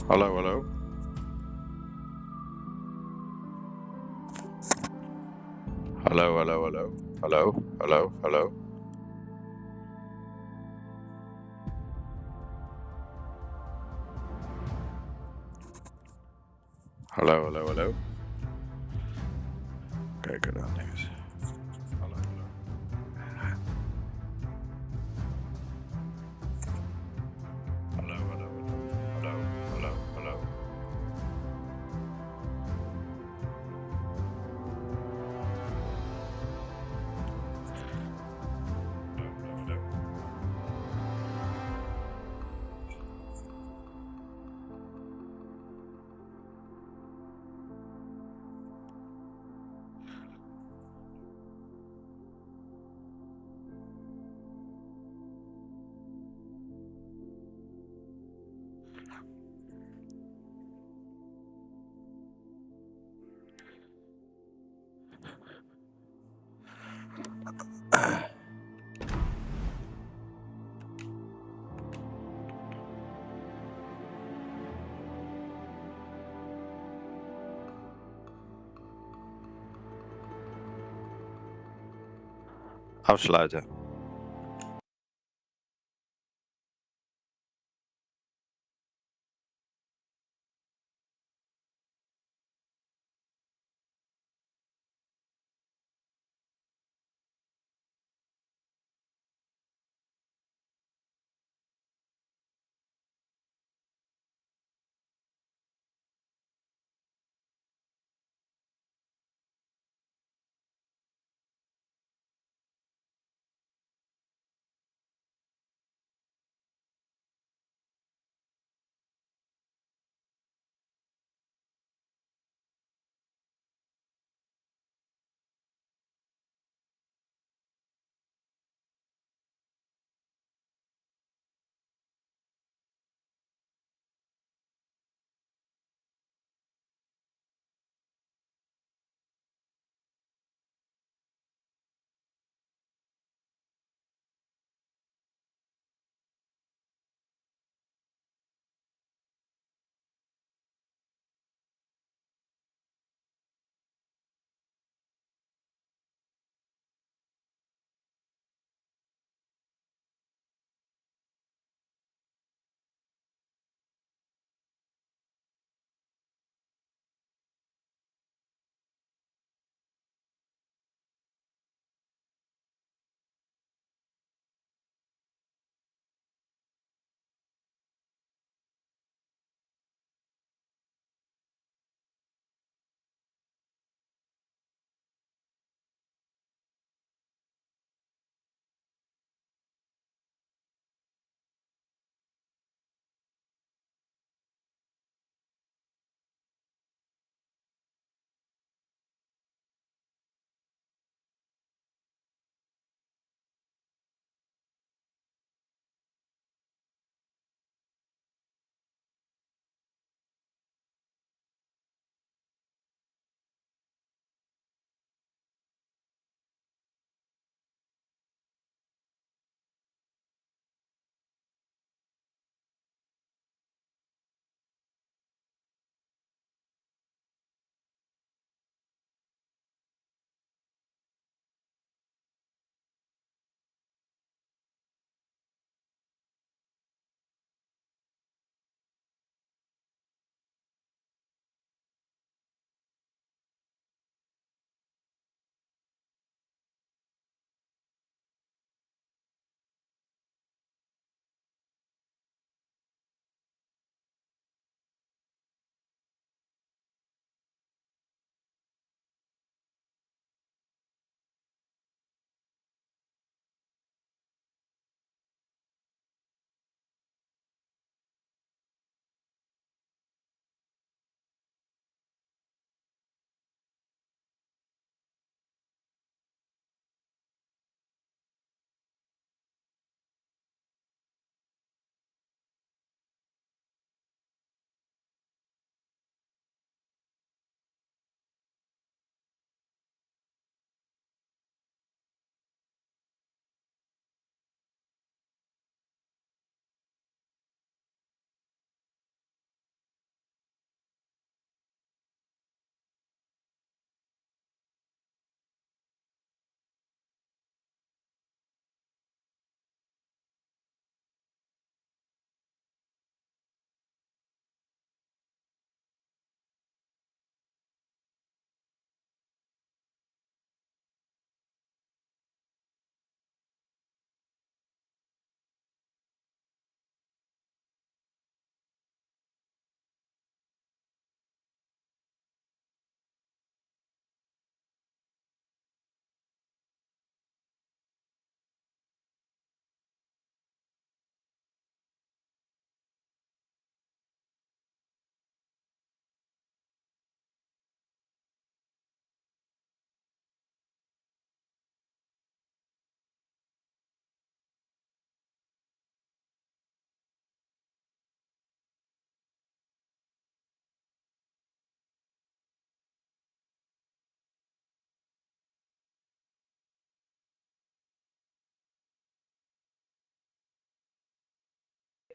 Hello, hello. Hello, hello, hello. Hello, hello, hello. Hello, hello, hello. Kijken naar links. Hallo, hallo. Hallo, hallo, hallo. Hallo, hallo, hallo. Hallo, hallo, hallo. Afsluiten.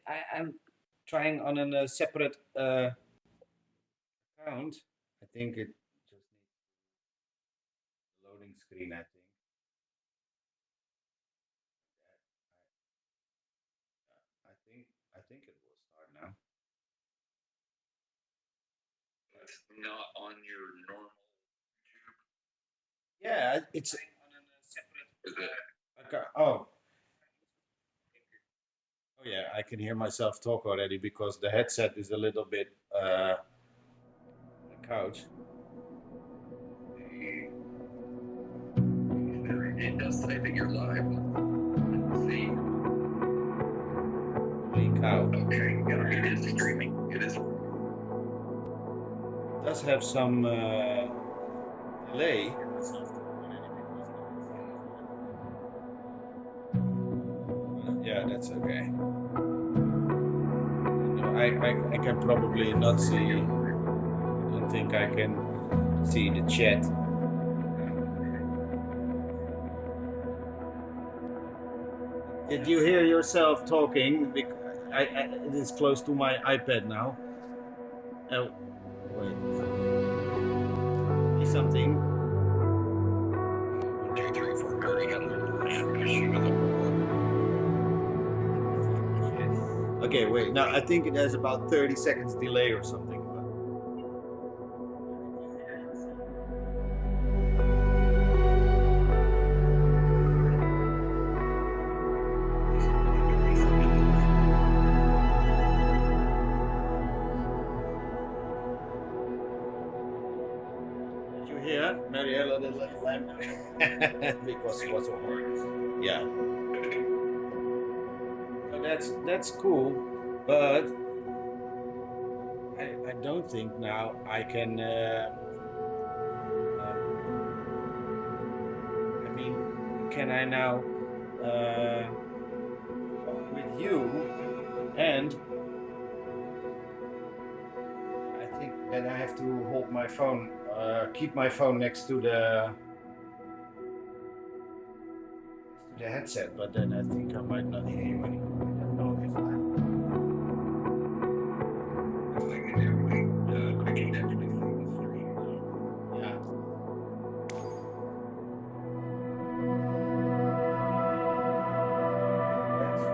I'm trying on a separate account. I think it just needs a loading screen, I think. I think it will start now. It's not on your normal. Yeah, it's. Is it? Okay. Oh, oh yeah, I can hear myself talk already because the headset is a little bit on the couch. It does say that you're live. See? Holy cow. Okay, yeah, it is streaming. It is. It does have some delay. Yeah, that's okay. I can probably not see. I don't think I can see the chat. Did you hear yourself talking? It is close to my iPad now. Oh, wait. Say something. 1, 2, 3, 4, Mary got a little pushing on the wall. Okay, wait. Now I think it has about 30 seconds delay or something. Did you hear Mariella the little lamp? Because it was so hard. Yeah. So that's cool, but I don't think now I can. I mean, can I now talk with you? And I think that I have to hold my phone, keep my phone next to the headset. But then I think I might not hear you anymore. I don't know if I'm. Yeah. That's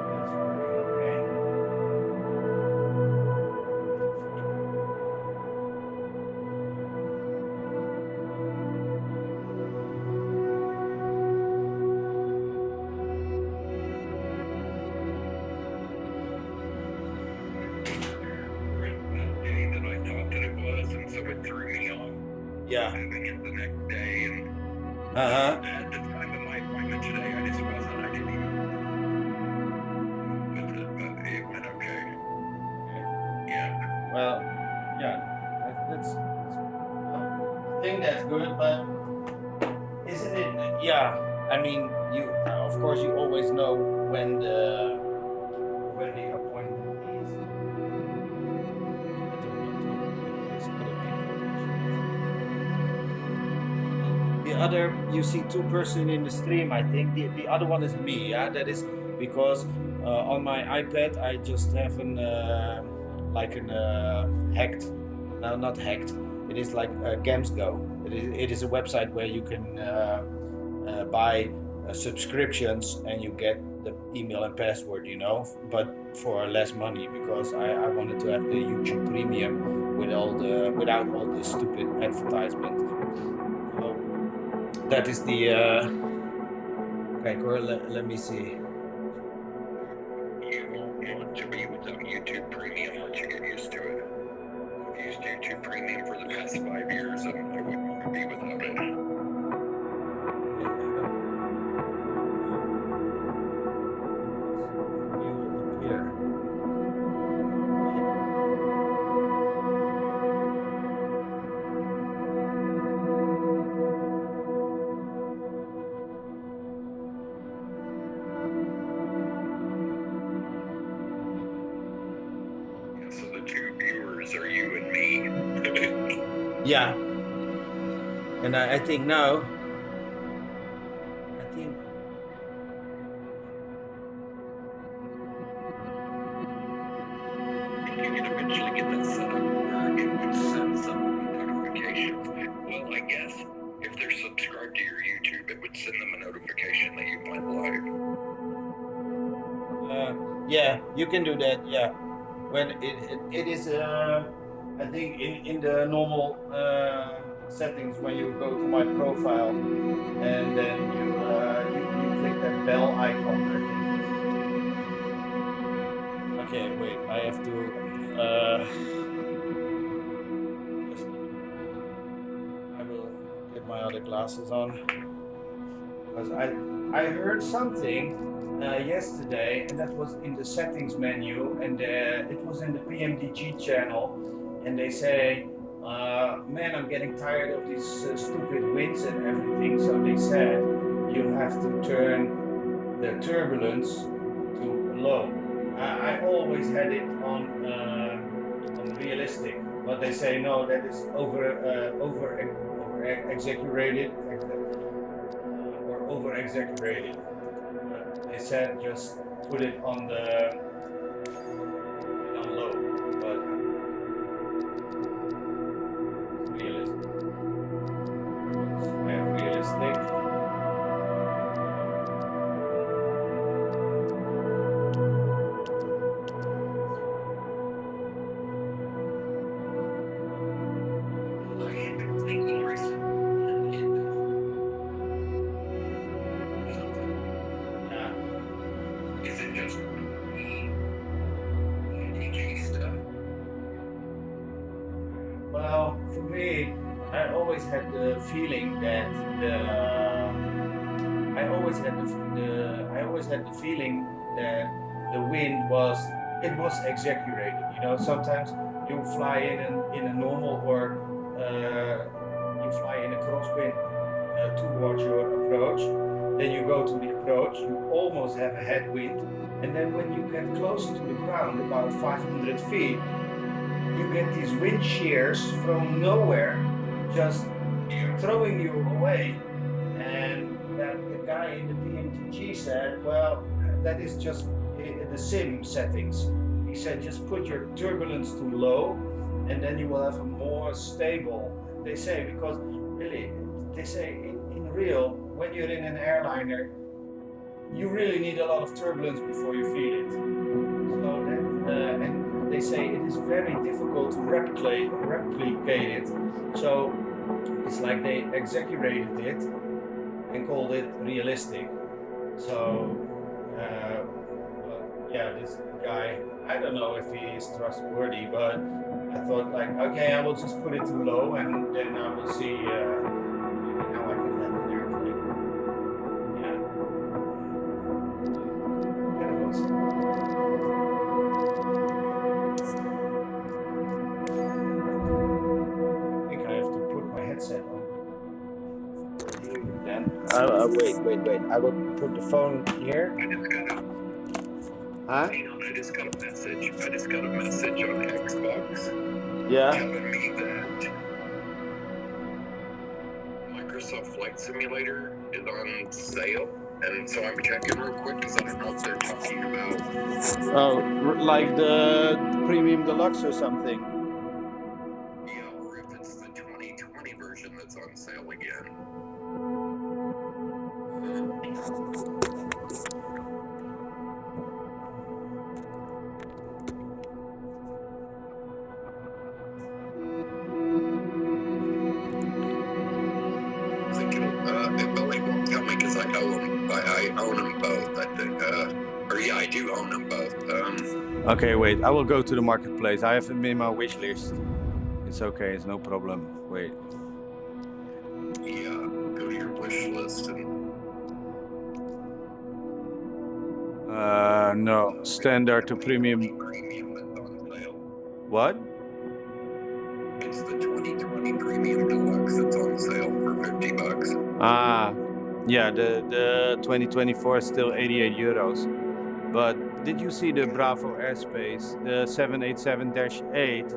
working okay. That I thought that it was, and so it threw me off. Yeah. Moving it the next day, and at the time of my appointment today, I just wasn't. I didn't even with it, but it went okay. Yeah. Well, yeah. That's I think that's good, but isn't it? Yeah. I mean, you of course you always know when the appointment is. Better not talk in case other people. The other, you see two person in the stream. I think the other one is me. Yeah, that is because on my iPad I just have an like an hacked. No, not hacked. It is like Gamsgo. It is a website where you can buy subscriptions and you get the email and password, you know, but for less money because I wanted to have the YouTube Premium with all the without all the stupid advertisement. So that is the okay, Cora, let me see. You won't want to be without YouTube Premium once you get used to it. I've used YouTube Premium for the past 5 years, and I wouldn't want to be without it. So the two viewers are you and me. Yeah. And I think now, I think you can eventually get that set up where it would send some notifications. Well, I guess if they're subscribed to your YouTube, it would send them a notification that you went live. Yeah, you can do that. Yeah, when it is, I think in the normal settings when you go to my profile and then you click that bell icon. I think. Okay, wait. I have to. I will get my other glasses on because I heard something yesterday, and that was in the settings menu, and it was in the PMDG channel, and they say, man, I'm getting tired of these stupid winds and everything, so they said you have to turn the turbulence to low. I always had it on realistic, but they say no, that is over exaggerated or over exaggerated. They said just put it on low, but realistic. Realistic. Is it just PMDG stuff? Well, for me, I always had the feeling that I always had the feeling that the wind was exaggerated. You know, sometimes you fly in a normal or you fly in a crosswind towards your approach. Then you go to the approach, you almost have a headwind, and then when you get closer to the ground, about 500 feet, you get these wind shears from nowhere, just throwing you away. And the guy in the PMDG said, well, that is just the sim settings. He said, just put your turbulence to low, and then you will have a more stable, they say, because really, they say in real, when you're in an airliner, you really need a lot of turbulence before you feel it. So then, and they say it is very difficult to replicate it. So it's like they exaggerated it and called it realistic. So yeah, this guy, I don't know if he is trustworthy, but I thought like, okay, I will just put it to low, and then I will see how I can land an airplane. Yeah. That was. I think I have to put my headset on. Then. Wait. I will put the phone here. I just got a message. I just got a message on Xbox. Yeah. Telling me that Microsoft Flight Simulator is on sale, and so I'm checking real quick because I don't know if they're talking about. Oh, like the Premium Deluxe or something. Yeah, or if it's the 2020 version that's on sale again. I own them both, I think. Or yeah, I do own them both. Okay, wait. I will go to the marketplace. I have them in my wish list. It's okay. It's no problem. Wait. Yeah, go to your wish list and. No. Standard to premium. Premium that's on sale. What? It's the 2020 Premium Deluxe that's on sale for $50. Ah. Yeah, the 2024 is still 88 euros. But did you see the Bravo airspace, the 787-8?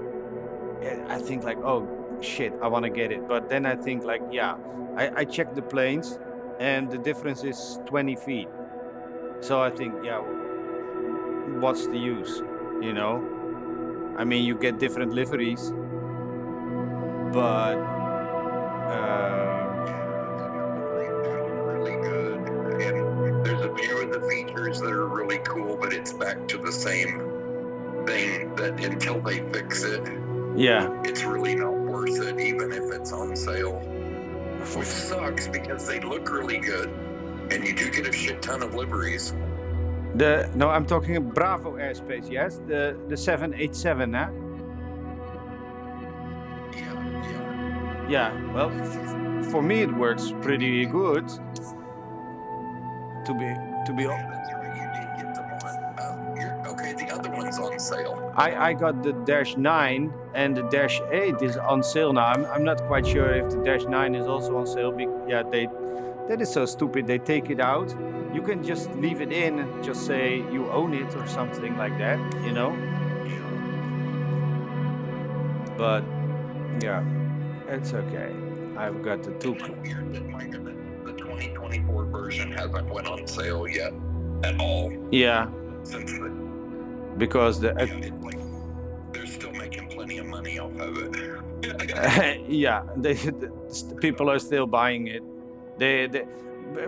I think like, oh shit, I want to get it. But then I think like, yeah, I checked the planes and the difference is 20 feet. So I think, yeah, what's the use? You know, I mean, you get different liveries, but really good. And there's a few of the features that are really cool, but it's back to the same thing that until they fix it, yeah, it's really not worth it, even if it's on sale. Which sucks because they look really good, and you do get a shit ton of liveries. no, I'm talking a Bravo airspace. Yes, the 787, huh? Yeah. Well, for me it works pretty good. To be. That's right, you did get the one. Okay, the other one's on sale. I got the -9 and the -8 is on sale now. I'm not quite sure if the -9 is also on sale. Yeah, that is so stupid. They take it out. You can just leave it in and just say you own it or something like that, you know. But yeah, it's okay. I've got the two. It's weird that the 2024 version hasn't went on sale yet at all. Yeah. Since the, because it's like they're still making plenty of money off of it. yeah, people are still buying it.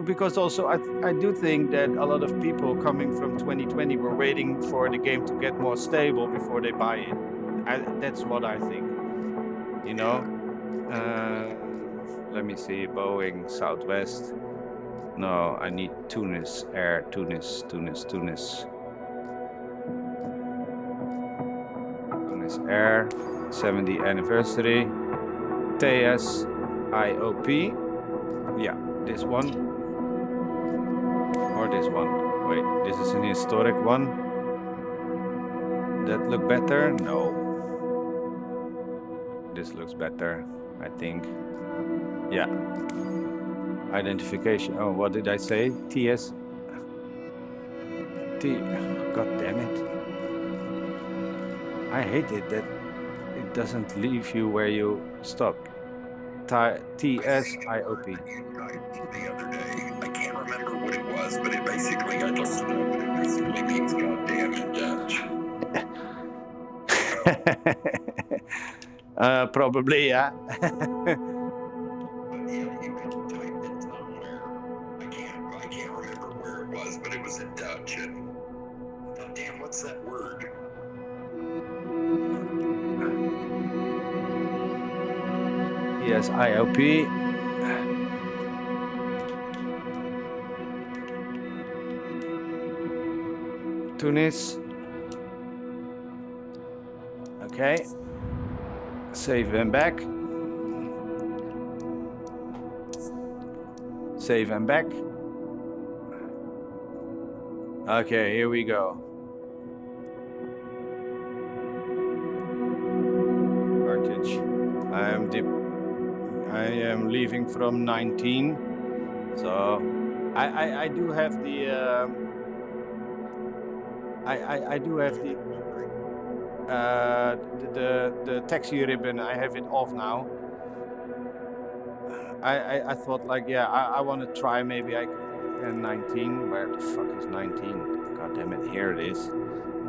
Because also I do think that a lot of people coming from 2020 were waiting for the game to get more stable before they buy it. That's what I think. You know. Let me see. Boeing Southwest. No, I need Tunis Air. Tunis Air. 70th anniversary. TS IOP. Yeah, this one. Or this one. Wait, this is an historic one. That look better? No. This looks better, I think. Yeah. Identification. Oh, what did I say? TS. God damn it. I hate it that it doesn't leave you where you stop. TSIOP. The other day, I can't remember what it was, but it basically, I looked it up, and it basically means goddamn in Dutch. Probably, yeah. But yeah, you could type it somewhere. I can't remember where it was, but it was in Dutch, and goddamn, what's that word? Yes, IOP. Tunis. Okay. Save and back. Save and back. Okay, here we go. Cartridge. I am leaving from 19, so I do have the I do have the taxi ribbon. I have it off now. I thought like, yeah, I want to try, maybe I can 19. Where the fuck is 19? God damn it, here it is.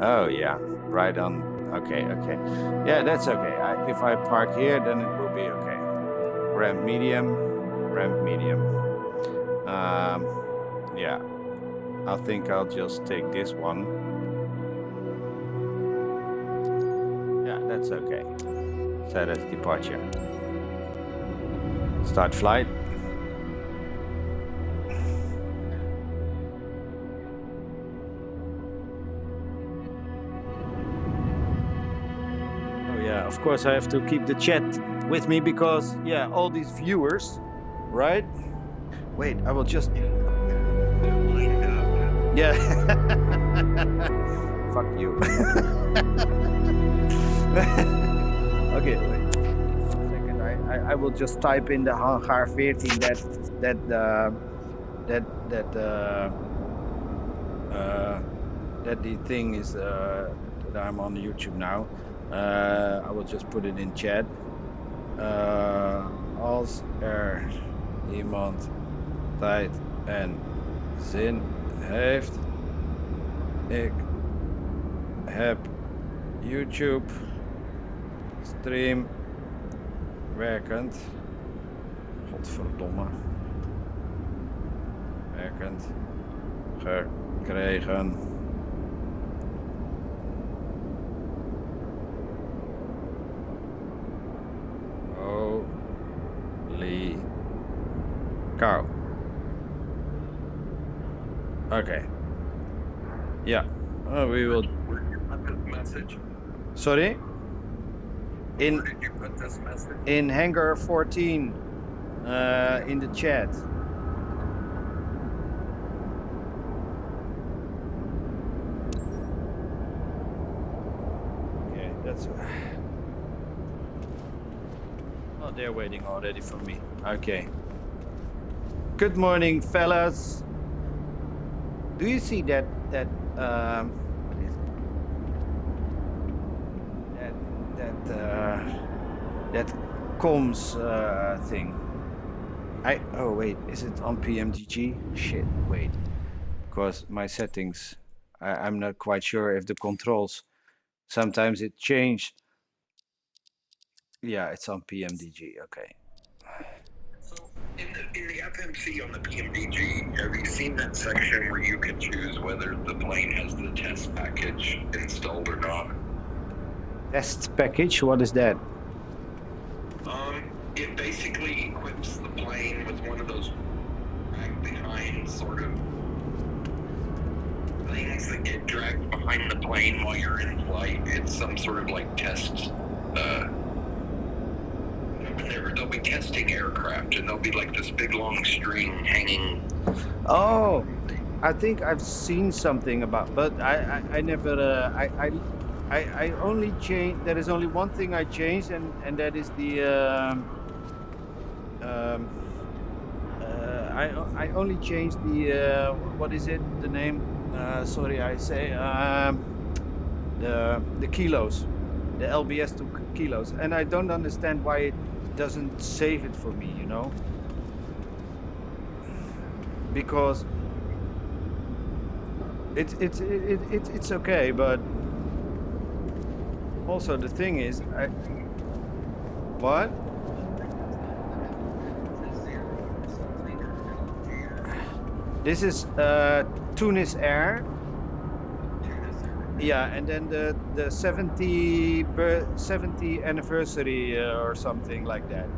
Oh yeah, right on. Okay. Yeah, that's okay. If I park here, then it will be okay. Ramp medium. Yeah, I think I'll just take this one. Yeah, that's okay. Set as departure. Start flight. Oh yeah, of course I have to keep the chat with me because, yeah, all these viewers, right? Wait, I will just... Yeah. Fuck you. Okay, wait. Second, I will just type in the hangar 14 that the thing is that I'm on YouTube now. I will just put it in chat. Als iemand tijd en zin heeft, ik heb YouTube Stream. Werkend. Godverdomme. Werkend. Gekregen. Holy cow. Okay. Yeah. We will. Where did you put this message? Sorry? Where did you put this message? In hangar 14. In the chat. Okay, that's. Oh, they're waiting already for me. Okay. Good morning, fellas. Do you see that what is it? That comms thing? Oh wait, is it on PMDG? Shit, wait, because my settings, I'm not quite sure if the controls. Sometimes it changed. Yeah, it's on PMDG. Okay. So in the FMC on the PMDG, have you seen that section where you can choose whether the plane has the test package installed or not? Test package? What is that? It basically equips the plane with one of those drag behind sort of things that get dragged behind the plane while you're in flight. It's some sort of like test. They'll be testing aircraft, and there'll be like this big long string hanging. Oh, I think I've seen something about, but I never. I only changed. There is only one thing I changed, and that is the. I only changed the. What is it? The name? Sorry, I say the kilos, the LBS to kilos, and I don't understand why it doesn't save it for me, you know, because it's okay, but also the thing is, what? This is Tunis Air. Yeah, and then the 70 anniversary or something like that.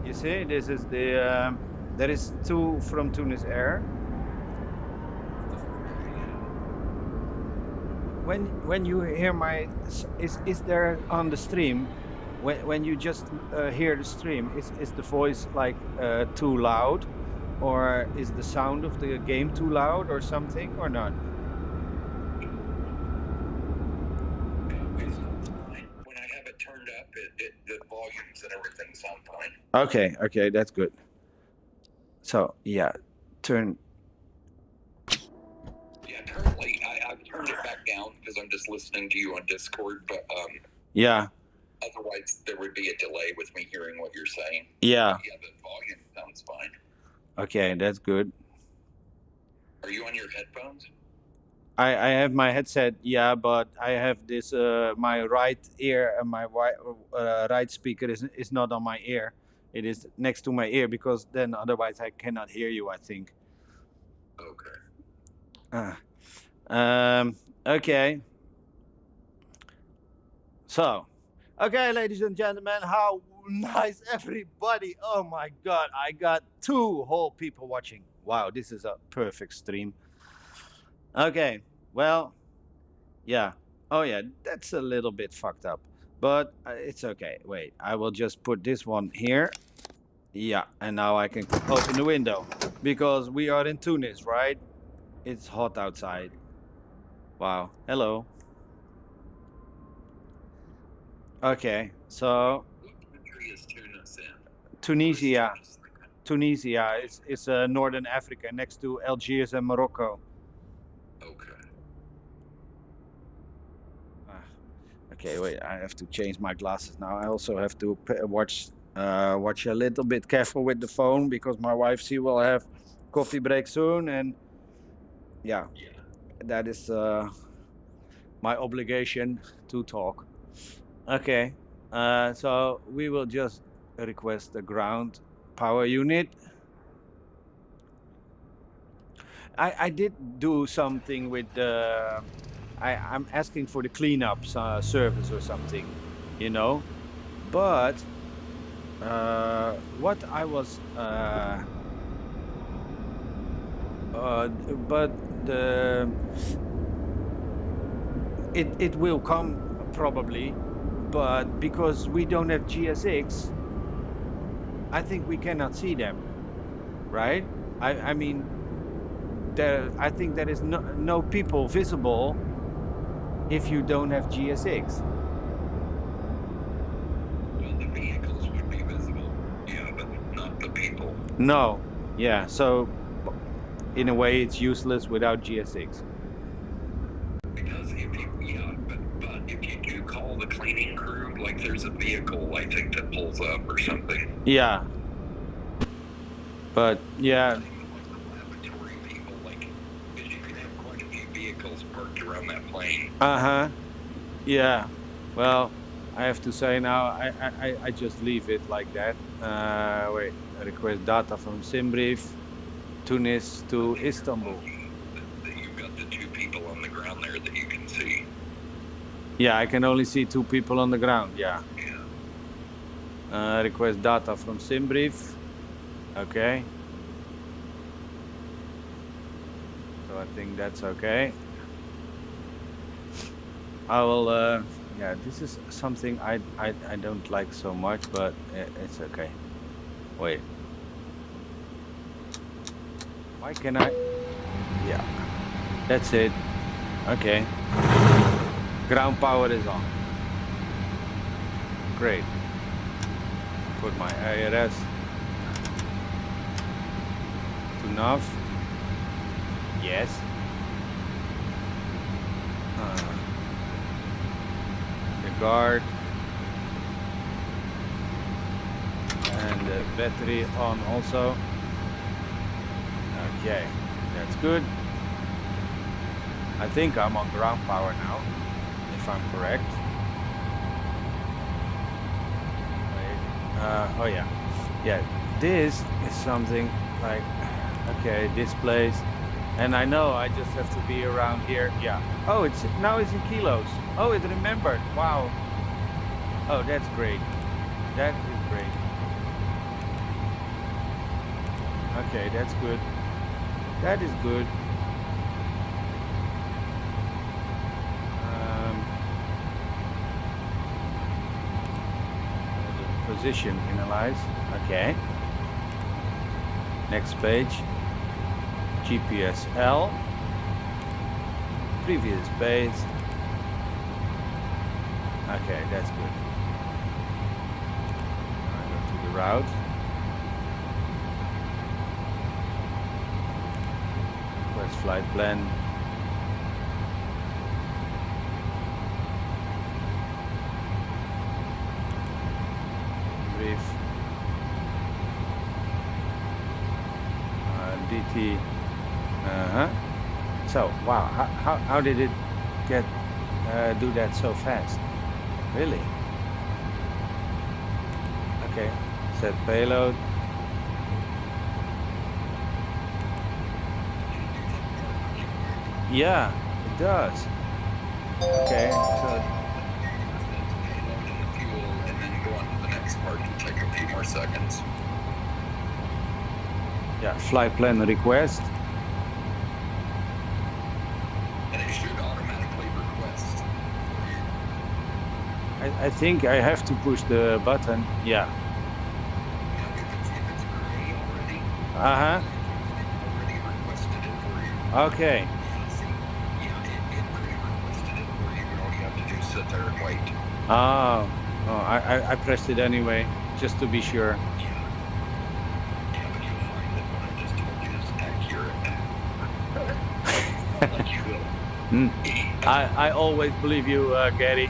You see, this is the there is 2 from Tunis Air. When you hear my is there on the stream, when you just hear the stream, is the voice like too loud? Or is the sound of the game too loud or something, or not? When I have it turned up, the volumes and everything sound fine. Okay, that's good. So yeah, turn. Yeah, currently I've turned it back down because I'm just listening to you on Discord, but Yeah. Otherwise there would be a delay with me hearing what you're saying. Yeah. Yeah, the volume sounds fine. Okay, that's good. Are you on your headphones? I have my headset, yeah, but I have this my right ear and my right speaker is not on my ear. It is next to my ear because then otherwise I cannot hear you, I think. Okay. Okay. So, okay, ladies and gentlemen, how nice everybody. Oh my God, I got 2 whole people watching. Wow, this is a perfect stream. Okay, well, yeah. Oh yeah, that's a little bit fucked up, but it's okay. Wait, I will just put this one here. Yeah, and now I can open the window because we are in Tunis, right? It's hot outside. Wow, hello. Okay, so What country is Tunis in? Tunisia. Tunisia is northern Africa, next to Algiers and Morocco. Okay. Okay, wait, I have to change my glasses now. I also have to watch a little bit careful with the phone because my wife, she will have coffee break soon, and yeah, that is my obligation to talk. Okay, so we will just request the ground power unit. I did do something with the. I'm asking for the cleanup service or something, you know. But what I was, but the it will come probably, but because we don't have GSX, I think we cannot see them, right? I mean, I think there is no people visible if you don't have GSX. Well, the vehicles would be visible, yeah, but not the people. No, yeah. So in a way, it's useless without GSX. Because if you, yeah, but if you do call the cleaning crew, like there's a vehicle, I think, that pulls up or something. Yeah. But yeah. Like the laboratory people, like, because you can have quite a few vehicles parked around that plane. Yeah. Well, I have to say now, I just leave it like that. Wait, I request data from Simbrief, Tunis to Istanbul. That you've got the 2 people on the ground there that you can see. Yeah, I can only see 2 people on the ground. Yeah. Yeah. Request data from Simbrief. Okay. So I think that's okay. I will. Yeah, this is something I don't like so much, but it's okay. Wait. Why can I? Yeah. That's it. Okay. Ground power is on. Great. Put my IRS to nav. Yes. The guard and the battery on also. Okay, that's good. I think I'm on ground power now, if I'm correct. Oh yeah, yeah. This is something like, okay, this place, and I know I just have to be around here. Yeah. Oh, it's now it's in kilos. Oh, it remembered. Wow. Oh, that's great. That is great. Okay, that's good. That is good. Position analyze. Okay. Next page. GPS L. Previous base. Okay, that's good. I go to the route. Request flight plan. Brief. DT. So wow, how did it get do that so fast? Really? Okay, set payload. Yeah, it does. Okay, so Fuel, and then go on to the next part and take a few more seconds. yeah, flight plan request. And it should automatically request. I think I have to push the button. Yeah. If it's gray already, Uh-huh. it's already requested it for you. Okay. Yeah, it pre-requested it for you. All you have to do is sit there and wait. Oh, I pressed it anyway, just to be sure. Yeah. Yeah, but you'll find that what I just told you is accurate. Like you will. I always believe you, Gary.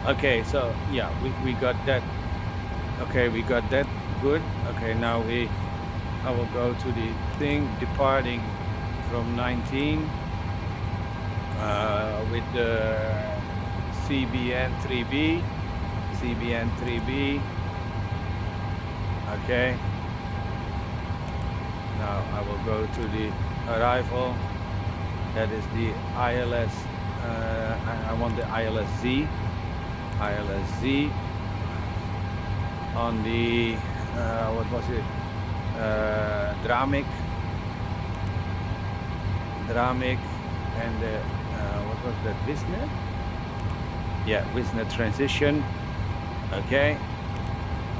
Okay, so yeah, we got that. Okay, we got that. Good. Okay, now I will go to the thing departing from 19 with the CBN 3B. Okay. Now I will go to the arrival. That is the ILS. I want the ILSZ. On the what was it? Dramic, and what was that? Wisnet? Yeah, Wisnet transition. Okay.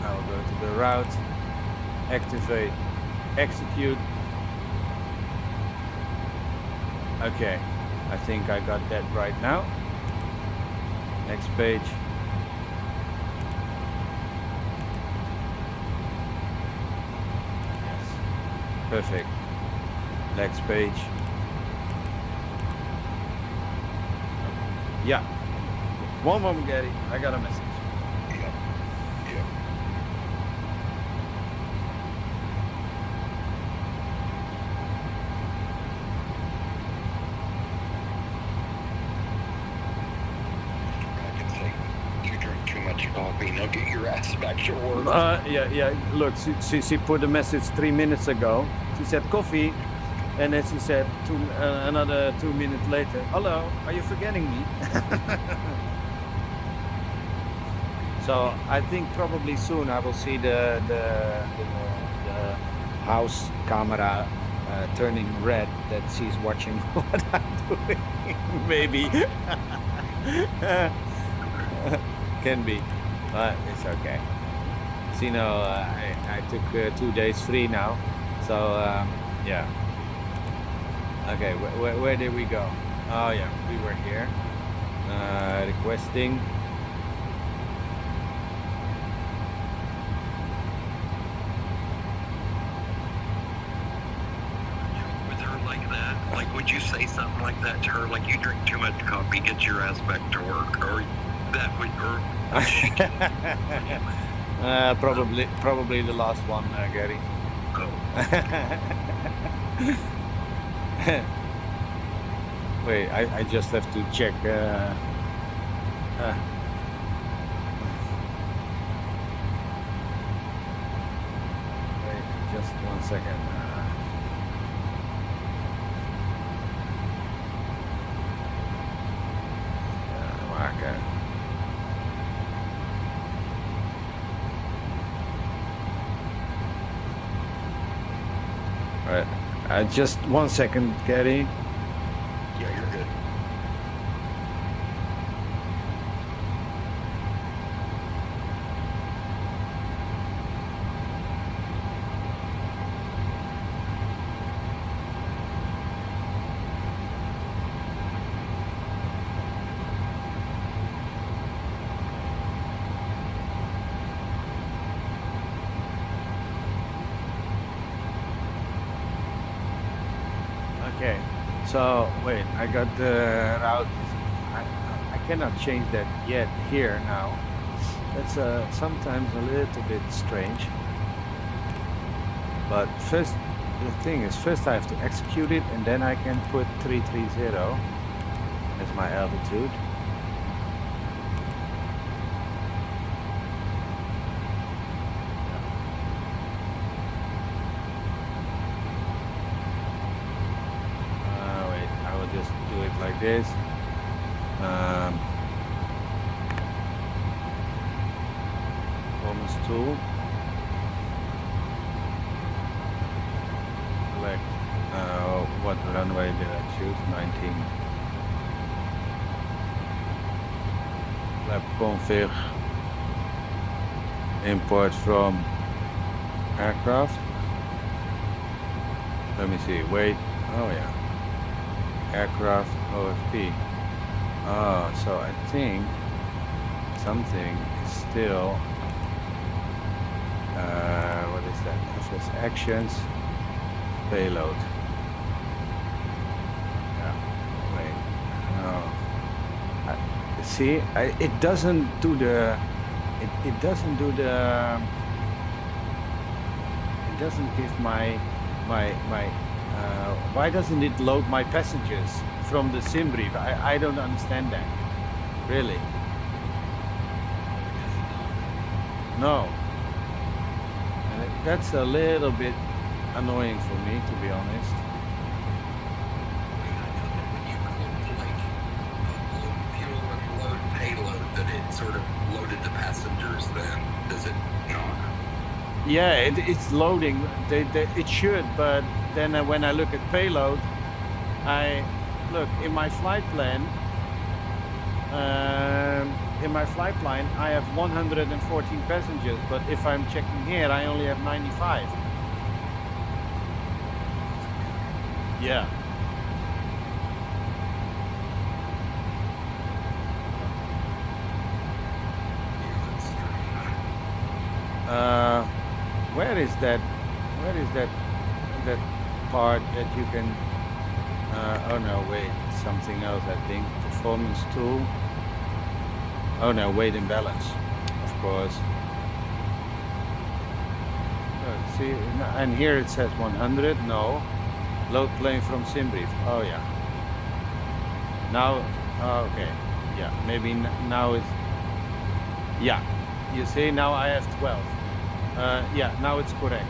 I will go to the route. Activate. Execute. Okay, I think I got that right now. Next page. Yes, perfect. Next page. Yeah. One moment, Gary. I got a message. Yep. Yep. You drink too much coffee, now get your ass back to work. Yeah. Look, she put a message 3 minutes ago. She said coffee, and then she said another 2 minutes later, hello, are you forgetting me? So I think probably soon I will see the house camera turning red, that she's watching what I'm doing. Maybe. Can be, but it's okay. So, you know, I took 2 days free now, so yeah. Okay, where did we go? Oh yeah, we were here. Requesting. With her like that, like, would you say something like that to her? Like, you drink too much coffee, get your ass back to work, or that would, or Probably the last one, Gary. oh. Wait, I just have to check. Wait, just 1 second. Okay. All right. Just 1 second, Gary. Yeah, you're good. Okay, so wait, I got the route. I cannot change that yet here now. That's sometimes a little bit strange. But first, the thing is, first I have to execute it, and then I can put 330 as my altitude. Just do it like this. Performance tool. Select what runway did I choose? 19. Lab config. Import from aircraft. Let me see. Wait. Oh yeah. Aircraft OFP. Oh, so I think something is still what is that? FS actions payload. Yeah. Wait. No. See, it doesn't do the. It doesn't do the. It doesn't give my. Why doesn't it load my passengers from the sim brief. I don't understand that. Really. No. And that's a little bit annoying for me, to be honest. That it sort of loaded the passengers then, does it not? Yeah, it's loading. It should, but then when I look at payload, I look in my flight plan. In my flight plan, I have 114 passengers, but if I'm checking here, I only have 95. Yeah. Where is that? Where is that part that you can? Oh no, wait, something else. I think performance tool. Oh no, weight and balance, of course. See, and here it says 100. No, load plane from SimBrief. Oh yeah. Now, okay, yeah, maybe now it's. Yeah, you see, now I have 12. Yeah, now it's correct.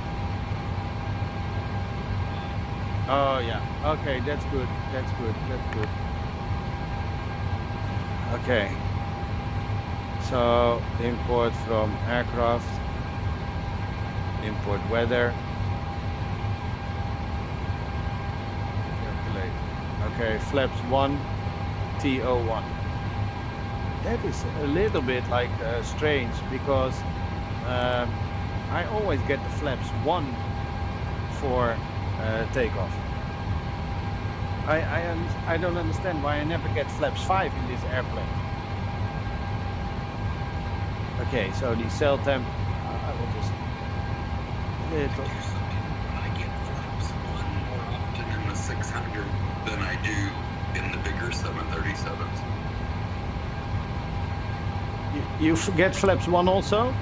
Oh yeah, okay, that's good, that's good, that's good. Okay, so import from aircraft, import weather, calculate. Okay, flaps 1, TO1. That is a little bit like strange, because I always get the flaps 1 for takeoff. I don't understand why I never get flaps 5 in this airplane. Okay, so the cell temp, I will just little. I get flaps 1 more often in the 600 than I do in the bigger 737s. You forget flaps 1 also?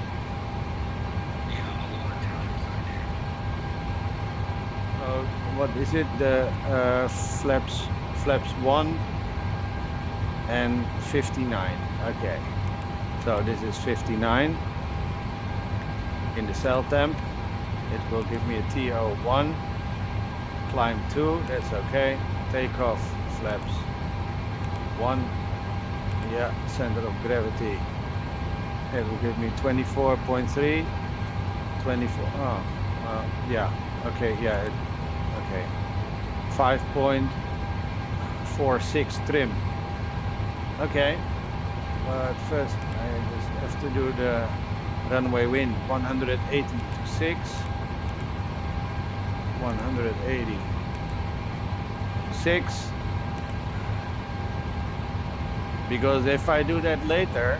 What is it? The flaps 1 and 59. Okay, so this is 59 in the cell temp. It will give me a TO1, climb 2, that's okay. Takeoff flaps 1, yeah, center of gravity. It will give me 24.3, 24. Yeah, okay, yeah. Okay, 5.46 trim. Okay, but first I just have to do the runway wind 180 to 6, 180 to 6. Because if I do that later,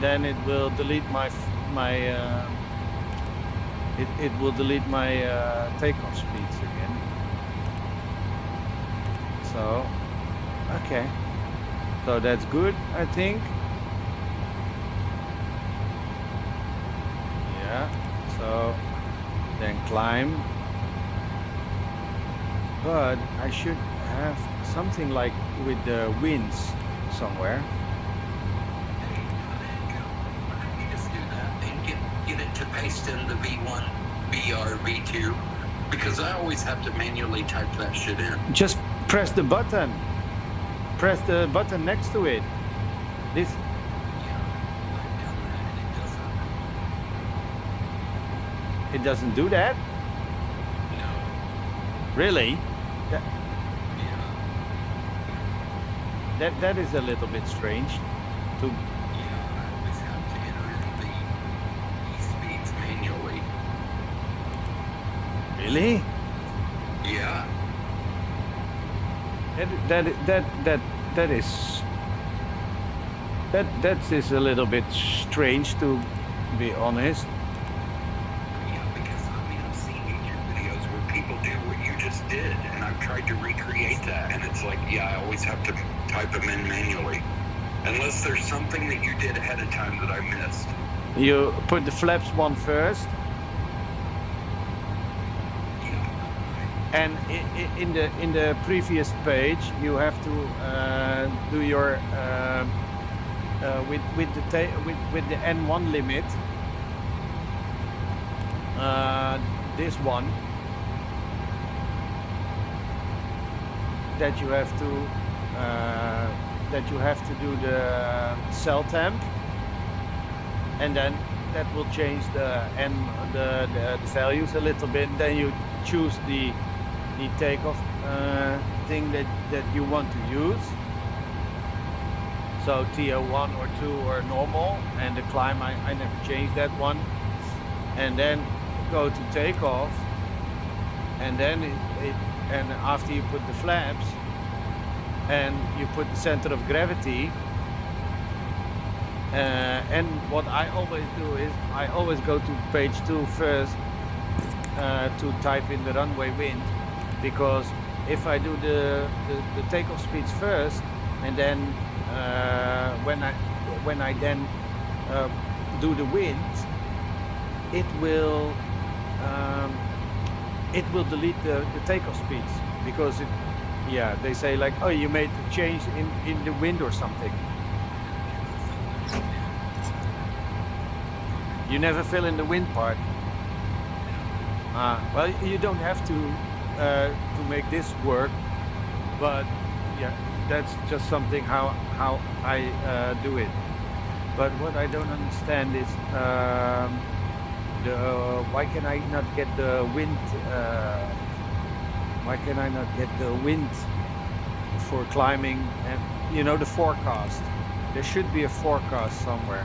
then it will delete it will delete my takeoff speeds again. So, okay. So that's good, I think. Yeah, so then climb. But I should have something like with the winds somewhere. Get it to paste in the V1, VR, V2, because I always have to manually type that shit in. Just press the button. Press the button next to it. This. Yeah, I've done that and It doesn't do that? No. Really? Yeah. That is a little bit strange. To. Really? Yeah. That is a little bit strange, to be honest. Yeah, because I mean I've seen YouTube videos where people do what you just did, and I've tried to recreate that, and it's like, yeah, I always have to type them in manually, unless there's something that you did ahead of time that I missed. You put the flaps 1 first. And in the previous page, you have to do your with the N1 limit. This one that you have to do the cell temp, and then that will change the values a little bit. Then you choose the takeoff thing that you want to use. So TO1 or 2 or normal, and the climb I never changed that one. And then go to takeoff, and then and after you put the flaps and you put the center of gravity. And what I always do is I always go to page 2 first to type in the runway wind, because if I do the takeoff speeds first, and then when I then do the wind, it will delete the takeoff speeds, because they say like, oh, you made a change in the wind or something. You never fill in the wind part. Well, you don't have to make this work, but yeah, that's just something how I do it. But what I don't understand is why can I not get the wind? Why can I not get the wind for climbing? And the forecast. There should be a forecast somewhere.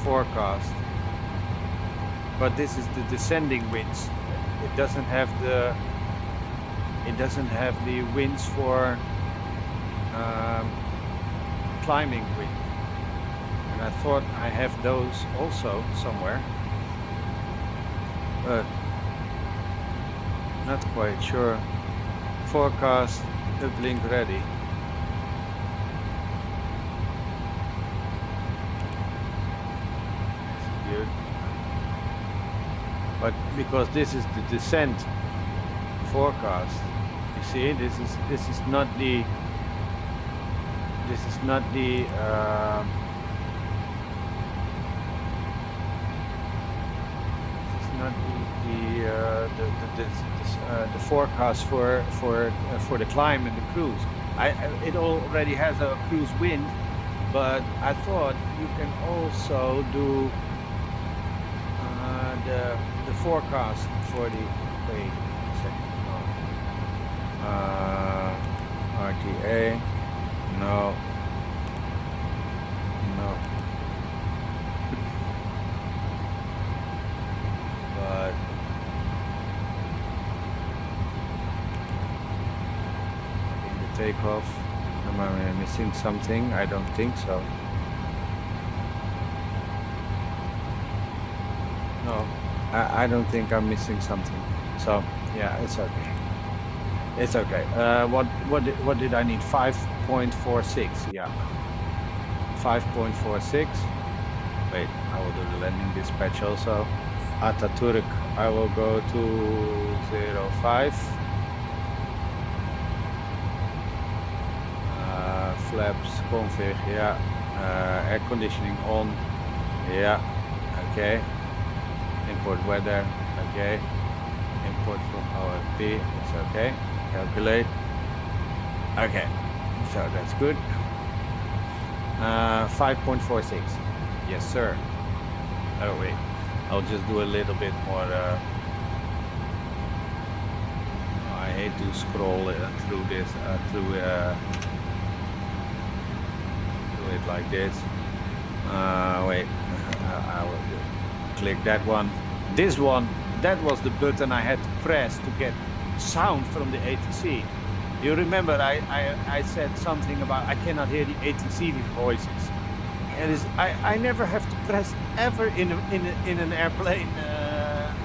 Forecast. But this is the descending winds. It doesn't have the winds for climbing wind. And I thought I have those also somewhere, but not quite sure. Forecast, uplink ready. Good. But because this is the descent forecast, you see, this is not the the forecast for the climb and the cruise. It already has a cruise wind, but I thought you can also do the forecast for the wait a second. RTA no. But in the takeoff, am I missing something? I don't think so. No, I don't think I'm missing something. So yeah, it's okay. It's okay. What did I need? 5.46. Yeah, 5.46. Wait, I will do the landing dispatch also. Ataturk, I will go to 05. Flaps config, yeah. Air conditioning on, yeah. Okay. Import weather, okay. Import from OFP, it's okay. Calculate. Okay, so that's good. 5.46. Yes, sir. Oh wait. I'll just do a little bit more. I hate to scroll through this, do it like this. Wait, I will click that one. This one, that was the button I had to press to get sound from the ATC. You remember I said something about I cannot hear the ATC voices. It is I never have to press ever in an airplane,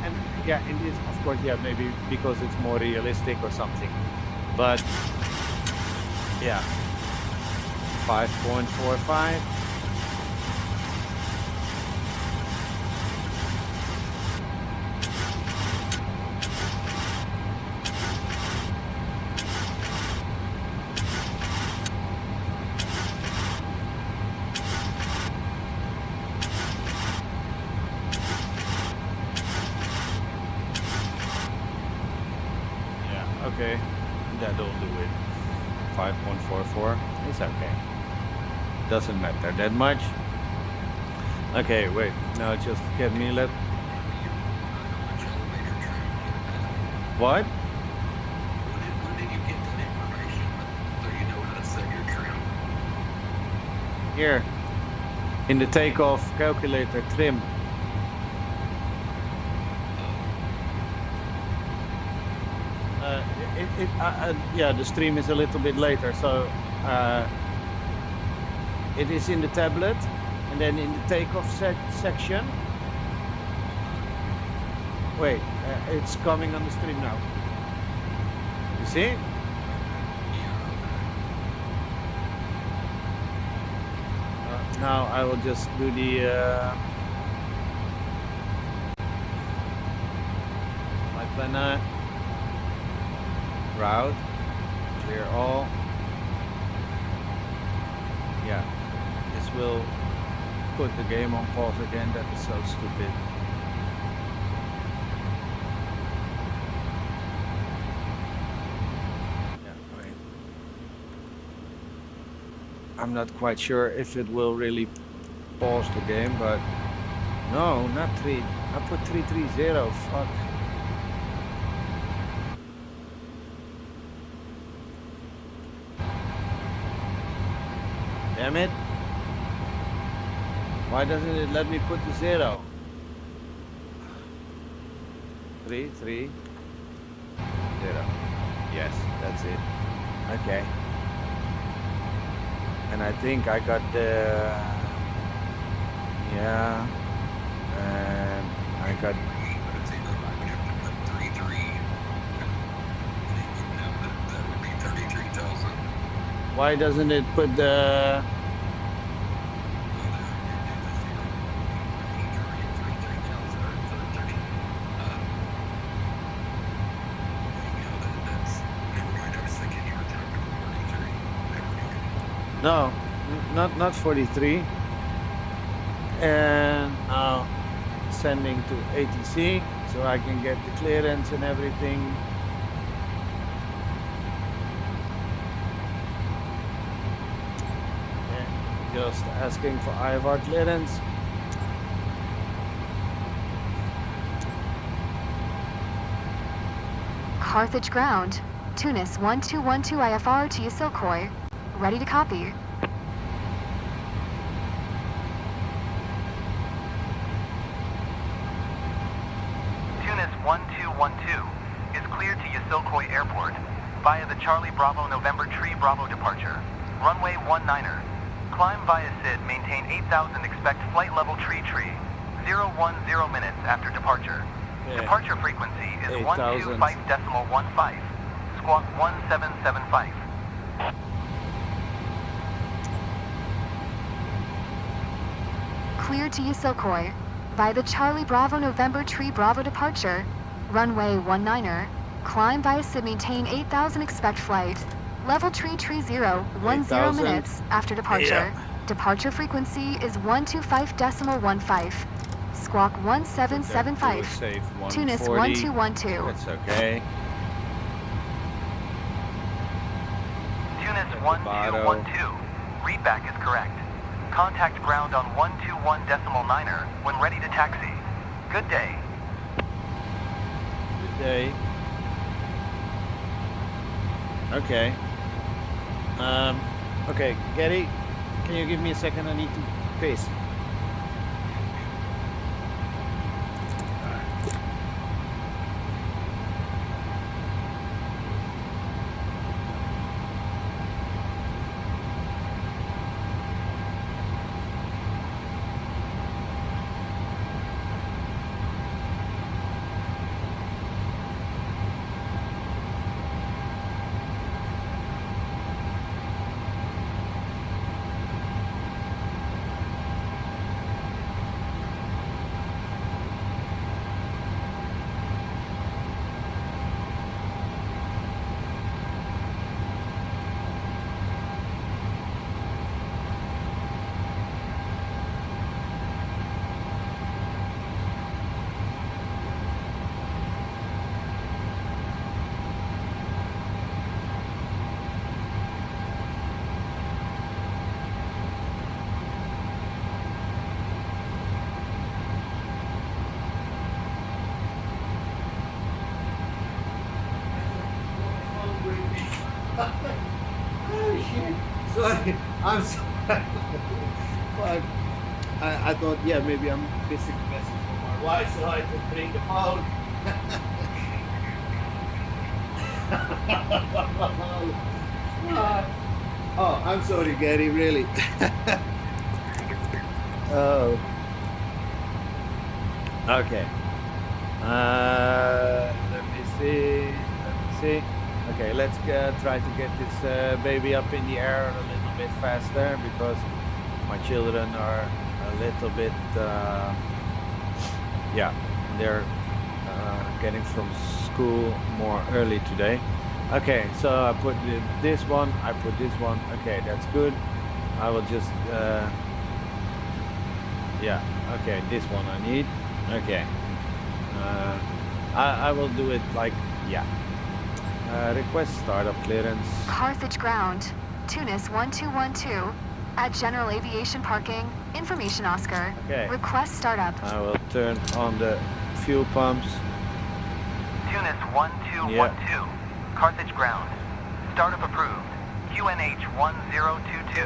and yeah, in this of course, yeah, maybe because it's more realistic or something, but yeah, 5.45. okay. That'll do it. 5.44. It's okay. Doesn't matter that much. Okay, wait. Now just get me let. What? When did you get that information so you know how to set your trim? Here. In the takeoff calculator trim. Yeah, the stream is a little bit later, so it is in the tablet, and then in the takeoff section. Wait, it's coming on the stream now. You see? Now I will just do the my planner. Route, clear all. Yeah, this will put the game on pause again. That is so stupid. Yeah, wait. I'm not quite sure if it will really pause the game, but no, not 3. I put 330. Fuck. Damn it. Why doesn't it let me put the 0? 3, 3, 0. Yes, that's it. Okay. And I think I got the... Yeah. And I got... Why doesn't it put the... No, not 43. And now sending to ATC so I can get the clearance and everything. Just asking for IFR clearance. Carthage ground. Tunis 1212 IFR to Yasilkoy. Ready to copy. Tunis 1212 is cleared to Yasilkoy Airport via the Charlie Bravo November Tree Bravo departure. Runway 19er. Climb via SID, maintain 8,000, expect flight level tree. 010 minutes after departure. Yeah. Departure frequency is 8,000. 125.15. Squawk 1775. Cleared to Yasilkoy via the Charlie Bravo November Tree Bravo departure. Runway 19er. Climb via SID, maintain 8,000, expect flight. Level tree 0, 10 8,000. minutes after departure. Yeah. Departure frequency is 125.15. Squawk 1775. Safe Tunis 140. 1212. That's okay. Tunis 1212. Readback is correct. Contact ground on 121.9er when ready to taxi. Good day. Good day. Okay. Okay, Gary, can you give me a second? I need to piss. Oh shit! Sorry, I'm sorry. Fuck. I thought, yeah, maybe I'm missing a message from my wife, so I could bring the phone. Oh, I'm sorry, Gary, really. Oh. Okay. Let me see. Okay, let's try to get this baby up in the air a little bit faster because my children are a little bit, yeah, they're getting from school more early today. Okay, so I put this one, I put this one. Okay, that's good. I will just, yeah, okay, this one I need. Okay. I will do it like, yeah. Request startup clearance. Carthage ground, Tunis 1212, at General Aviation Parking, information Oscar. Okay. Request startup. I will turn on the fuel pumps. Tunis 1212, Carthage ground. Startup approved. QNH 1022.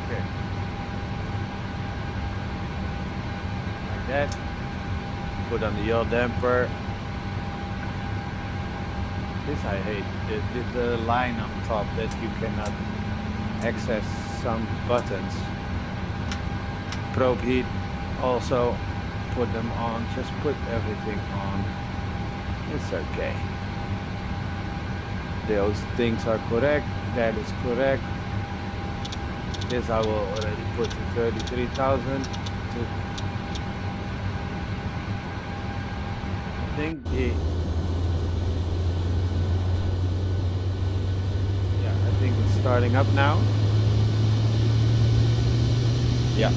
Okay. Like that. Put on the yaw damper. This I hate. The line on top that you cannot access some buttons. Probe heat, also put them on. Just put everything on. It's okay. Those things are correct. That is correct. This I will already put to 33,000. I think the I think it's starting up now. Yeah.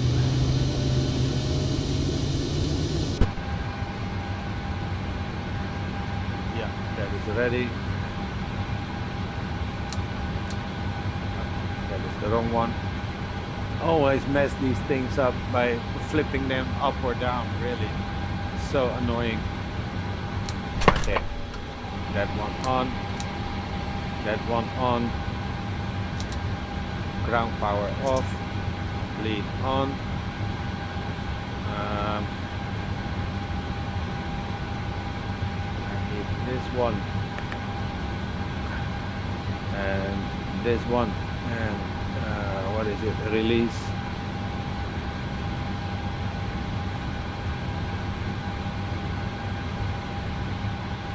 Yeah, that is ready. That is the wrong one. Always mess these things up by flipping them up or down, really. It's so annoying. Okay. That one on. That one on. Ground power off. Bleed on. I need this one. And this one. And what is it? Release.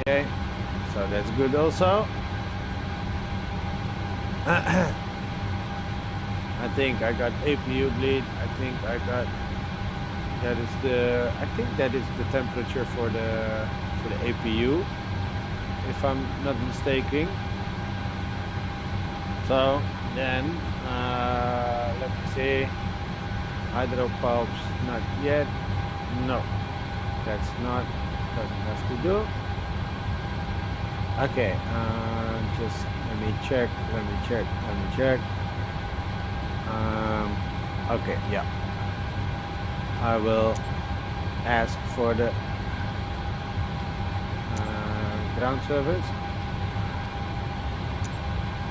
Okay, so that's good also. I think I got APU bleed. I think I got that is the temperature for the APU, if I'm not mistaken. So then let me see. Hydro pulps, not yet. No, that's not what it has to do. Okay, just let me check. Okay, yeah. I will ask for the ground service.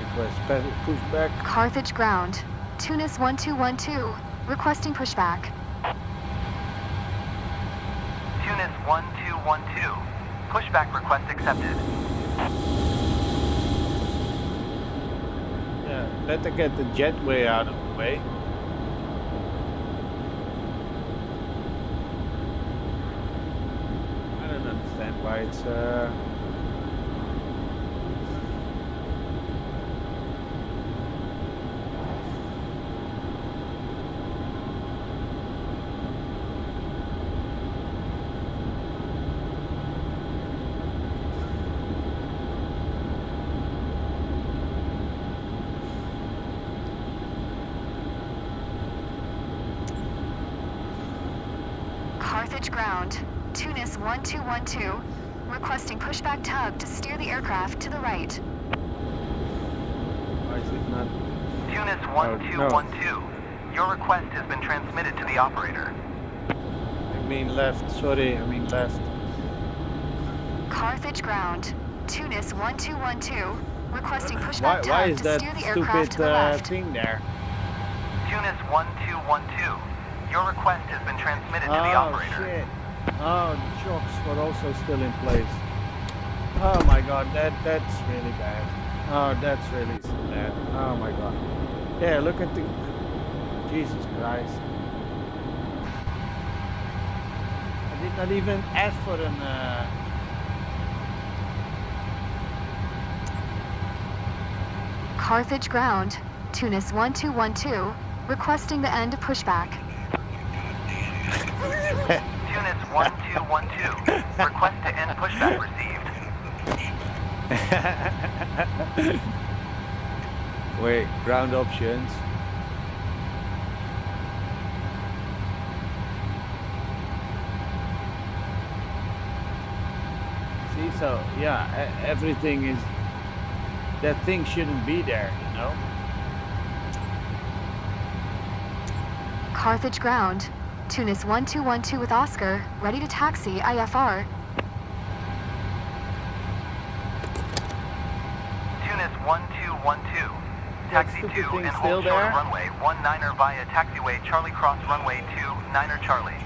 Request pushback. Carthage ground, Tunis 1212, requesting pushback. Tunis 1212, pushback request accepted. Yeah, better get the jetway out of the way. I don't understand why it's Carthage ground, Tunis 1212, requesting pushback tug to steer the aircraft to the right. why is it not? Tunis 1212, your request has been transmitted to the operator. Maybe mean left. Sorry, I mean left. Carthage ground. Tunis 1212. Requesting Why pushback is time to that steer the stupid aircraft to the left. thing there? Tunis 1212. Your request has been transmitted to the Oh operator. shit! Oh, the shocks were also still in place. Oh my god, that's really bad. Oh, that's really bad. Oh my god. Yeah, look at the Jesus Christ. I did not even ask for an. Carthage ground. Tunis 1212. Requesting the end pushback. Tunis 1212. Request to end pushback received. Wait, ground options. See, so yeah, everything is. That thing shouldn't be there, you know. Carthage ground. Tunis 1212 with Oscar. Ready to taxi IFR. Tunis 1212. Taxi stupid 2 thing and still hold short there? of runway 19er via taxiway Charlie Cross runway 29er Charlie.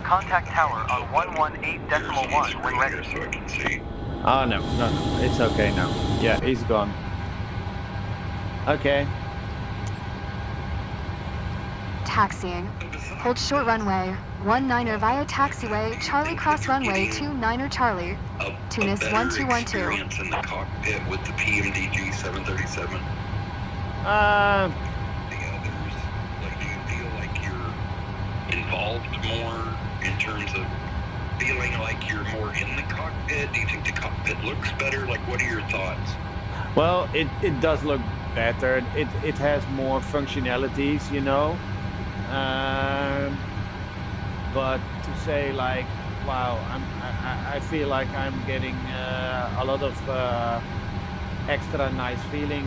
Contact tower on 118.1 when ready. So I can see. Oh no, it's okay now. Yeah, he's gone. Okay. Taxiing. Hold short runway 19er via taxiway Charlie Cross runway 29er Charlie. Tunis a better 1212. experience in the cockpit with the PMDG 737. The others, like, do you feel like you're involved more in terms of feeling like you're more in the cockpit? Do you think the cockpit looks better? Like, what are your thoughts? Well, it does look better. It has more functionalities, you know. But to say like, wow, I feel like I'm getting a lot of extra nice feeling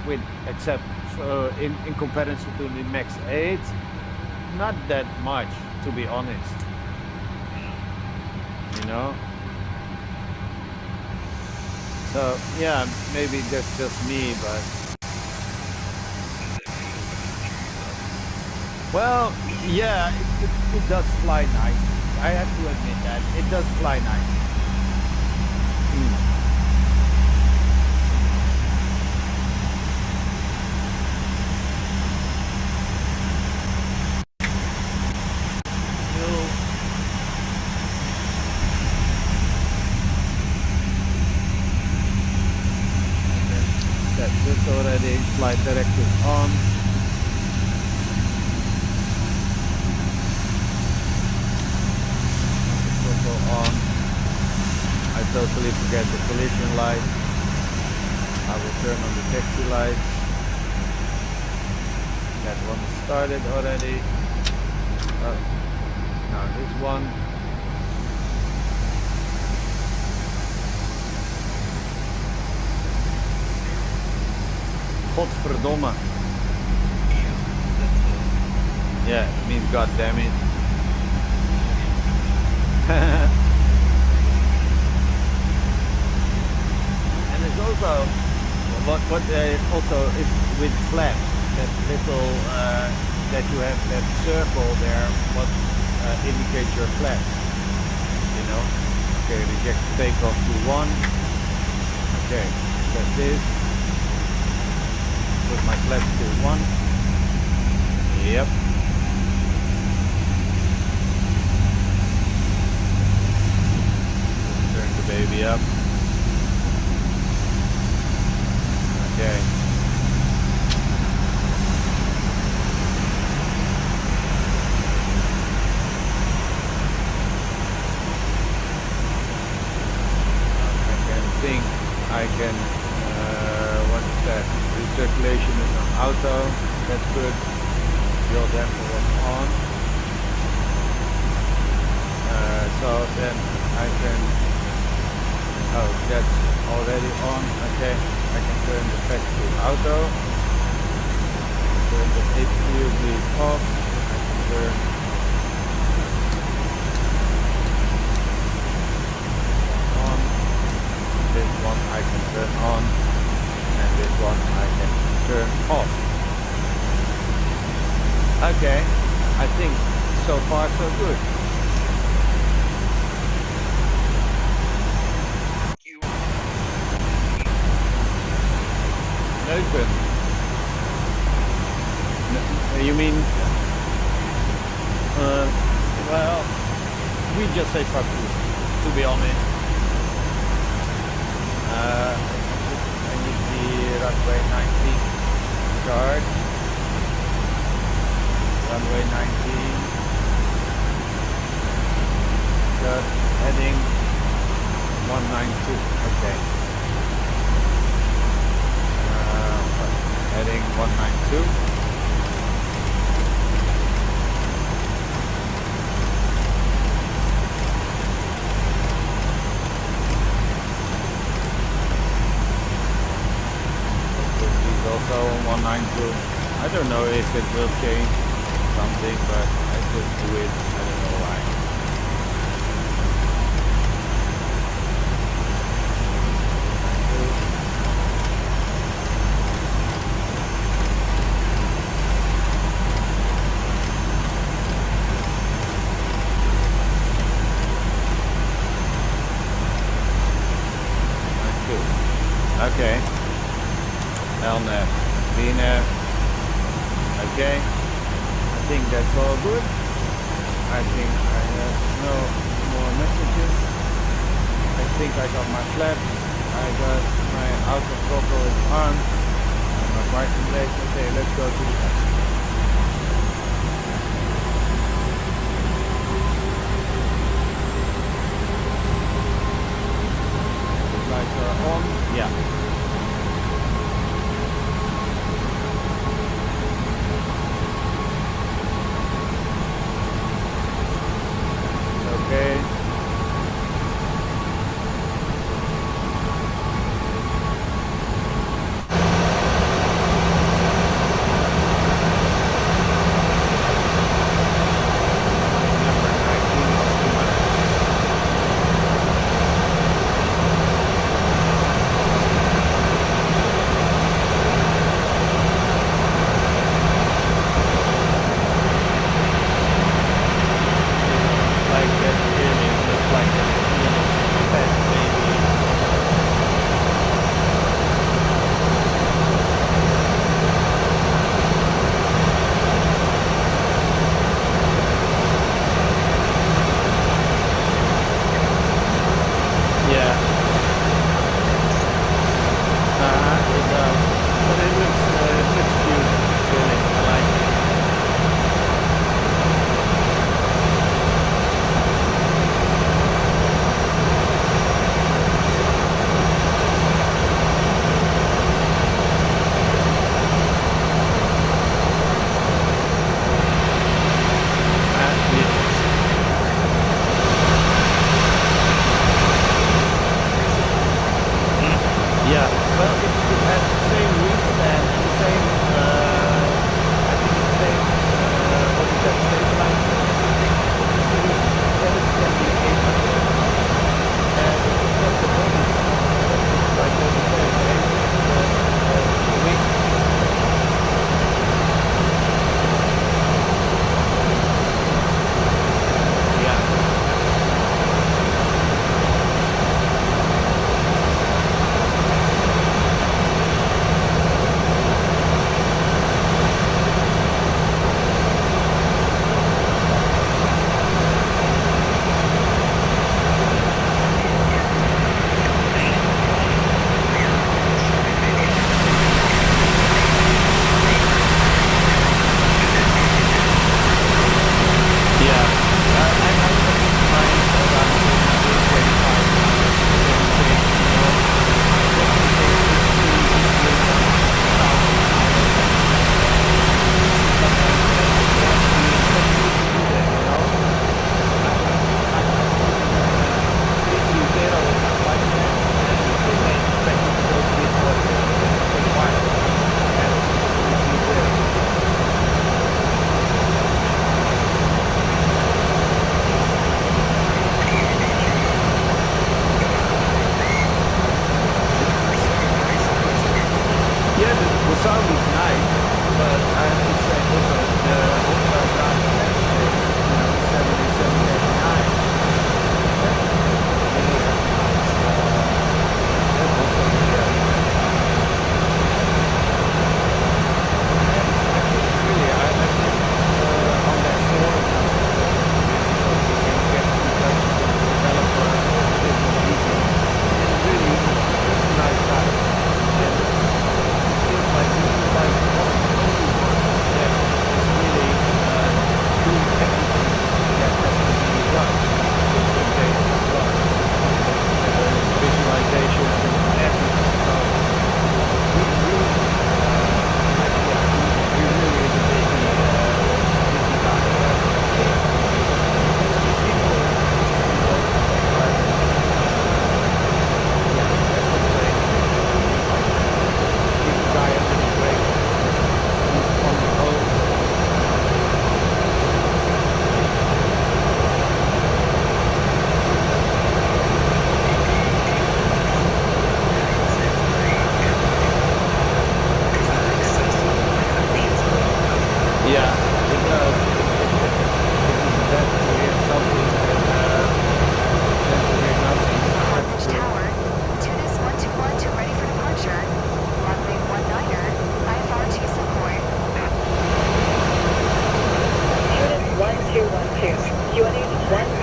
with, except in comparison to the Max 8, not that much, to be honest. You know. So yeah, maybe that's just me, but well, yeah, it does fly nice. I have to admit that it does fly nice. Set this already. Flight directive on. On. I totally forget the collision light. I will turn on the taxi light. That one started already. Oh. Now this one. Godverdomme. Yeah, it means god damn it. And it's also what also is with flaps, that little that you have that circle there, what indicates your flaps, you know. Okay, reject takeoff to 1. Okay, set this, put my flaps to 1. Yep. Baby up. Okay. I can what is that? Recirculation is on auto. That's good. Fuel damper was on. So then I can. Oh, that's already on. Okay, I can turn the back to auto. Turn the HQ bleed off. I can turn Okay, I think so far so good. Leuven. You mean? Well, we just say fuck you, to be honest. I need the runway 19 chart. Runway 19. Just heading 192. Okay. Heading 192. Also on 192. I don't know if it will change something, but I just do it. I don't know why. Okay. LNAV, VNAV. Okay. I think that's all good. I think I have no more messages. I think I got my flaps. I got my auto throttle is on. And my parking brake. Okay, let's go to the taxi. The lights are on. Yeah. Okay.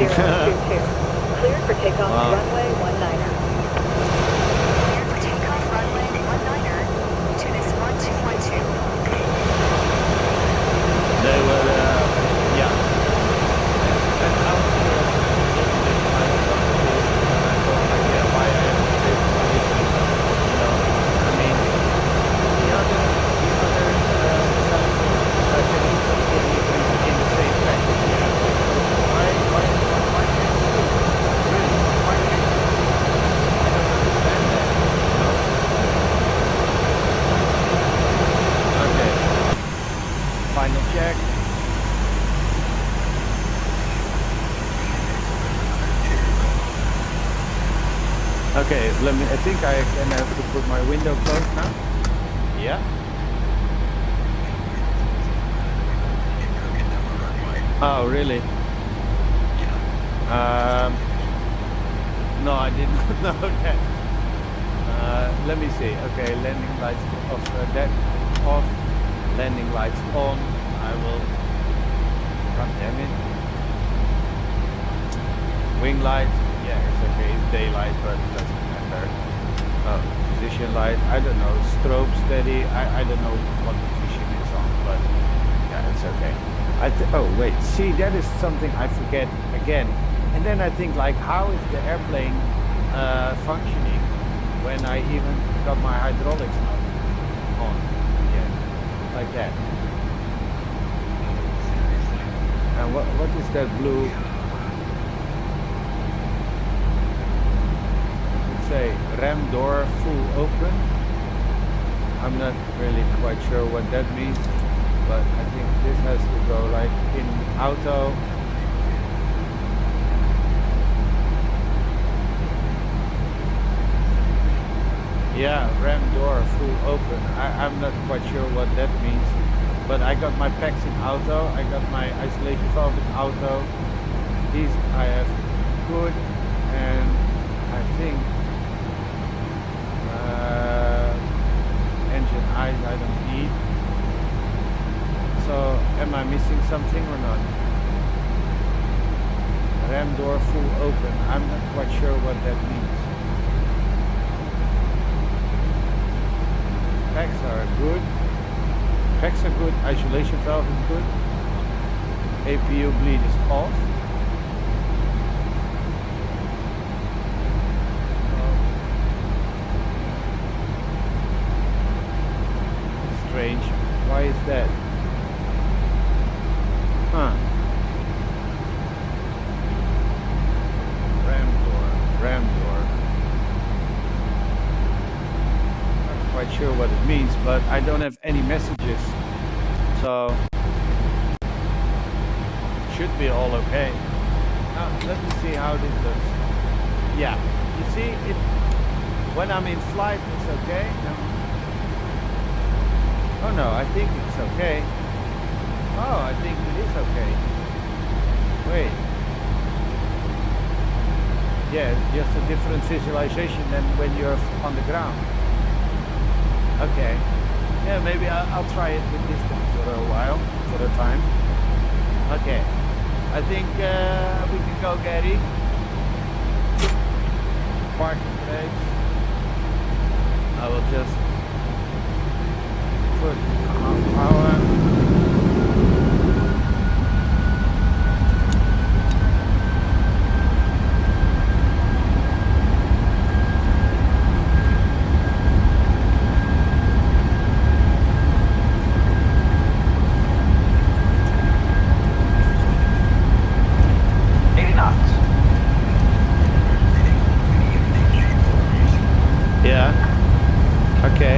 Cleared for takeoff Wow. runway 19er. Clear for takeoff runway 19er. Tunis 1212. They were, yeah. And I was a little bit like, what it is, and I thought, like, yeah, why I have to pay for this, you know. I mean, the other I can easily get in the same package, yeah. Why can't you do it? Really, why can't you do it? I don't understand that, you know. Okay. Final check. Okay, I think I can have to put my window closed now. Yeah. Oh, really? No, I did not know that. Let me see. Okay, landing lights off. That off. Landing lights on. I will. God damn it. Wing lights. Yeah, it's okay. It's daylight, but it doesn't matter. Oh, position light. I don't know. Strobe steady. I don't know what position it's on, but yeah, it's okay. Oh wait, see, that is something I forget again. And then I think, like, how is the airplane functioning when I even got my hydraulics on? Yeah, like that. And what is that blue? Say ram door full open. I'm not really quite sure what that means, but I think this has to go like in auto. Yeah, ram door full open. I'm not quite sure what that means, but I got my packs in auto. I got my isolation valve in auto. These I have good, and I think engine eyes I don't need. So am I missing something or not? Ram door full open. I'm not quite sure what that means. Packs are good. Packs are good. Isolation valve is good. APU bleed is off. Strange. Why is that? Huh. Ram door. Not quite sure what it means, but I don't have any messages, so should be all okay. Now let me see how this looks. Yeah, you see it when I'm in flight. It's okay. Oh no, I think it's okay. Oh, I think it is okay. Wait. Yeah, just a different visualization than when you're on the ground. Okay. Yeah, maybe I'll try it with this one for a while, for a time. Okay. I think we can go, Gary. Parking brakes. I will just put on power. Yeah. Okay.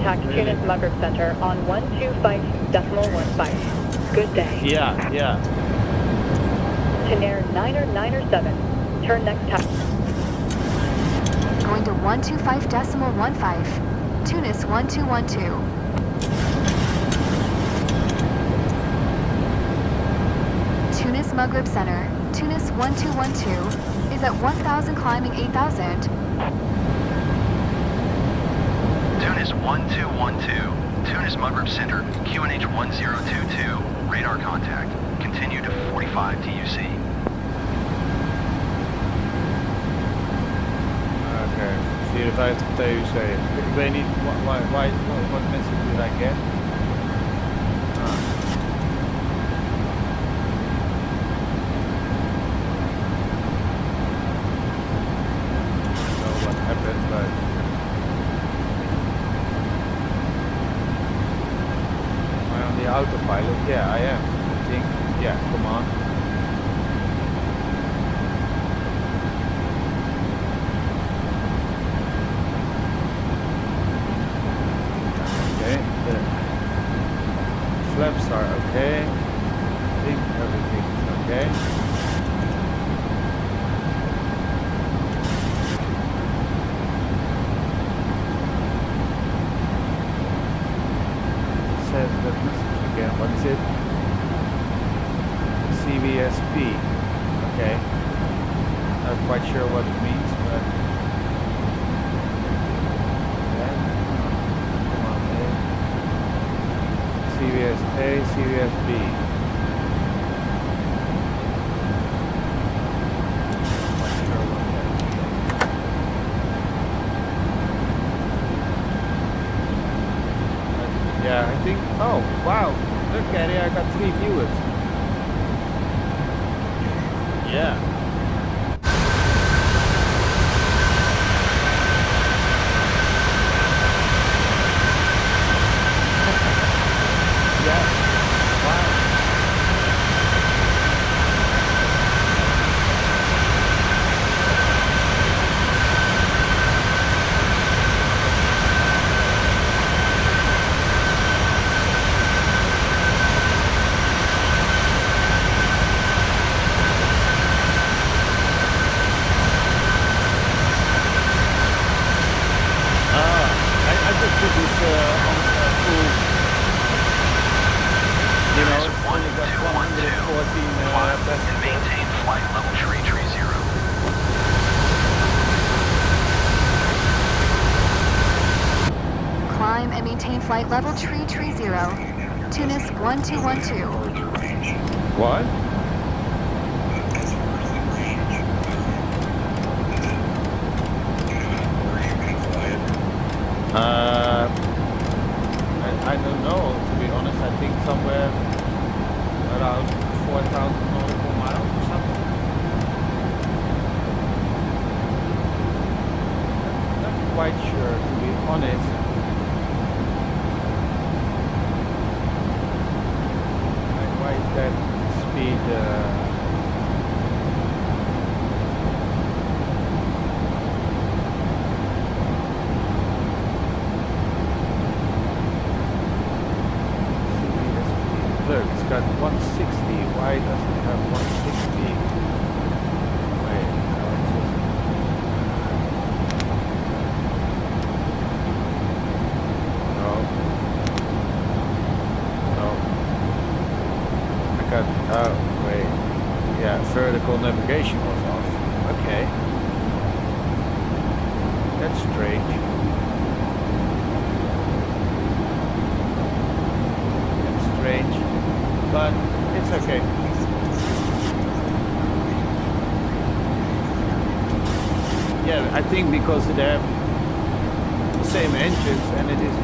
contact Tunis Maghreb Center on 125.15. Good day. Yeah. Tenair 9er 7. Turn next taxi. Going to 125.15. Tunis 1212. Tunis Maghreb Center. Tunis 1212 is at 1,000 climbing 8,000. Tunis 1212. Tunis Maghreb Center. QNH 1022. Radar contact. Continue to 45 TUC. Oké, 54 TUC. Ik weet niet, wat mensen did I get? What happened, but am I on the autopilot? Yeah, I am. I think, yeah, come on. Okay, the flaps are okay. I think everything is okay. Says that message again. What is it? CVSP. Okay. Not quite sure what it means, but yeah. Come on, man. CVSA, CVSB. Quite sure what that means. Yeah, I think. Oh, wow! Look, Eddie, I got 3 viewers. Yeah. Yeah. Wow. I just put this on full. You know, it's only got 114 Climb and passengers. maintain flight level 330. Climb and maintain flight level 330. Tunis 1212. Or the range. What? As far as the range, where you can fly it. I don't know, to be honest. I think somewhere around 4,000 nautical miles or something. Not quite sure, to be honest. Why is that speed? Look, it's got 160. Why does it have 160? Wait, no, it's just... No. I got... Oh, wait. Yeah, vertical navigation was off. Okay. That's strange. Strange, but it's okay. Yeah, I think because they have the same engines and it is,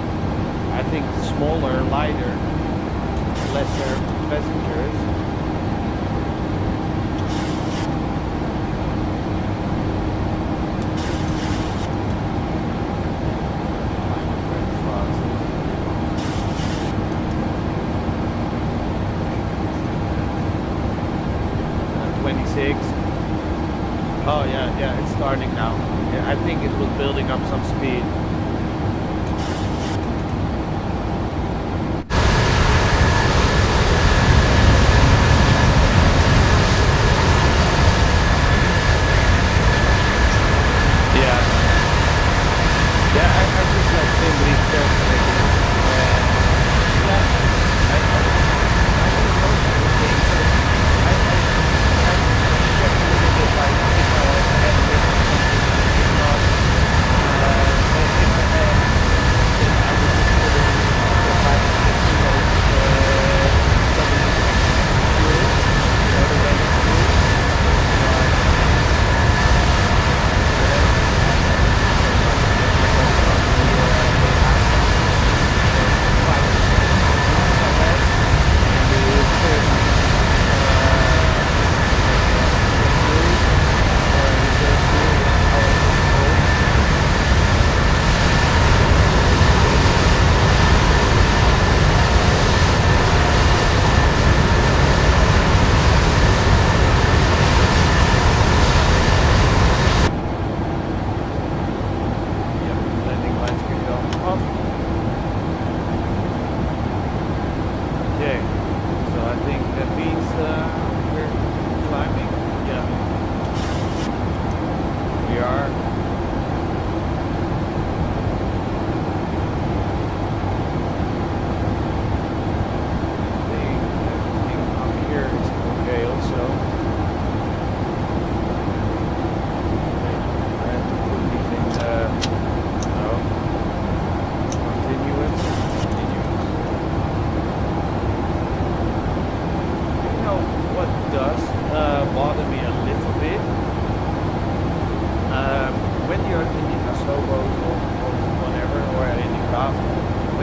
I think, smaller, lighter, lesser passengers. Very fast. 26. Oh yeah, it's starting now. Yeah, I think it was building up some speed.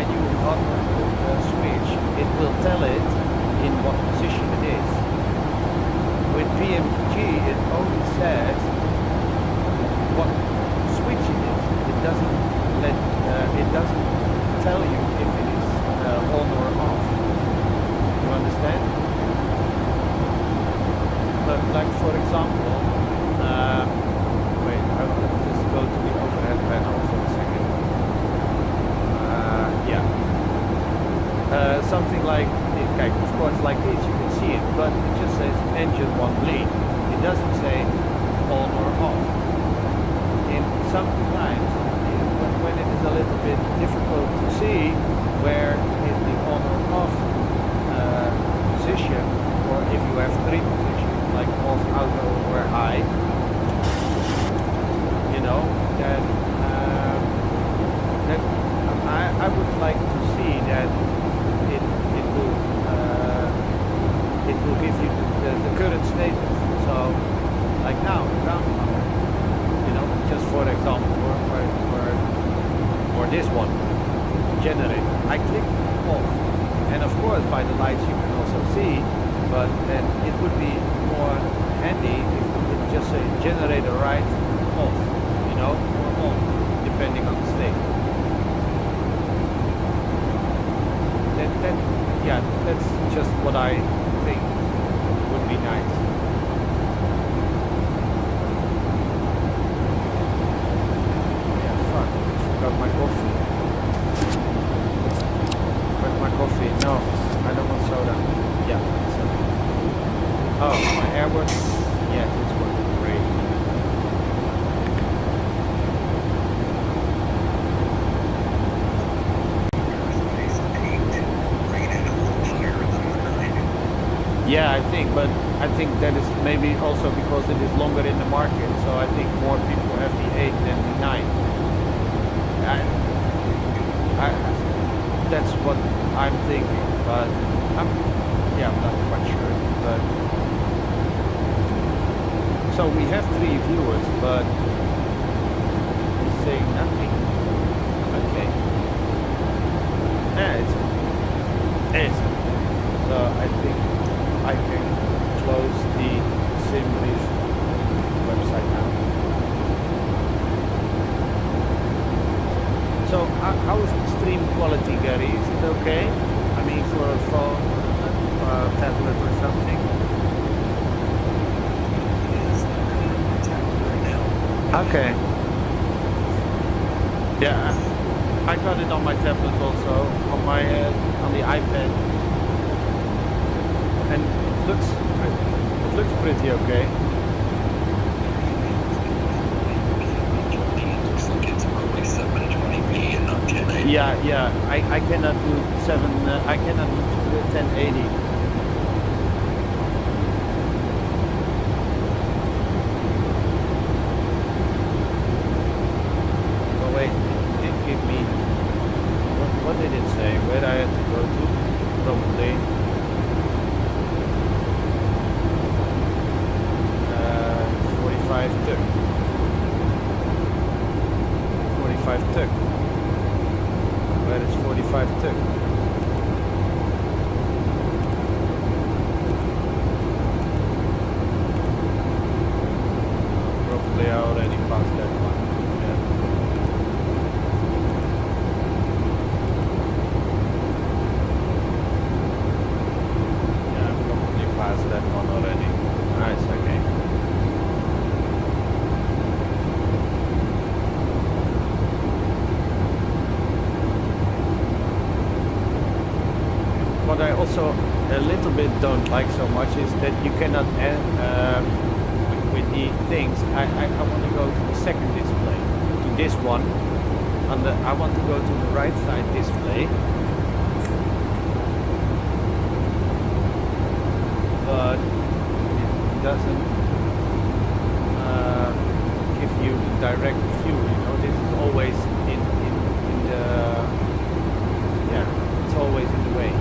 when you switch, it will tell it in what position it is. With PMDG, it only says what switch it is. It doesn't tell you if it is on or off. You understand? But like for example, wait, I will just go to the overhead panel for a second. Something like, okay, of course, like this, you can see it, but it just says engine 1 bleed. It doesn't say on or off. And sometimes, when it is a little bit difficult to see where is the on or off position, or if you have 3 positions, like off, auto, or high, you know, then I would like to see that it will give you the current status. So, like now, ground power, you know, just for example, or this one, generate. I click off, and of course by the lights you can also see, but then it would be more handy if it just say generator right off, you know, or on, depending on the state. Yeah, that's just what I think would be nice. Yeah, fuck, I forgot my coffee. Where's my coffee? No, I don't want soda. Yeah, soda. Oh, my airwork? Yeah, it's working great. Yeah, I think that is maybe also because it is longer in the market, so I think more people have the 8 than the 9. That's what I'm thinking, but I'm not quite sure. But so we have 3 viewers, but he's saying nothing. Okay. It's so I think I can close the SimReef website now. So how is the stream quality, Gary? Is it okay? I mean, for a phone, tablet or something? Okay. Yeah, I got it on my tablet also, on the iPad. And it looks pretty okay. Looks like it's probably 720p and not 1080. Yeah. I cannot do 1080. Oh wait, it did give me. What did it say? Where I had to go to? Probably. 45 tuk. Where is 45 tuk? Probably I already passed that one. Yeah, I probably passed that one already. Nice, okay. What I also a little bit don't like so much is that you cannot add with the things. I want to go to the second display, to this one. I want to go to the right side display, but it doesn't give you the direct view. You know, this is always in the it's always in the way.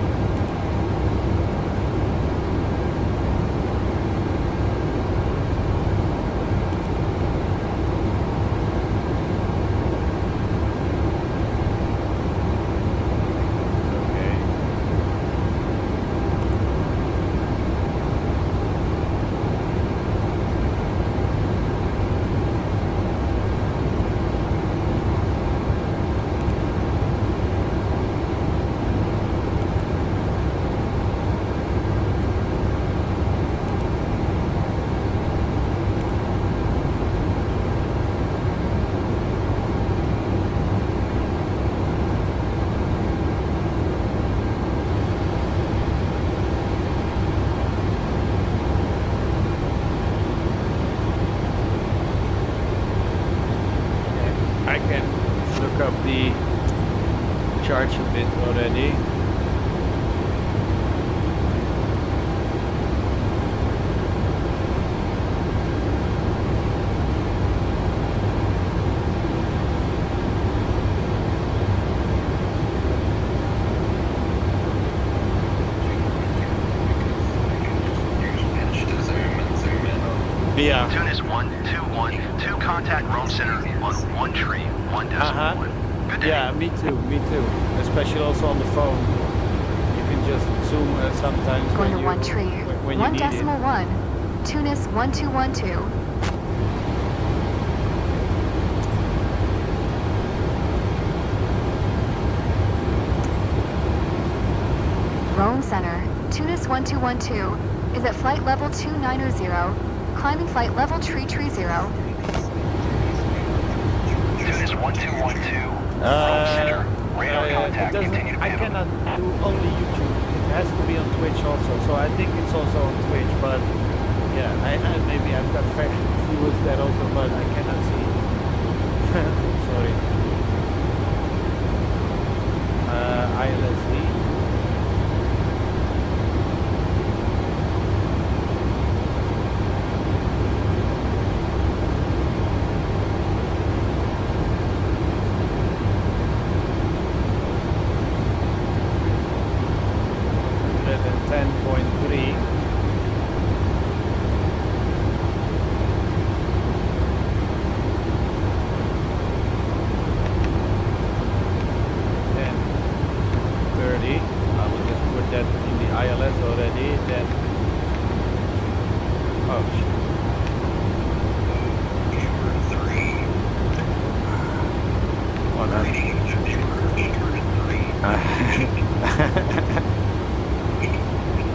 a bit already. Yeah. Tunis 121, two contact Rome Center on 131.1. Good day. Yeah, me too. Especially also on the phone. You can just zoom sometimes Going when to you, one tree. when you need it. 1.1. Tunis 1212. Rome Center, Tunis 1212 is at flight level 290, climbing flight level 330. Tunis 1212, Rome Uh, Center, radar contact, continue to I panel. cannot do only YouTube. It has to be on Twitch also. So I think it's also on Twitch. But yeah, maybe I've got fashion viewers there also, but I cannot see. Sorry. ILSD.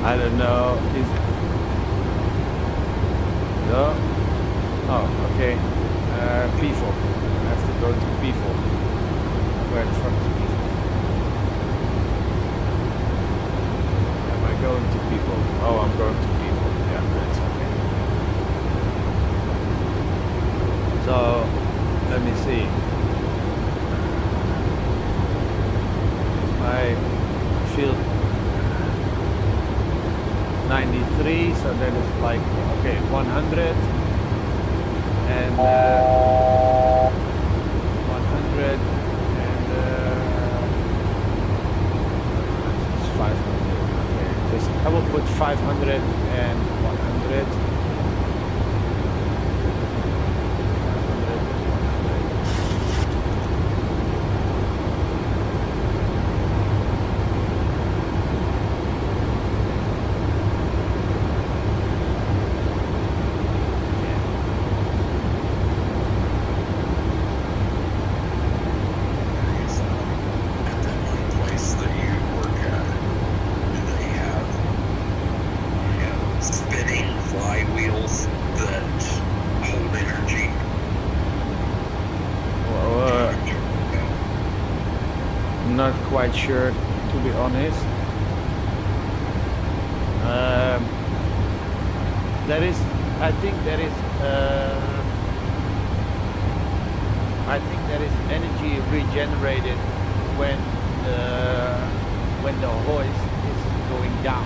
I don't know. No. Oh, okay. P4. I have to go to P4. Where the fuck is P4? Am I going to P4? Oh, I'm going to P4. Yeah, that's okay. So, let me see. I feel 93, so that is like, okay, 100 and 100 and it's 500. Okay, just I will put 500 and 100. 100. Not quite sure, to be honest. There is, I think there is energy regenerated when the hoist is going down.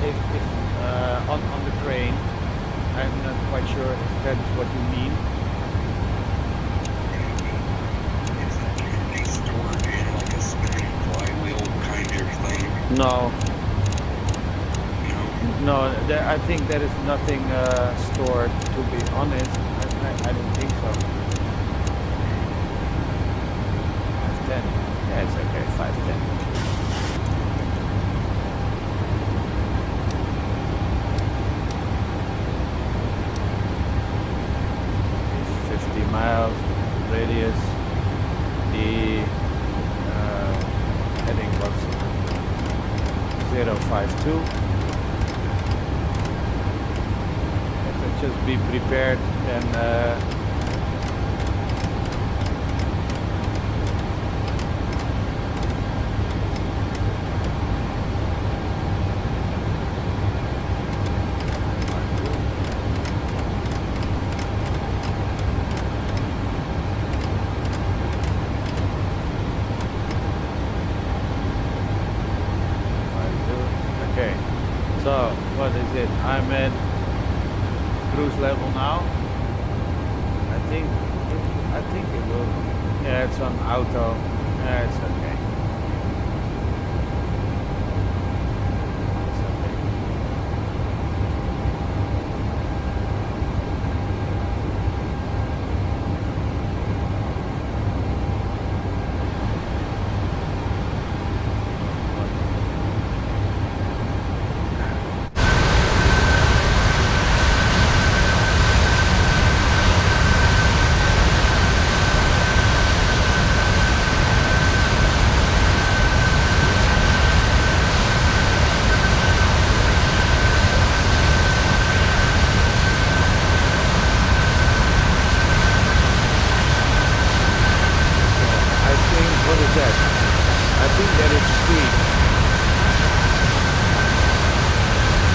If on the crane, I'm not quite sure if that's what you mean. No. No, I think there is nothing stored, to be honest. I don't think so. 510. Yeah, it's okay, 510. It's 50 miles radius. The heading was 052. Just be prepared and cruise level now. I think it will. Yeah, it's on auto. Yeah, it's okay. It's okay. I think, what is that? I think that is street.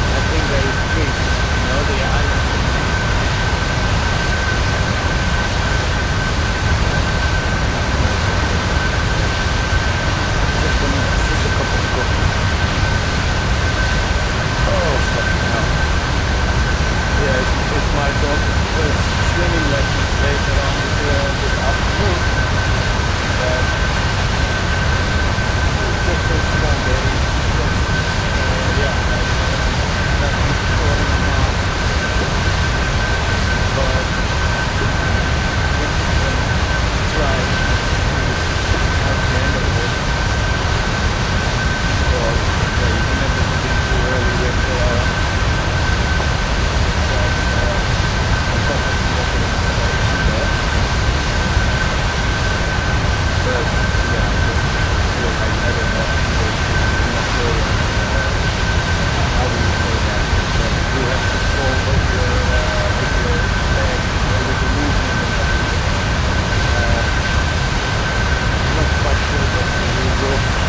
I think that is street. You know, the island. Just a cup of coffee. Oh, fucking hell. Yeah, it's my daughter's first swimming lessons later on this afternoon. Just so small, baby. Yeah, that's recording now. But try at the end of it. Because you can never begin too early with but yeah, just feel like I don't know. I'm not sure how do you say that. But you have to fall with your leg or with the movement and everything. I'm not quite sure what the rule is.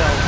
So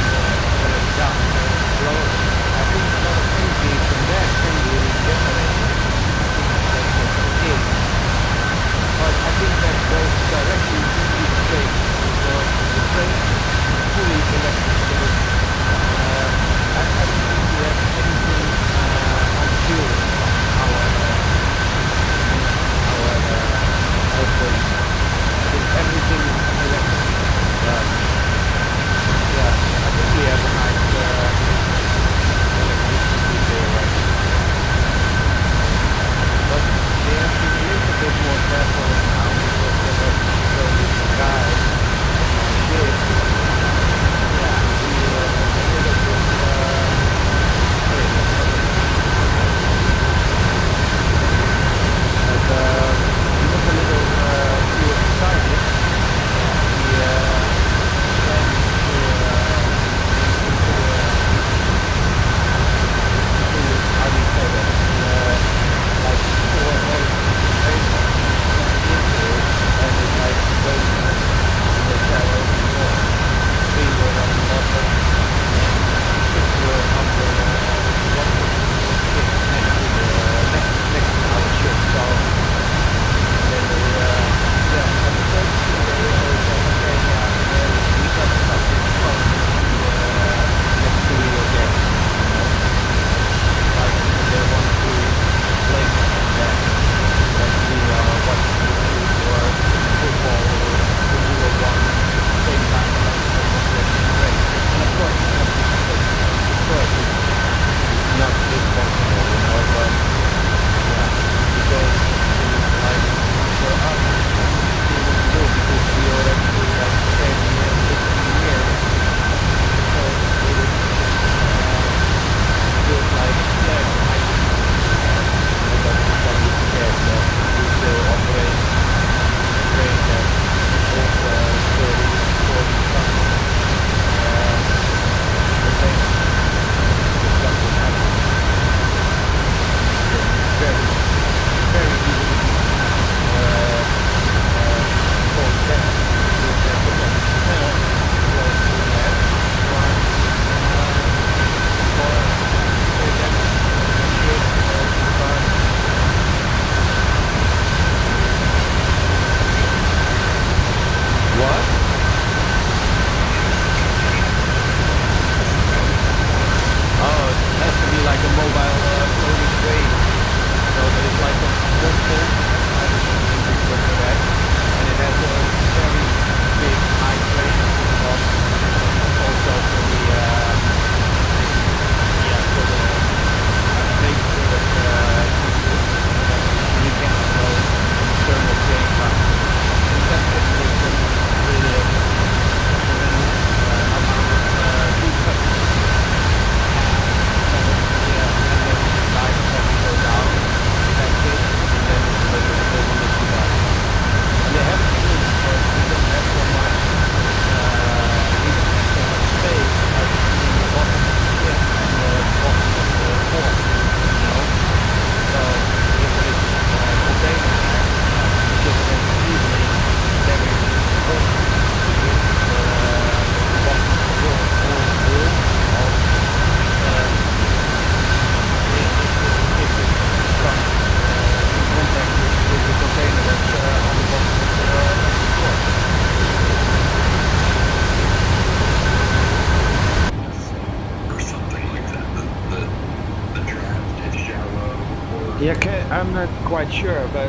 Yeah, I'm not quite sure, but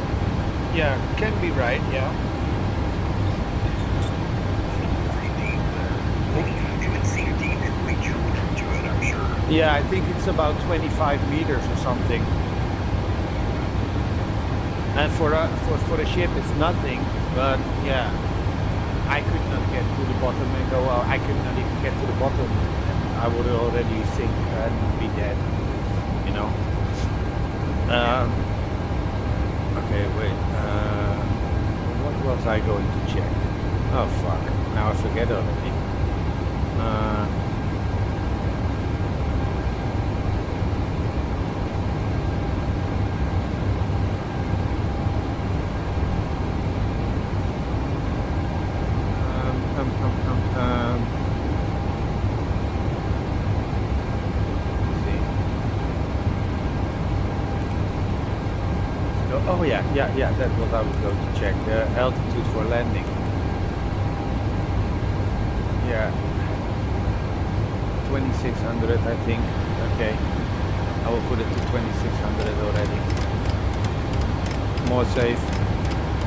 yeah, can be right. Yeah. It would seem deep if we jumped into it, I'm sure. Yeah, I think it's about 25 meters or something. And for a ship, it's nothing. But yeah, I could not get to the bottom and go. Well, I could not even get to the bottom. And I would already sink and be dead. You know. Okay, wait. What was I going to check? Oh fuck! Now I forget already. Oh yeah, that's what I was going to check. The altitude for landing. Yeah. 2600, I think. Okay. I will put it to 2600 already. More safe.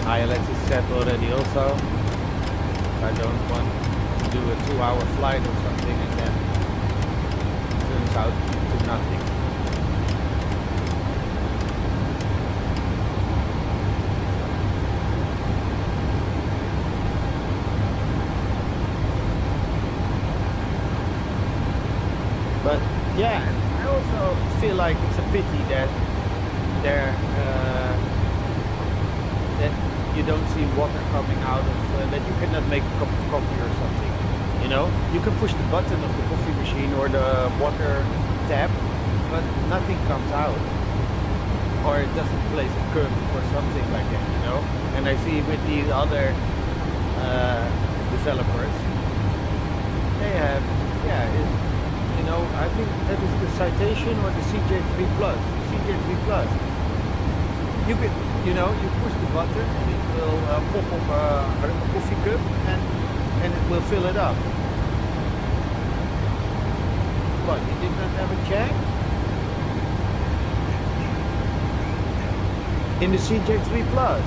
ILS is set already also. I don't want to do a 2-hour flight or something and then it turns out to nothing. But yeah, I also feel like it's a pity that that you don't see water coming out of that you cannot make a cup of coffee or something. You know, you can push the button of the coffee machine or the water tap, but nothing comes out, or it doesn't place a curve or something like that. You know, and I see with these other developers, they have you know, I think that is the Citation or the CJ3 Plus. CJ3 Plus. You can, you know, you push the button and it will pop up a coffee cup and it will fill it up. What, you did not have a check? In the CJ3 Plus.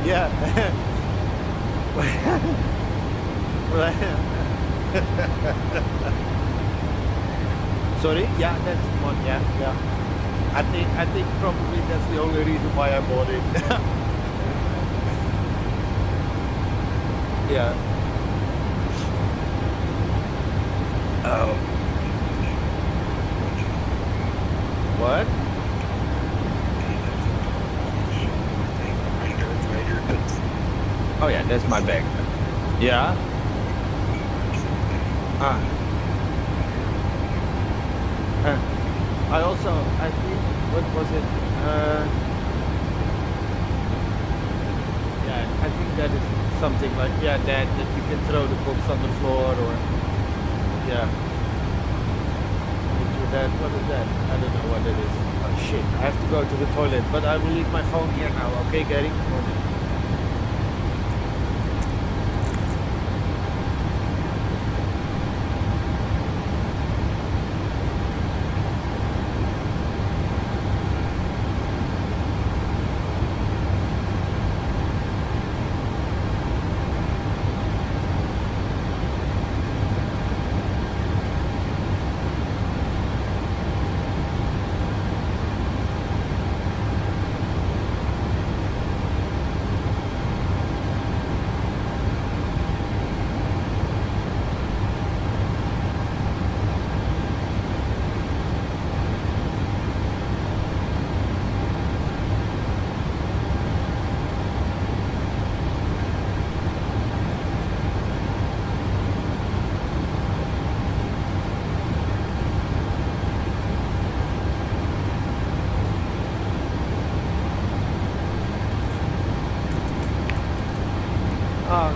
Yeah. Sorry? Yeah, that's one. Yeah. I think probably that's the only reason why I bought it. Yeah. Oh. What? Oh yeah, that's my bag. Yeah. I also, I think, what was it? Yeah, I think that is something like, yeah, that you can throw the books on the floor or, yeah. What is that? I don't know what it is. Oh shit, I have to go to the toilet, but I will leave my phone here now. Okay, Gary?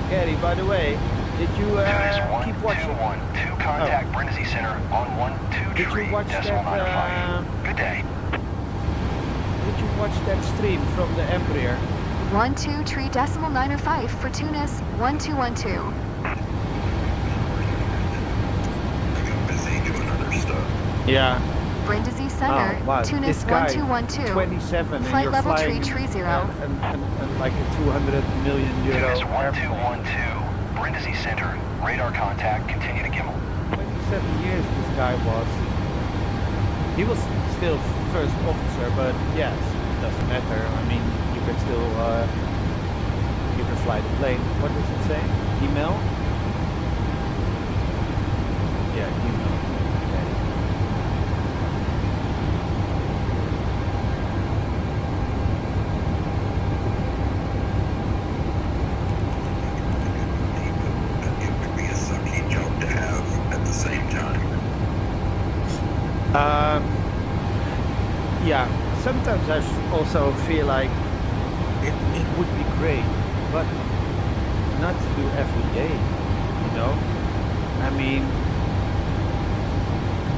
Gary, by the way, did you keep watching? 212 contact Brindisi Center on 123.95. Good day. Did you watch that stream from the Embraer? 123.95 for Tunis 1212. Yeah. Brindisi Center, Oh, wow. Tunis This guy, 1212. 27, and Flight you're level flying 330. and like a 200 million euro Tunis airplane. 1212, Brindisi Center. Radar contact, continue to gimbal. 27 years this guy was. He was still first officer, but yes, it doesn't matter. I mean, you can still you can fly the plane. What does it say? Email? Yeah, email. Okay. It would be a sucky job to have at the same time. Yeah, sometimes I also feel like it would be great, but not to do every day, you know? I mean,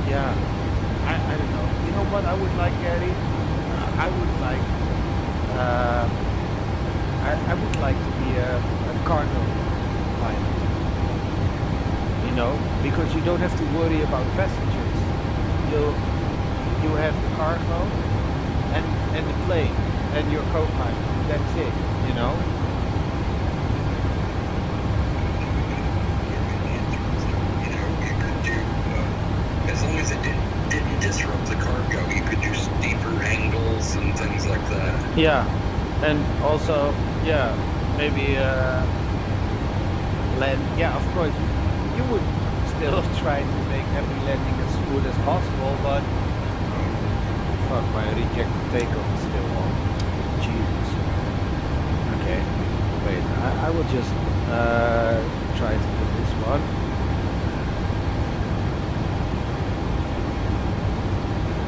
yeah, I don't know. You know what I would like, Gary? I would like, I would like to be a cargo pilot, you know? Because you don't have to worry about passengers. You have the cargo and the plane and your co-pilot. That's it, you know? You know, you could do, as long as it didn't disrupt the cargo, you could do steeper angles and things like that. Yeah, and also, yeah, maybe land. Yeah, of course, you would still try to make every landing as smooth as possible, but fuck, my rejected takeoff is still on. Jesus. Okay, wait, I will just try to do this one.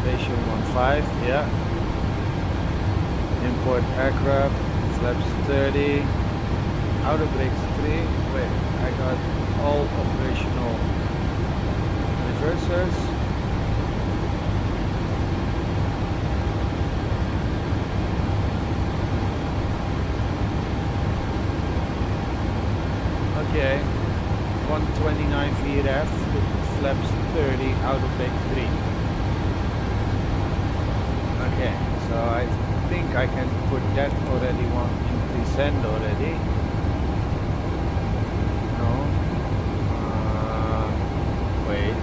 Station 15, yeah. Import aircraft, flaps 30, outer brakes 3. Wait, I got all operational reversers. Okay, 129 VRF, flaps 30, outer brake 3. Okay, so I think I can put that already one in descend already. No. Wait.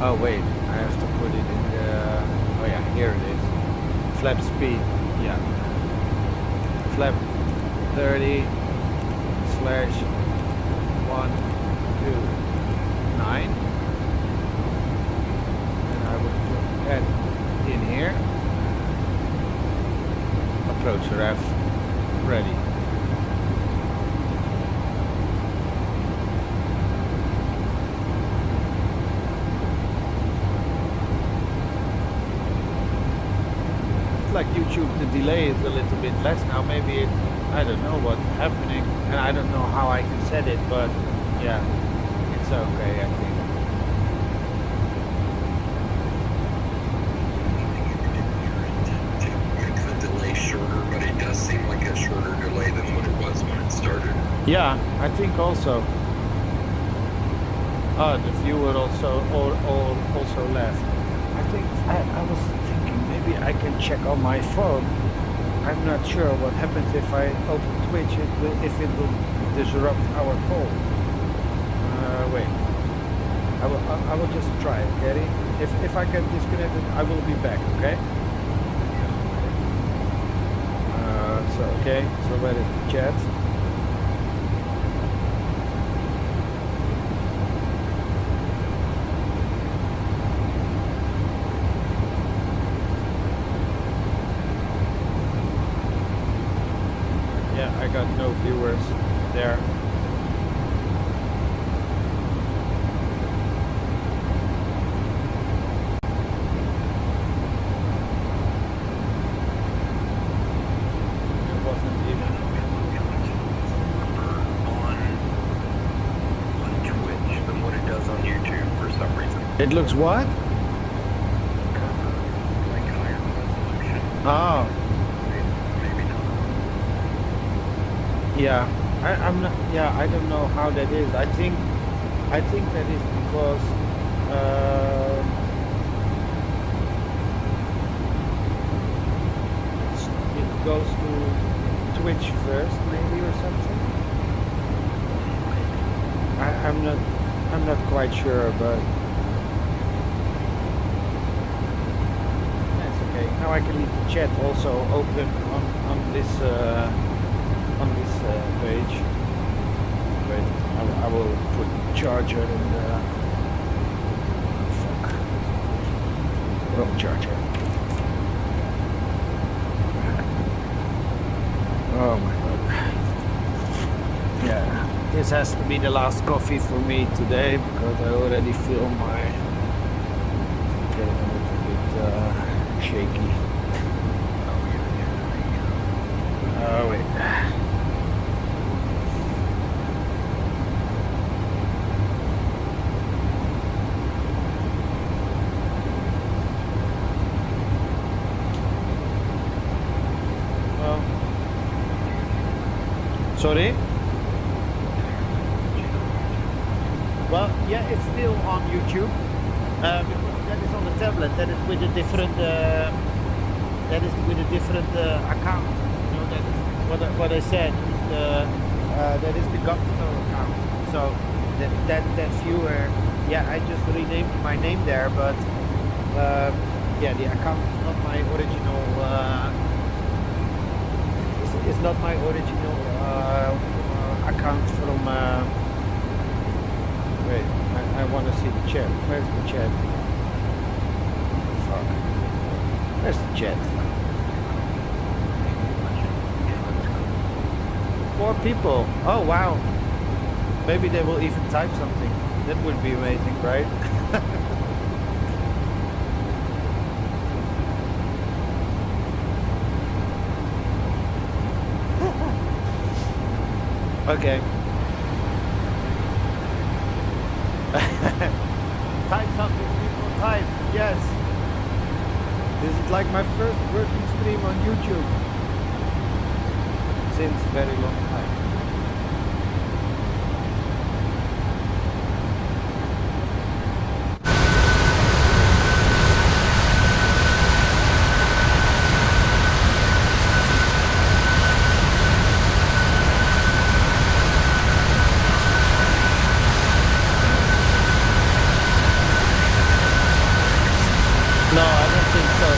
Oh wait, I have to put it in the. Oh yeah, here it is. Flap speed. Yeah. Flap 30 slash 129. And I would put that in here. Approach ref ready. Like YouTube, the delay is a little bit less now. Maybe it, I don't know what's happening, and I don't know how I can set it, but yeah, it's okay, I think. To make the delay shorter, but it does seem like a shorter delay than what it was when it started. Yeah, I think also. Oh, the viewer also left. I think I was thinking maybe I can check on my phone. I'm not sure what happens if I open Twitch. If it will disrupt our call. Wait. I will just try it, Gary. If I get disconnected, I will be back. Okay. So where is the chat? Yeah, I got no viewers there. It wasn't even. On Twitch than what it does on YouTube for some reason. It looks what? Like higher resolution. Oh. Maybe not. Yeah, I'm not. Yeah, I don't know how that is. I think that is because goes to Twitch first, maybe, or something. I'm not quite sure, but that's okay. Now I can leave the chat also open on this page. Wait, I will put the charger in the wrong charger. Oh my god. Yeah, this has to be the last coffee for me today because I already feel my getting a little bit shaky. Oh wait. Sorry? Well, yeah, it's still on YouTube because that is on the tablet. That is with a different. Account. You know, that is what I said. That is the governmental account. So that viewer, yeah, I just renamed my name there, but yeah, the account is not my original. It's not my original account from. Wait, I want to see the chat. Where's the chat? Fuck. Where's the chat? 4 people. Oh wow. Maybe they will even type something. That would be amazing, right? Okay. Type something, people type. Yes. This is like my first working stream on YouTube since a very long time. No, I don't think so.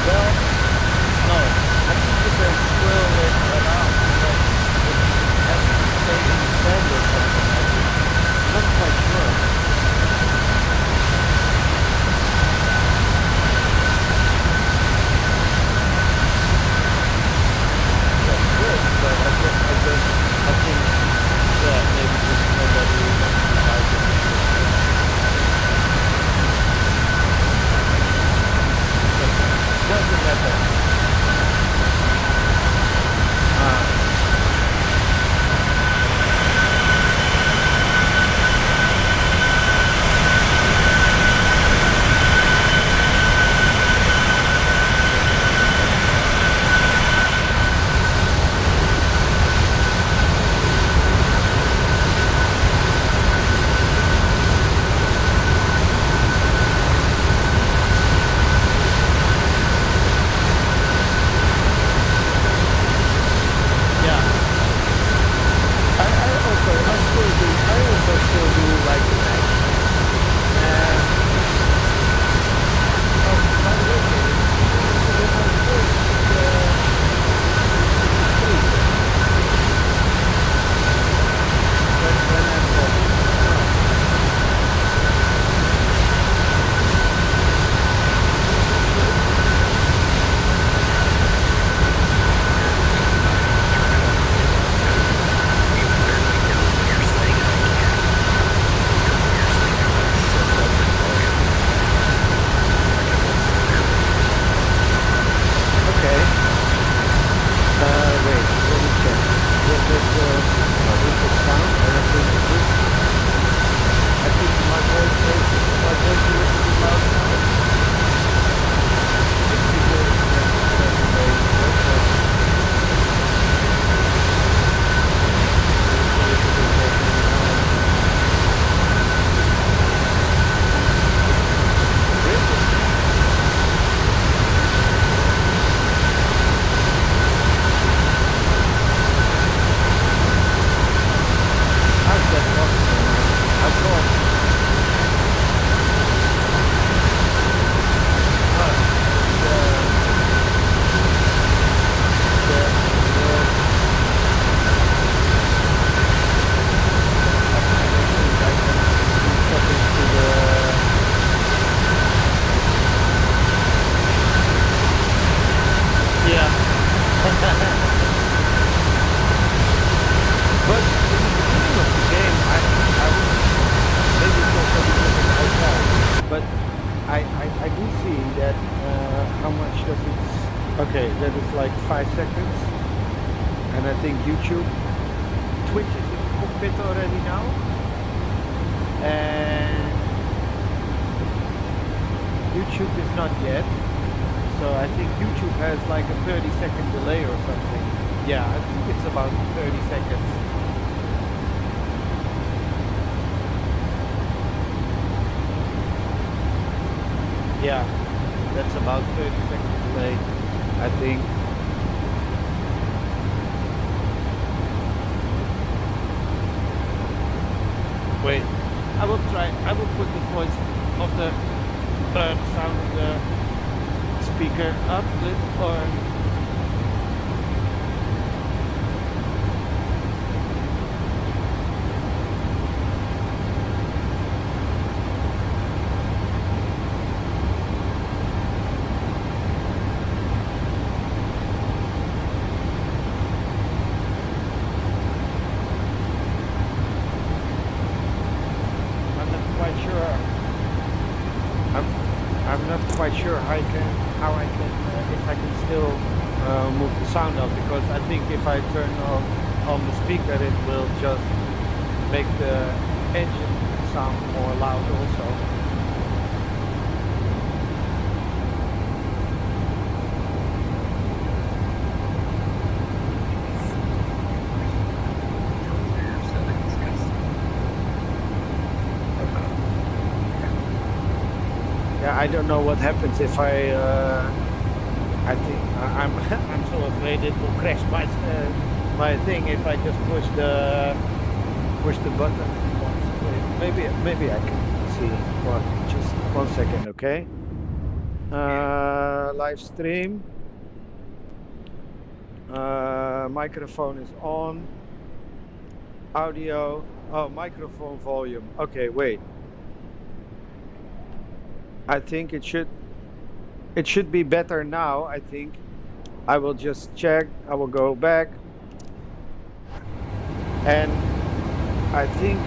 Well, no. I think you can swirl it around, but it has to stay in the stand or something. I'm not quite sure. That's good, but I think, yeah, maybe just nobody wants to buy it. Doesn't matter. see that how much does it? Okay, that is like 5 seconds, and I think YouTube, Twitch is in the cockpit already now, and YouTube is not yet. So I think YouTube has like a 30-second delay or something. Yeah, I think it's about 30 seconds. Yeah, that's about 30-second delay, I think. Wait, I will put the voice of the sound of the speaker up, or I'm not quite sure how I can if I can still move the sound up, because I think if I turn on the speaker, it will just make the engine sound more loud also. Yeah, I don't know what happens if I think I'm so afraid it will crash my thing if I just push the button once. Maybe I can see. Well, just 1 second, okay? Live stream. Microphone is on. Audio. Oh, microphone volume. Okay, wait. I think it should be better now. I think I will just check. I will go back, and I think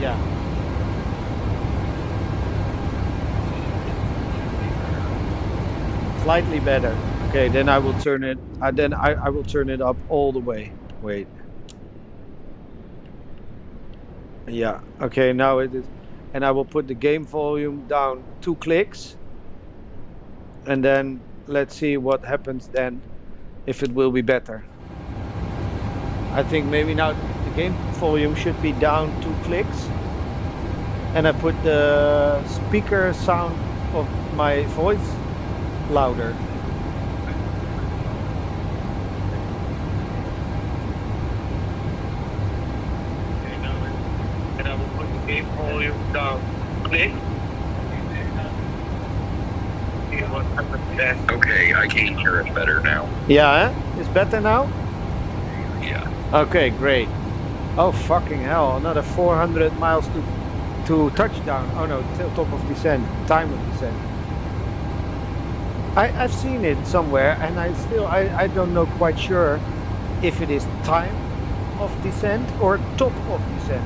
yeah. Slightly better. Okay, then I will turn it. Then I will turn it up all the way. Wait. Yeah. Okay, now it is, and I will put the game volume down 2 clicks, and then let's see what happens then, if it will be better. I think maybe now the game volume should be down 2 clicks, and I put the speaker sound of my voice louder. Okay, now and I will put the game volume down. Click. See what happens then. Okay, I can hear it better now. Yeah, it's better now? Yeah. Okay, great. Oh, fucking hell, another 400 miles to touchdown. Oh no, top of descent, time of descent. I've seen it somewhere, and I don't know quite sure if it is time of descent or top of descent.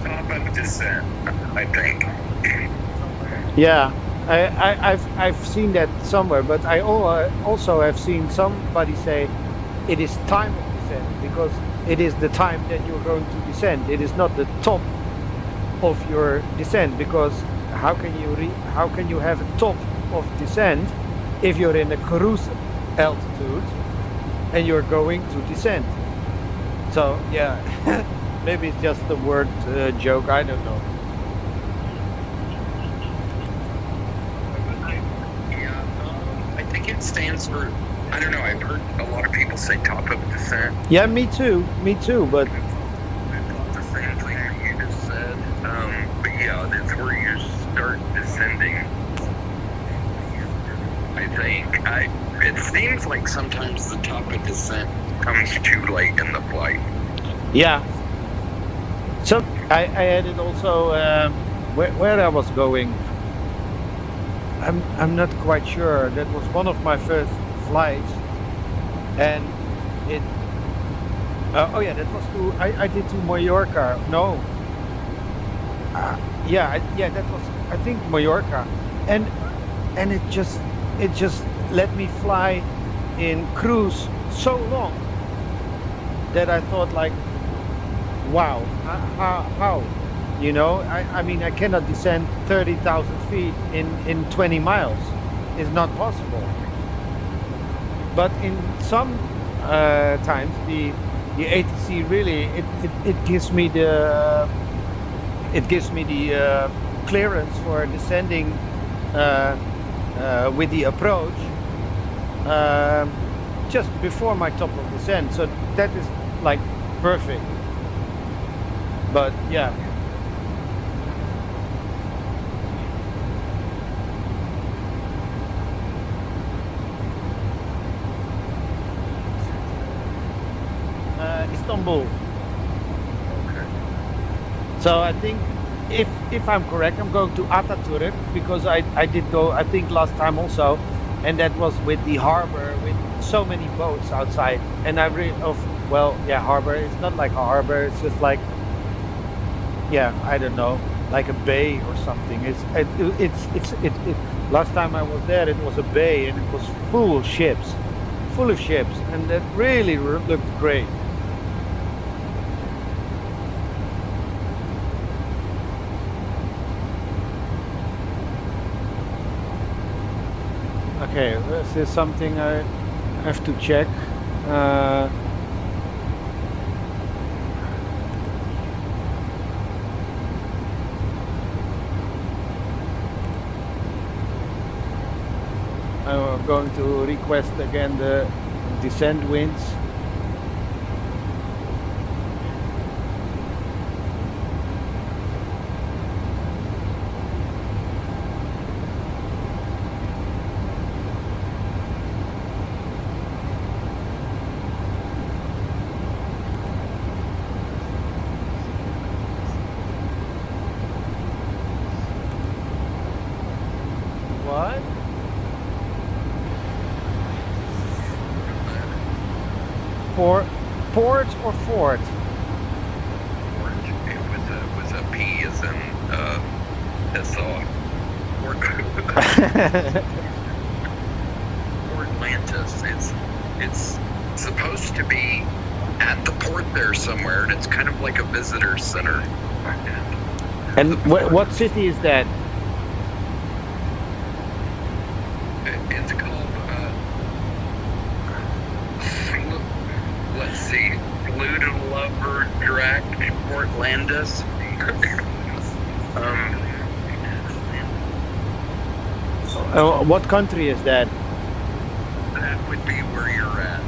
Top of descent, I think. Yeah, I've seen that somewhere, but I also have seen somebody say it is time of descent, because it is the time that you're going to descend. It is not the top of your descent, because how can you have a top of descent if you're in a cruise altitude and you're going to descend? So yeah, maybe it's just a word joke. I don't know. I think it stands for, I don't know, I've heard a lot of people say top of descent. Yeah, me too, but I thought the same thing that you just said. But yeah, that's where you start descending. I think. It seems like sometimes the top of descent comes too late in the flight. yeah, So I added also where I was going. I'm not quite sure. That was one of my first flights, and it. Oh yeah, that was to. I did to Mallorca. No. Yeah, that was I think Mallorca, and it just let me fly in cruise so long that I thought like, wow, how, you know, I mean I cannot descend 30,000 feet in 20 miles. It's not possible. But in some times the ATC really it gives me the clearance for descending with the approach just before my top of descent. So that is like perfect. But yeah. Istanbul. Okay. So I think if I'm correct, I'm going to Atatürk because I did go I think last time also, and that was with the harbor with so many boats outside, and I really of well yeah harbor. It's not like a harbor. It's just like yeah I don't know like a bay or something. It last time I was there it was a bay and it was full of ships, and that really looked great. Okay, this is something I have to check. Uh, I'm going to request again the descent winds. What? For port or fort? Orange. It was a P as in SAW. Port Atlantis. It's supposed to be at the port there somewhere, and it's kind of like a visitor center. And what city is that? It's called, let's see, Lover Drac Portlandis. What country is that? That would be where you're at.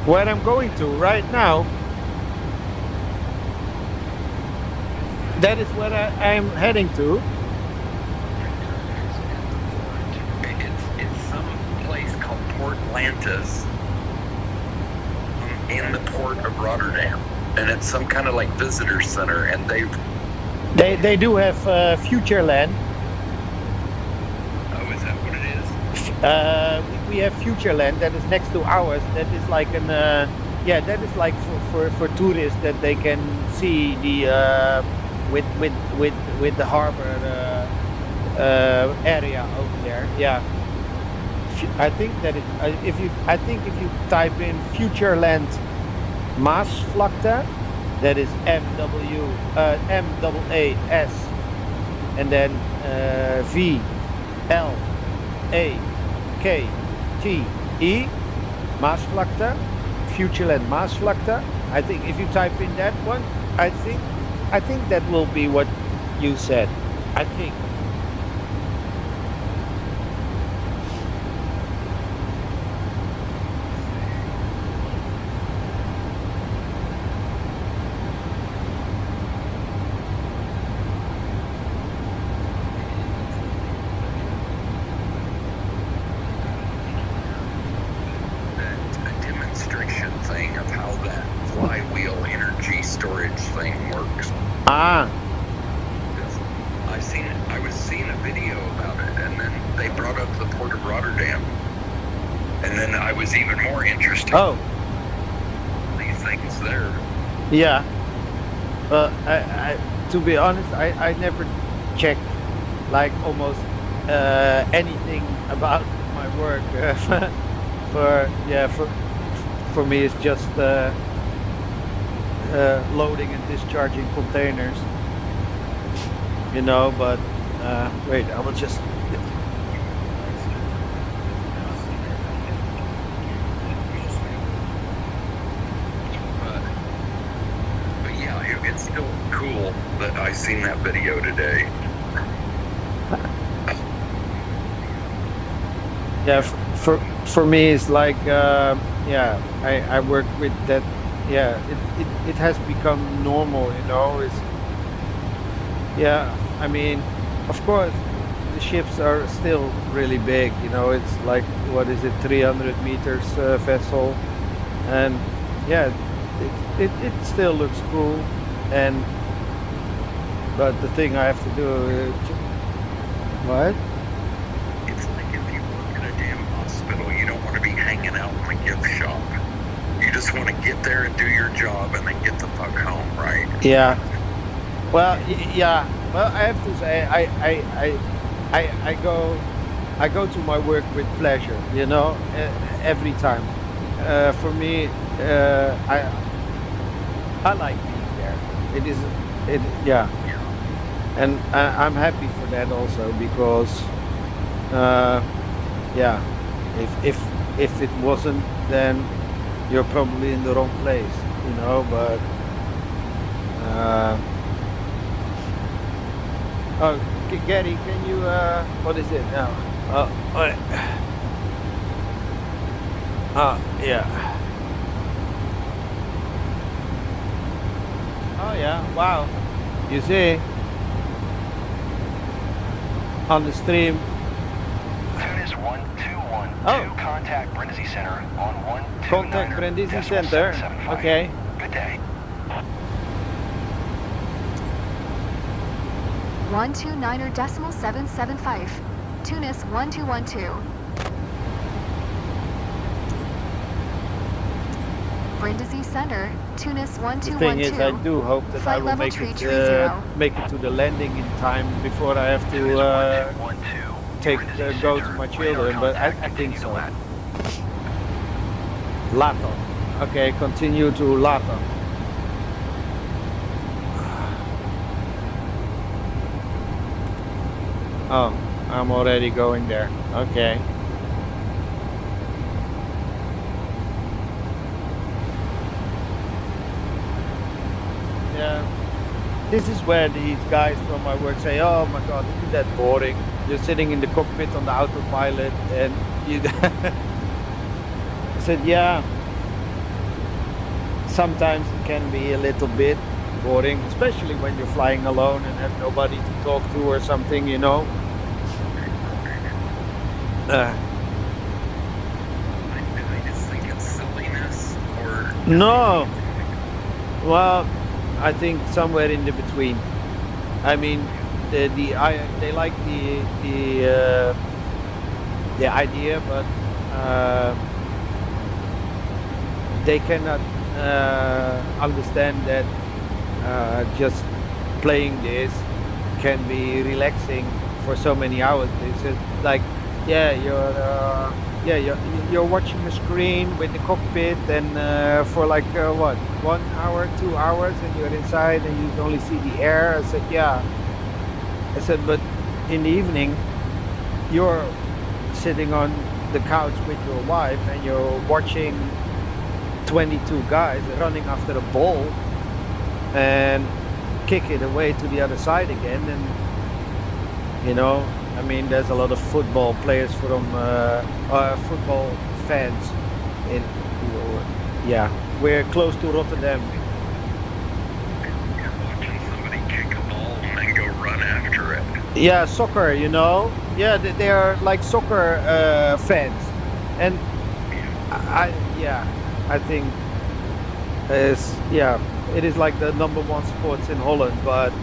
Where I'm going to right now. That is where I'm heading to. It's some place called Port Atlantis in the port of Rotterdam, and it's some kind of like visitor center, and They do have Futureland. Oh, is that what it is? We have Futureland that is next to ours. That is like an that is like for tourists that they can see the with the harbor area over there. Yeah, I think that if you type in Futureland Maasvlakte, that is MAAS and then VLAKTE Maasvlakte, Futureland Maasvlakte. I think if you type in that one, I think that will be what you said. I think. A demonstration thing of how that flywheel energy storage thing works. Ah, I was seeing a video about it, and then they brought up the Port of Rotterdam, and then I was even more interested oh, in these things there. yeah. To be honest, I never checked like almost anything about my work. For me, it's just loading and discharging containers. You know, but wait, I will just. But yeah, it's still cool that I seen that video today. Yeah, for me, it's like yeah, I work with that. Yeah, it has become normal. You know, it's yeah. I mean, of course, the ships are still really big. You know, it's like what is it, 300 meters vessel, and yeah, it still looks cool. And but the thing I have to do, what? It's like if you work in a damn hospital, you don't want to be hanging out in the gift shop. You just want to get there and do your job and then get the fuck home, right? Yeah. Well, yeah. Well, I have to say, I go to my work with pleasure. You know, every time. For me, I like being there. It is, yeah, and I'm happy for that also because, yeah, if it wasn't, then you're probably in the wrong place. You know, but. Oh, Gary, can you, what is it now? Yeah. Oh, yeah, wow. You see, on the stream. Tunis 1212, Oh. contact Brindisi Center on 129. Contact Brindisi Center. Okay. Good day. 129.775. Tunis 1212. Brindisi Center, Tunis The 1212. thing is, I do hope that I Flight will level make tree it, 30. make it to the landing in time before I have to go to my children, but I think so. Lato. Okay, continue to Lato. Oh, I'm already going there. Okay. Yeah. This is where these guys from my work say, "Oh my God, isn't that boring? You're sitting in the cockpit on the autopilot and you." I said, "Yeah. Sometimes it can be a little bit boring, especially when you're flying alone and have nobody to talk to or something, you know." I just think it's silliness, or No. Well, I think somewhere in the between. I mean, they like the idea, but they cannot understand that just playing this can be relaxing for so many hours. They said like, yeah, you're watching a screen with the cockpit, and for like what, 1 hour, 2 hours, and you're inside and you can only see the air. I said, yeah. I said, but in the evening, you're sitting on the couch with your wife and you're watching 22 guys running after a ball and kick it away to the other side again. And you know, I mean, there's a lot of football players from football fans in, yeah, we're close to Rotterdam. watching somebody kick a ball and then go run after it. Yeah, soccer, you know. Yeah, they are like soccer fans, and I think is, yeah, it is like the number one sports in Holland, but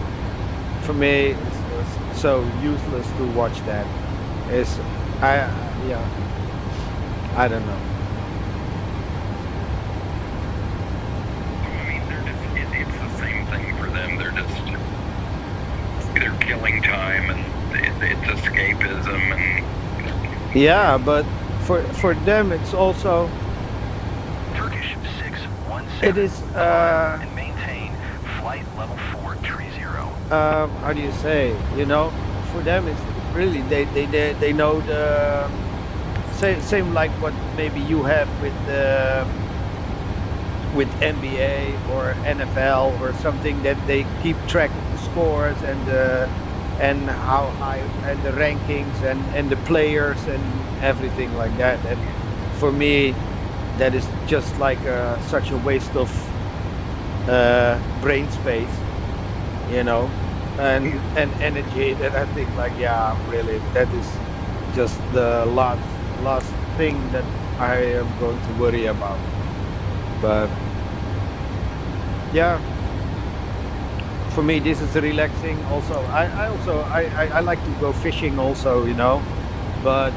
for me it's so useless to watch that. It's, I, yeah, I don't know. I mean, it's the same thing for them. They're killing time, and it's escapism, and Yeah, but for them it's also, Turkish 617. it is and maintain flight level 430. how do you say, for them it's really they know the same like what maybe you have with NBA or NFL or something, that they keep track of the scores and how high and the rankings and the players and everything like that. And for me, that is just like such a waste of brain space, and energy, that I think like, yeah, really, that is just the last thing that I am going to worry about. But yeah, for me this is relaxing. Also, I like to go fishing also, but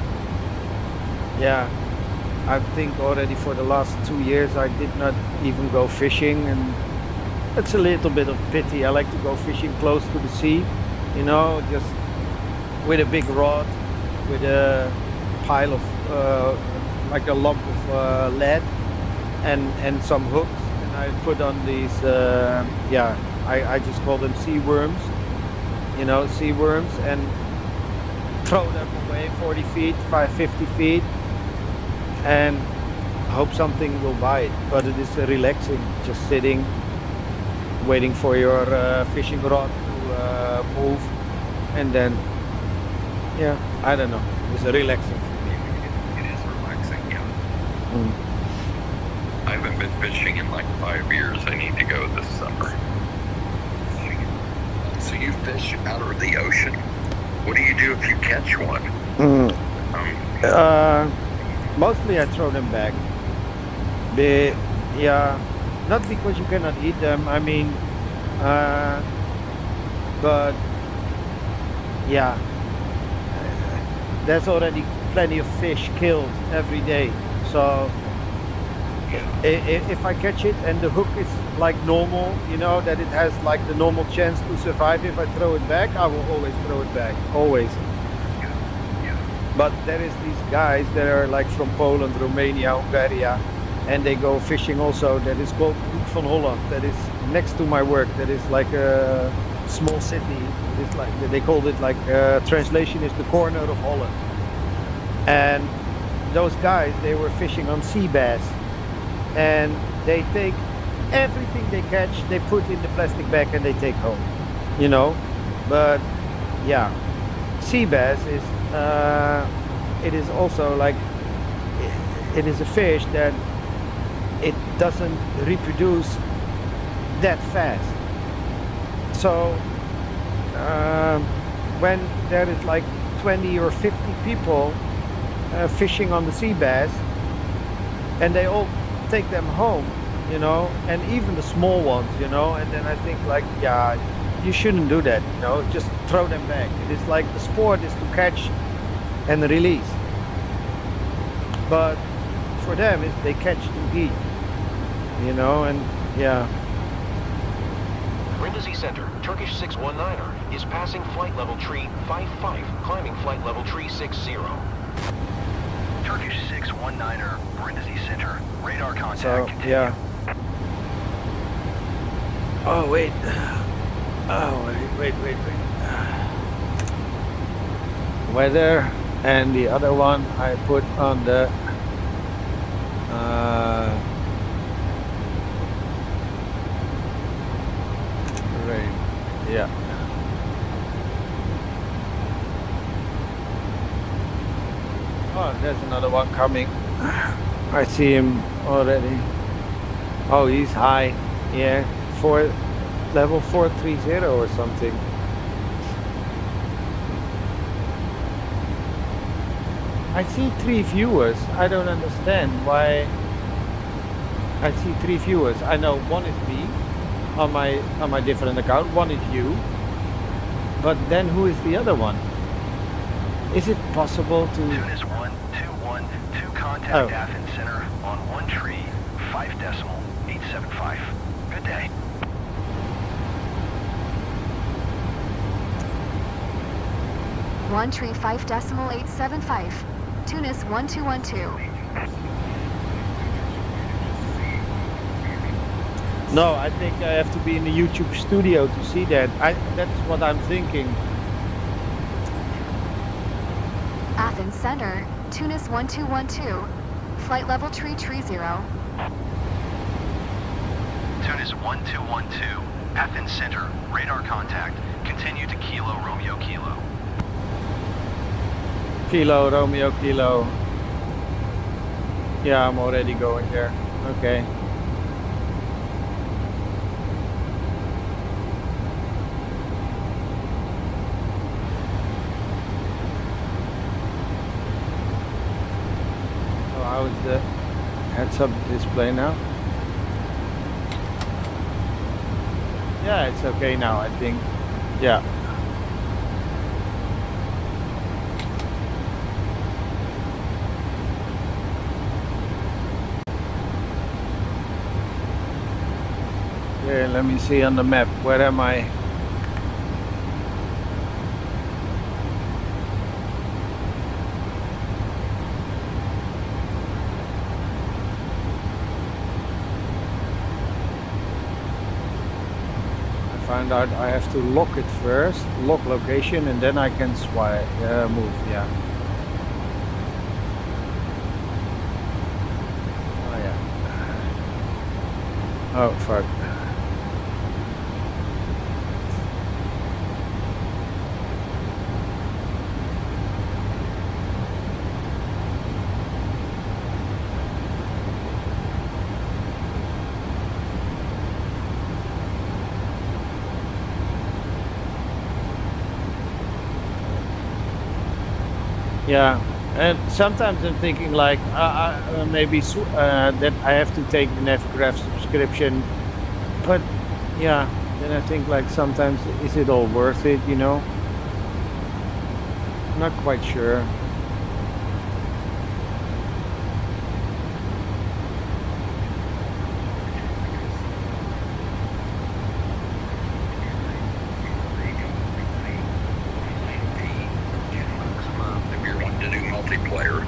yeah, I think already for the last 2 years I did not even go fishing, and it's a little bit of pity. I like to go fishing close to the sea, just with a big rod, with a pile of like a lump of lead and some hooks, and I put on these I just call them sea worms, and throw them away 40 feet, 50 feet, and hope something will bite. But it is relaxing, just sitting, waiting for your fishing rod to move, and then, yeah, I don't know, it's relaxing. it is relaxing. Yeah. Mm. I haven't been fishing in like 5 years. I need to go this summer. So you fish out of the ocean. What do you do if you catch one? Mostly I throw them back. Yeah, not because you cannot eat them, I mean, but yeah, there's already plenty of fish killed every day. So if I catch it and the hook is like normal, that it has like the normal chance to survive, if I throw it back, I will always throw it back, always. But there is these guys that are like from Poland, Romania, Hungary, and they go fishing also. That is called Hoek van Holland. That is next to my work. That is like a small city. It's like they called it, like translation is the corner of Holland. And those guys, they were fishing on sea bass, and they take everything they catch, they put in the plastic bag and they take home. But yeah, sea bass is it is also like, it is a fish that it doesn't reproduce that fast. So when there is like 20 or 50 people fishing on the sea bass, and they all take them home, and even the small ones, and then I think like, yeah, you shouldn't do that, just throw them back. It is like the sport is to catch and release, but for them they catch to eat, and yeah. Brindisi Center, Turkish 619er, is passing flight level tree 55, climbing flight level tree 60. Turkish 619er, Brindisi Center. Radar contact. So continue. yeah. Oh wait. Wait. Weather, and the other one I put on the rain. Yeah. Oh, there's another one coming. I see him already. Oh, he's high. Yeah, level 430 or something. I see 3 viewers. I don't understand why I see 3 viewers. I know one is me on my different account. One is you. But then who is the other one? Is it possible to? Tunis 1212, contact Oh. Athens Center on 1.5.875. Good day. One tree 5.875. Tunis 1212. No, I think I have to be in the YouTube studio to see that. That's what I'm thinking. Athens Center, Tunis 1212. Flight level tree 30. Tunis 1212, Athens Center, radar contact. Continue to Kilo Romeo Kilo. Kilo, Romeo, Kilo. Yeah, I'm already going there. Okay. So how is the heads-up display now? Yeah, it's okay now, I think. Yeah. Here, let me see on the map. Where am I? I found out I have to lock it first, lock location, and then I can move. Yeah. Oh yeah. Oh fuck. Yeah, and sometimes I'm thinking like maybe that I have to take the Navigraph subscription, but yeah, then I think like sometimes is it all worth it, you know? Not quite sure. If you're wanting to do multiplayer.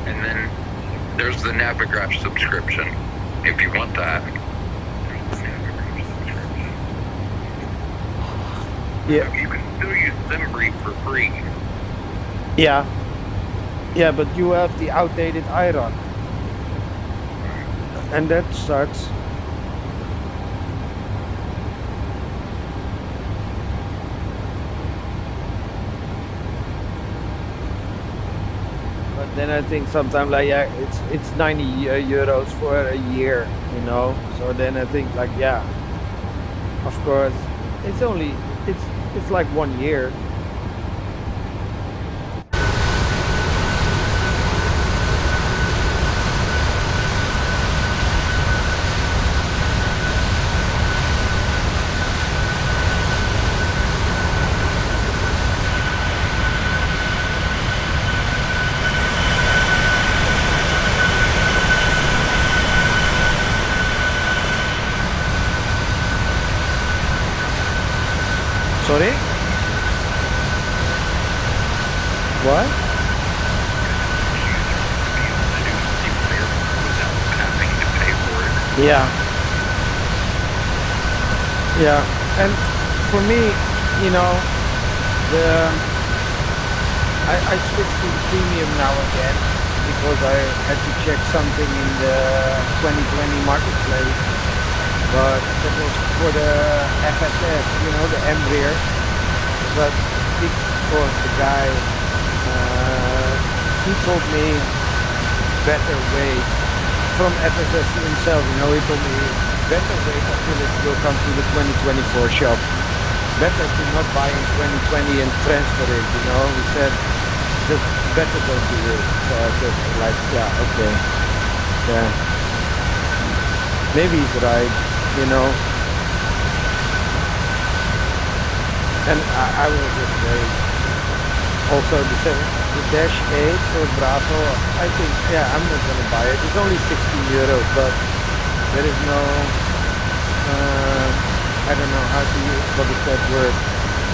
And then there's the Navigraph subscription, if you want that. Yeah. You can still use SimBrief for free. Yeah. Yeah, but you have the outdated iron. And that sucks. But then I think sometimes like yeah, it's 90 euros for a year, you know. So then I think like yeah, of course, it's like 1 year. Sorry? What? Without having to pay for it. Yeah. Yeah. And for me, you know, I switched to premium now again because I had to check something in the 2020 marketplace. But that was for the FSS, you know, the Embraer. But because the guy, he told me better wait from FSS himself, you know, he told me better wait until it will come to the 2024 shop. Better to not buy in 2020 and transfer it, you know. He said, just better don't do it. So I said, like, yeah, okay. Yeah, maybe he's right, you know. And I will just wait. Also the dash 8 for Bravo, I think, yeah, I'm not gonna buy it. It's only 16 euros, but there is no, I don't know how to use, what is that word,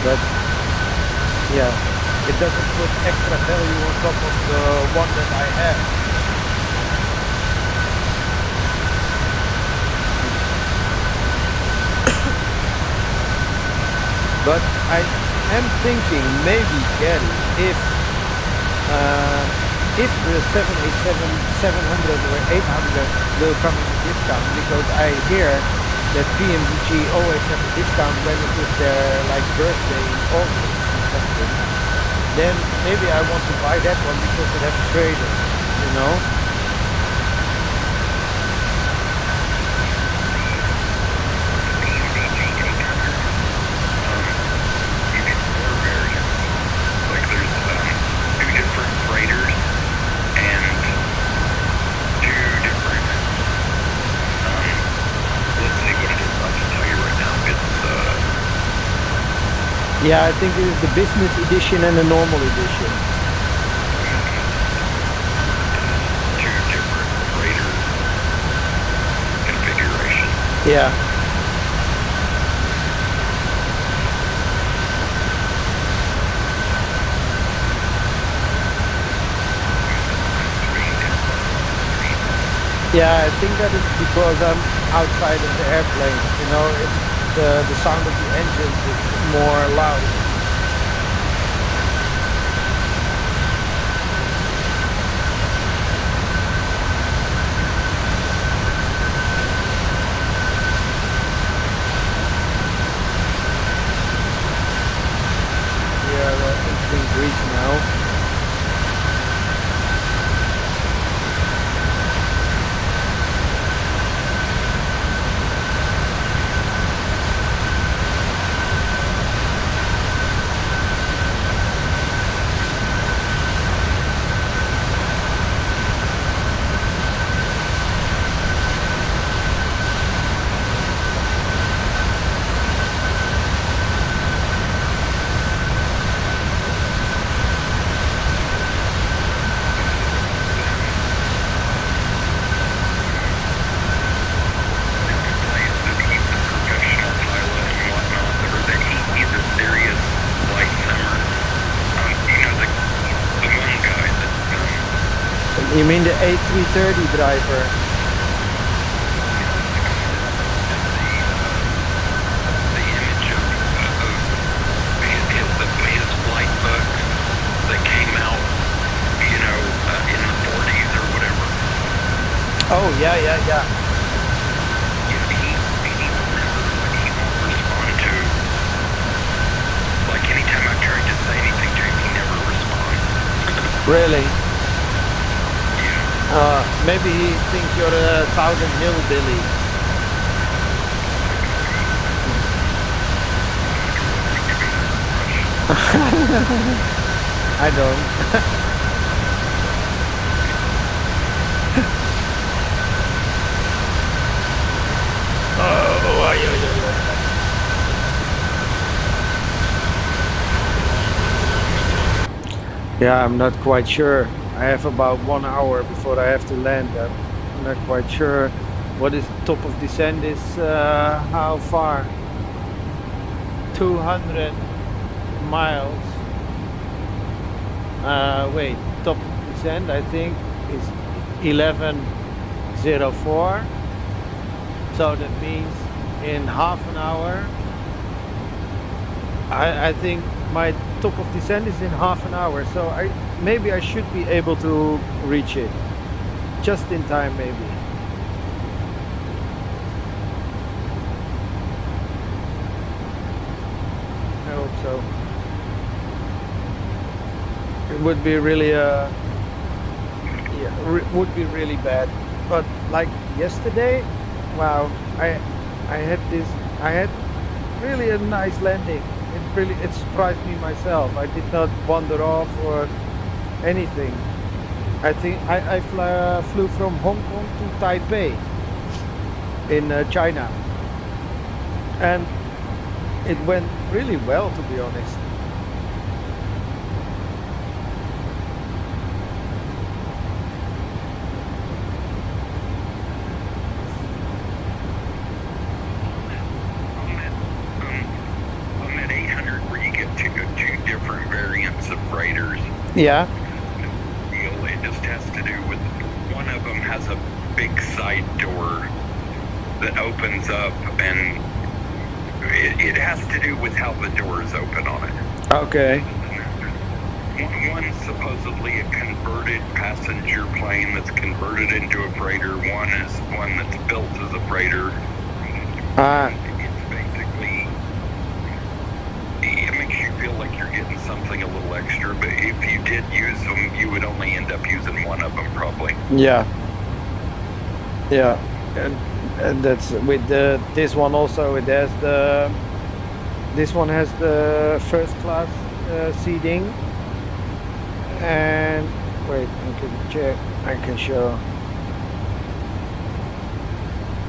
but yeah, it doesn't put extra value on top of the one that I have. But I am thinking maybe, Gary, if the 787-700 or 800 will come in a discount, because I hear that PMDG always have a discount when it is their like birthday in August or something, then maybe I want to buy that one because it has traders, you know. You get four variants. Like there's two different freighters and two different. Let's see what it is. I'll just tell you right now. It's Yeah, I think it is the business edition and the normal edition. two different freighter configurations. Yeah. Yeah, I think that is because I'm outside of the airplane. You know, the sound of the engines is more loud. We are entering Greece now. You mean the A330 driver? The image of his flight books that came out, you know, in the 40s or whatever. Oh, yeah. He won't respond to, like anytime I tried to say anything to him, he never responds. Really? Yeah. Maybe he thinks you're a Thousand Hillbilly. I don't. Yeah, I'm not quite sure. I have about 1 hour before I have to land. I'm not quite sure what is top of descent is, how far? 200 miles. Wait, top of descent I think is 11:04. So that means in half an hour. I think my top of descent is in half an hour, so maybe I should be able to reach it just in time, maybe. I hope so. It would be really would be really bad, but like yesterday, wow, I had really a nice landing. It surprised me myself. I did not wander off or anything. I think I flew from Hong Kong to Taipei in China, and it went really well, to be honest. On that 800 where you get two different variants of freighters, Yeah. it just has to do with one of them has a big side door that opens up, and it has to do with how the doors open on it. Okay. One's supposedly a converted passenger plane that's converted into a freighter. One is one that's built as a freighter. Ah. It's basically, it makes you feel like you're getting something a little extra, but if you did use them, you would only end up using one of them probably. Yeah. Yeah. And that's with this one also. It has this one has the first class seating, and wait, I can check. I can show.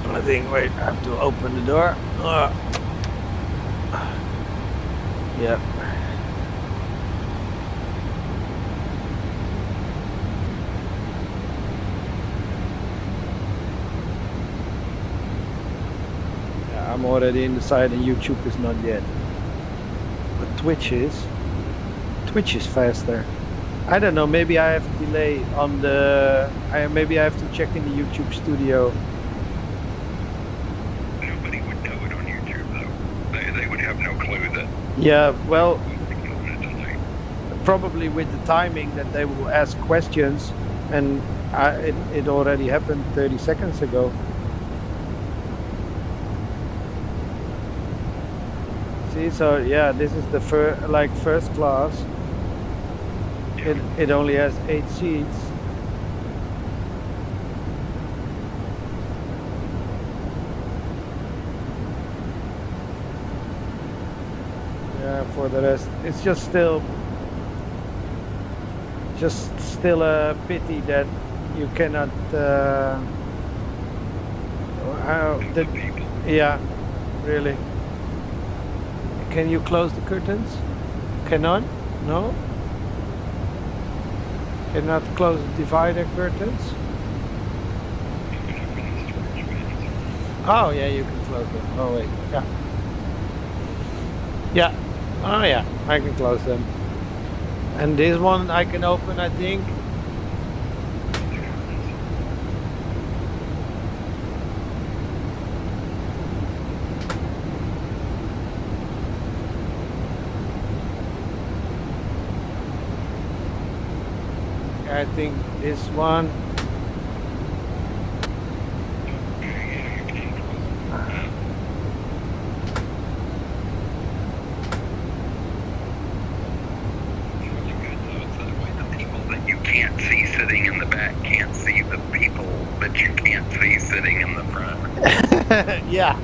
I think. Wait, I have to open the door. Yeah. I'm already inside and YouTube is not yet. But Twitch is faster. I don't know, maybe I have a delay on the... maybe I have to check in the YouTube studio. Nobody would know it on YouTube though. They would have no clue that... Yeah, well, probably with the timing that they will ask questions, and it already happened 30 seconds ago. See, so yeah, this is the first class. It only has 8 seats. Yeah, for the rest, it's just still a pity that you cannot. Yeah, really. Can you close the curtains? Cannot? No? Cannot close the divider curtains? Oh yeah, you can close them. Oh wait, yeah. Yeah, oh yeah, I can close them. And this one I can open, I think. I think this one. You can't see sitting in the back can't see the people that you can't see sitting in the front. Yeah.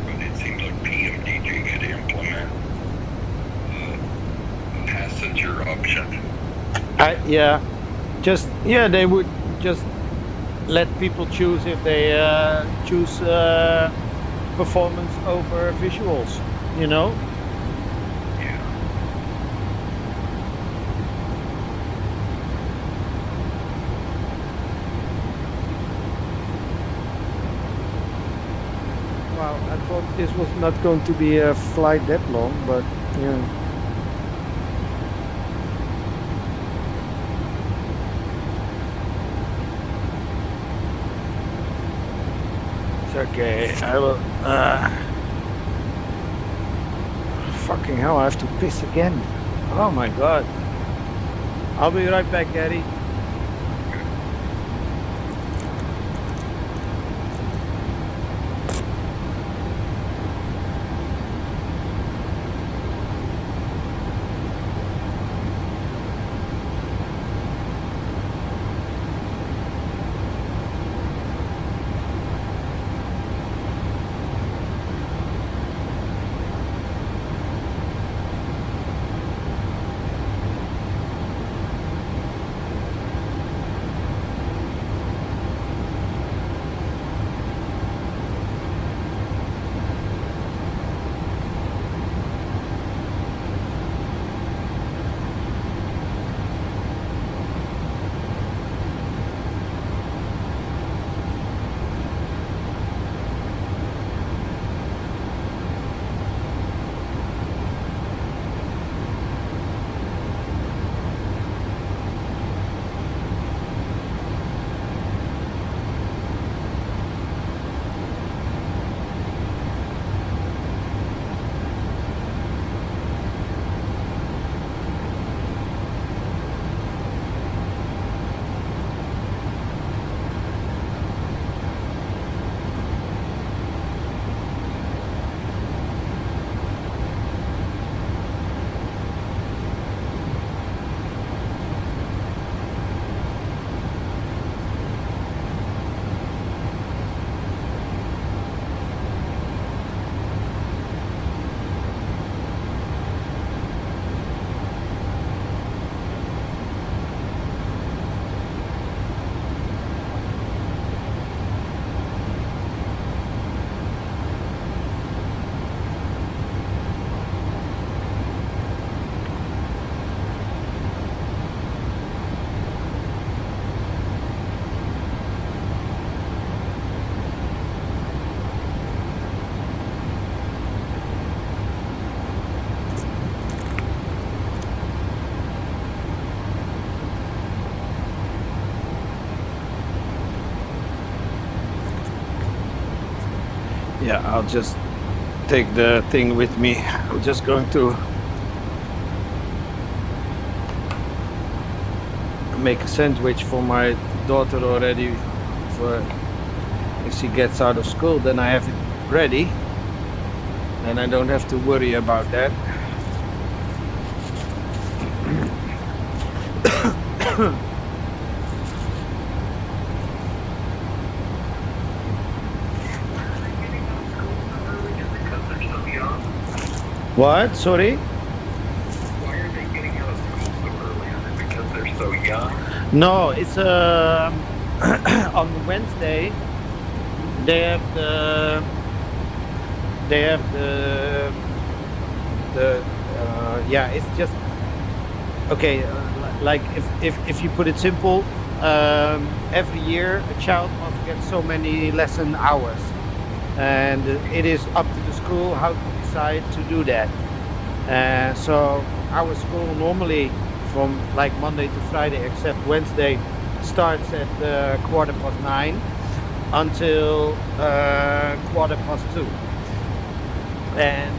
But it seems like PMDG could implement a passenger option. Yeah. They would just let people choose if they choose performance over visuals, you know? Yeah. Wow, I thought this was not going to be a flight that long, but yeah. It's okay, I will... Fucking hell, I have to piss again. Oh my god. I'll be right back, Eddie. yeah, I'll just take the thing with me. I'm just going to make a sandwich for my daughter already for if she gets out of school, then I have it ready and I don't have to worry about that. What? Sorry? Why are they getting out of school so early? Is it because they're so young? No, it's on Wednesday they have the yeah, it's just okay, like if you put it simple, every year a child must get so many lesson hours, and it is up to the school how to decide to do that. So our school normally from like Monday to Friday except Wednesday starts at 9:15 until 2:15, and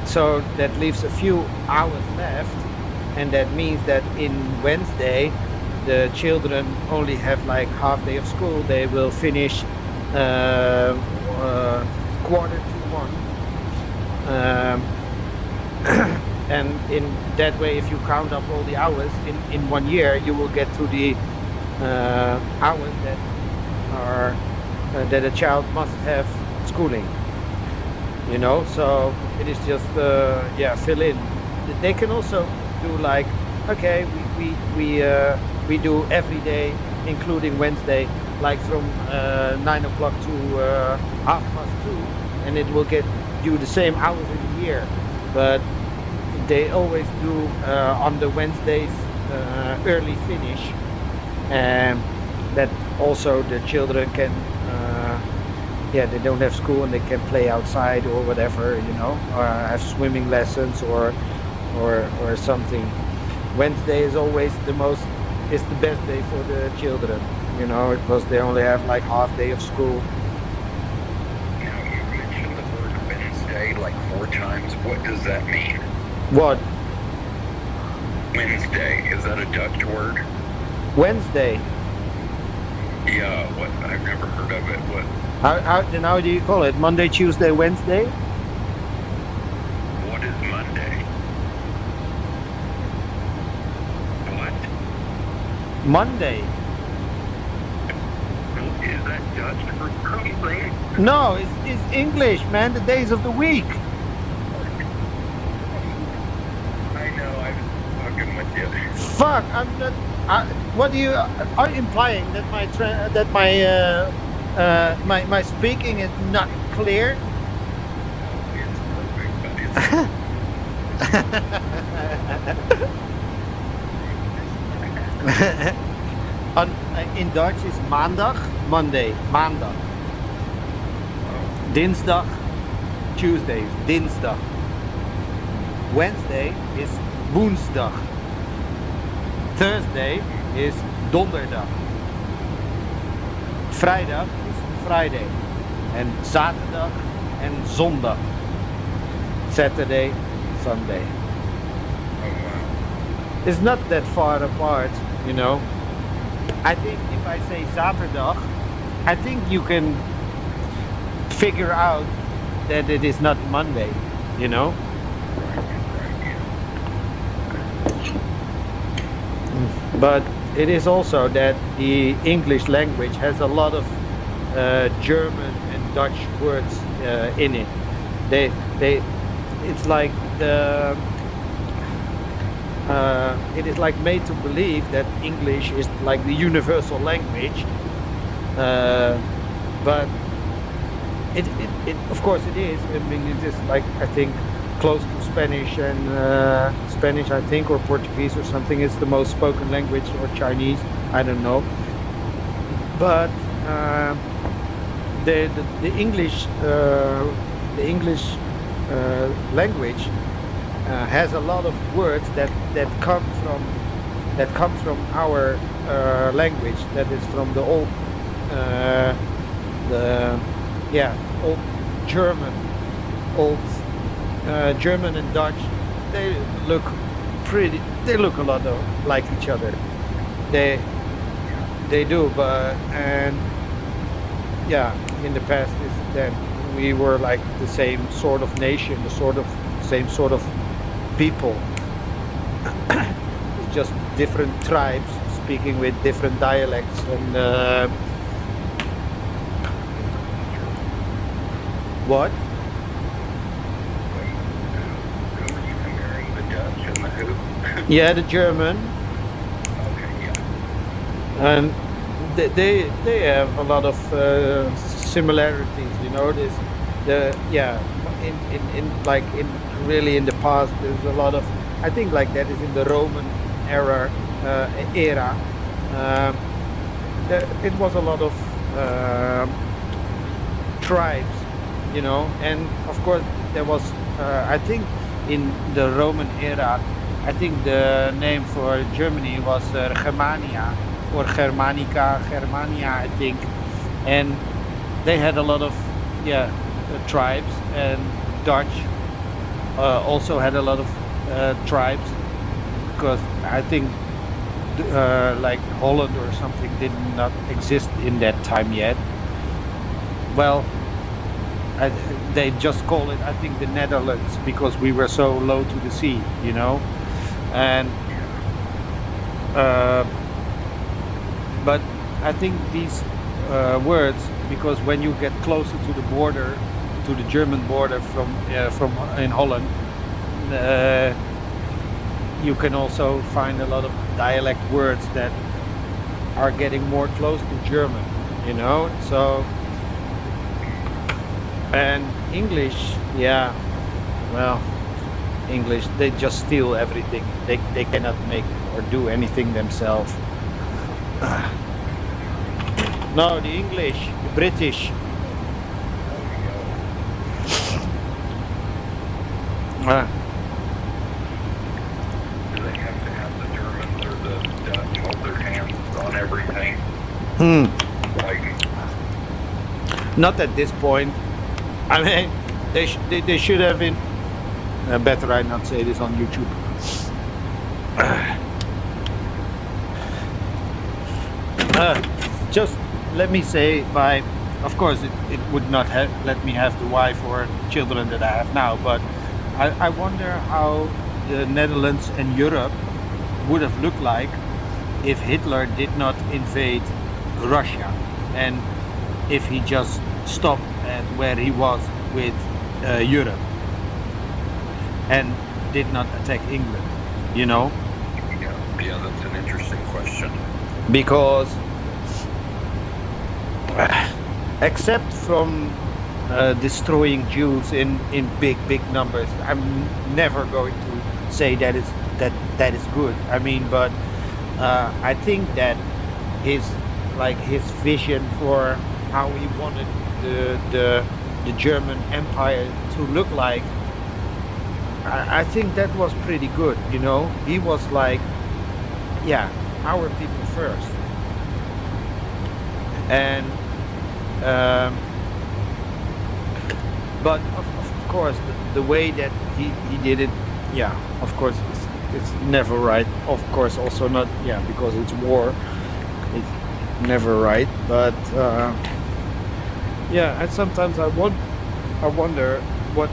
so that leaves a few hours left, and that means that in Wednesday the children only have like half day of school. They will finish 1:45. And in that way, if you count up all the hours in 1 year, you will get to the hours that are that a child must have schooling. You know, so it is just yeah, fill in. They can also do like, okay, we do every day, including Wednesday, like from 9 o'clock to 2:30, and it will get you the same hours in a year. But they always do on the Wednesdays early finish, and that also the children can yeah, they don't have school and they can play outside or whatever, you know, or have swimming lessons or something. Wednesday is always the best day for the children, you know, because they only have like half day of school. Now, you mentioned the word Wednesday like 4 times. What does that mean? What? Wednesday, is that a Dutch word? Wednesday? Yeah, what? I've never heard of it. What? How do you call it? Monday, Tuesday, Wednesday? What is Monday? What? Monday? Is that Dutch for something? No, it's English, man. The days of the week. I know, I was fucking with you. Fuck! I'm not. What do you are you implying that my speaking is not clear? It's perfect, but In Dutch is maandag, Monday, maandag. Dinsdag, Tuesday, dinsdag. Wednesday is woensdag. Thursday is donderdag. Vrijdag is Friday. En zaterdag en zondag. Saturday, Sunday. oh wow. It's not that far apart, you know. I think if I say zaterdag, I think you can figure out that it is not Monday, you know. But it is also that the English language has a lot of German and Dutch words in it. It's like it is like made to believe that English is like the universal language, but it of course it is. I mean, it is like, I think, close to Spanish, and Spanish, I think, or Portuguese or something. It's the most spoken language, or Chinese, I don't know. But the English language has a lot of words that come from our language, that is from the old yeah, old German, old German and Dutch, they look they look a lot like each other. They they do, but and yeah, in the past is then we were like the same sort of nation, the same sort of people, just different tribes speaking with different dialects and what? Who are you comparing, the Dutch and the who? Yeah, the German, Okay, yeah. and they have a lot of similarities. You know, this the yeah in like in really in the past there's a lot of I think like that is in the Roman era. Um, it was a lot of tribes, you know, and of course there was I think in the Roman era I think the name for Germany was Germania or Germania I think, and they had a lot of tribes, and Dutch also had a lot of tribes because I think like Holland or something did not exist in that time yet. Well, I, they just call it, I think, the Netherlands because we were so low to the sea, you know. And but I think these words, because when you get closer to the border, to the German border from in Holland, you can also find a lot of dialect words that are getting more close to German, you know. So and English, yeah, well, English, they just steal everything. They cannot make or do anything themselves. No, the English, the British. Do they have to have the Germans or the Dutch hold their hands on everything? Like, Not at this point. I mean, they should have been. Better I not say this on YouTube. Just let me say, of course, it would not let me have the wife or children that I have now, but I wonder how the Netherlands and Europe would have looked like if Hitler did not invade Russia, and if he just stopped at where he was with Europe and did not attack England, you know? yeah, that's an interesting question. Because except from destroying Jews in big numbers, I'm never going to say that is good. I mean, but I think that his vision for how he wanted the German Empire to look like, I think that was pretty good, you know. He was like, yeah, our people first. And but of course the way that he did it, yeah, of course it's never right. Of course also not, yeah, because it's war, it's never right. But yeah, and sometimes I wonder what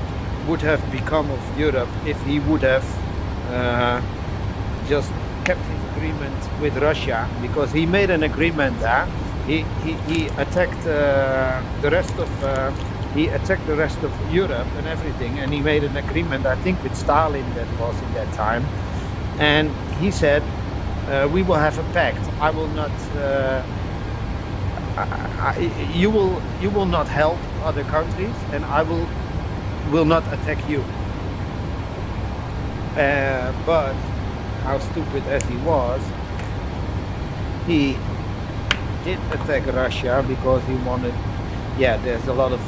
would have become of Europe if he would have just kept his agreement with Russia, because he made an agreement there. He attacked the rest of Europe and everything, and he made an agreement, I think, with Stalin that was in that time, and he said, we will have a pact. I will not you will not help other countries, and I will not attack you. But how stupid as he was, he did attack Russia because he wanted, yeah, there's a lot of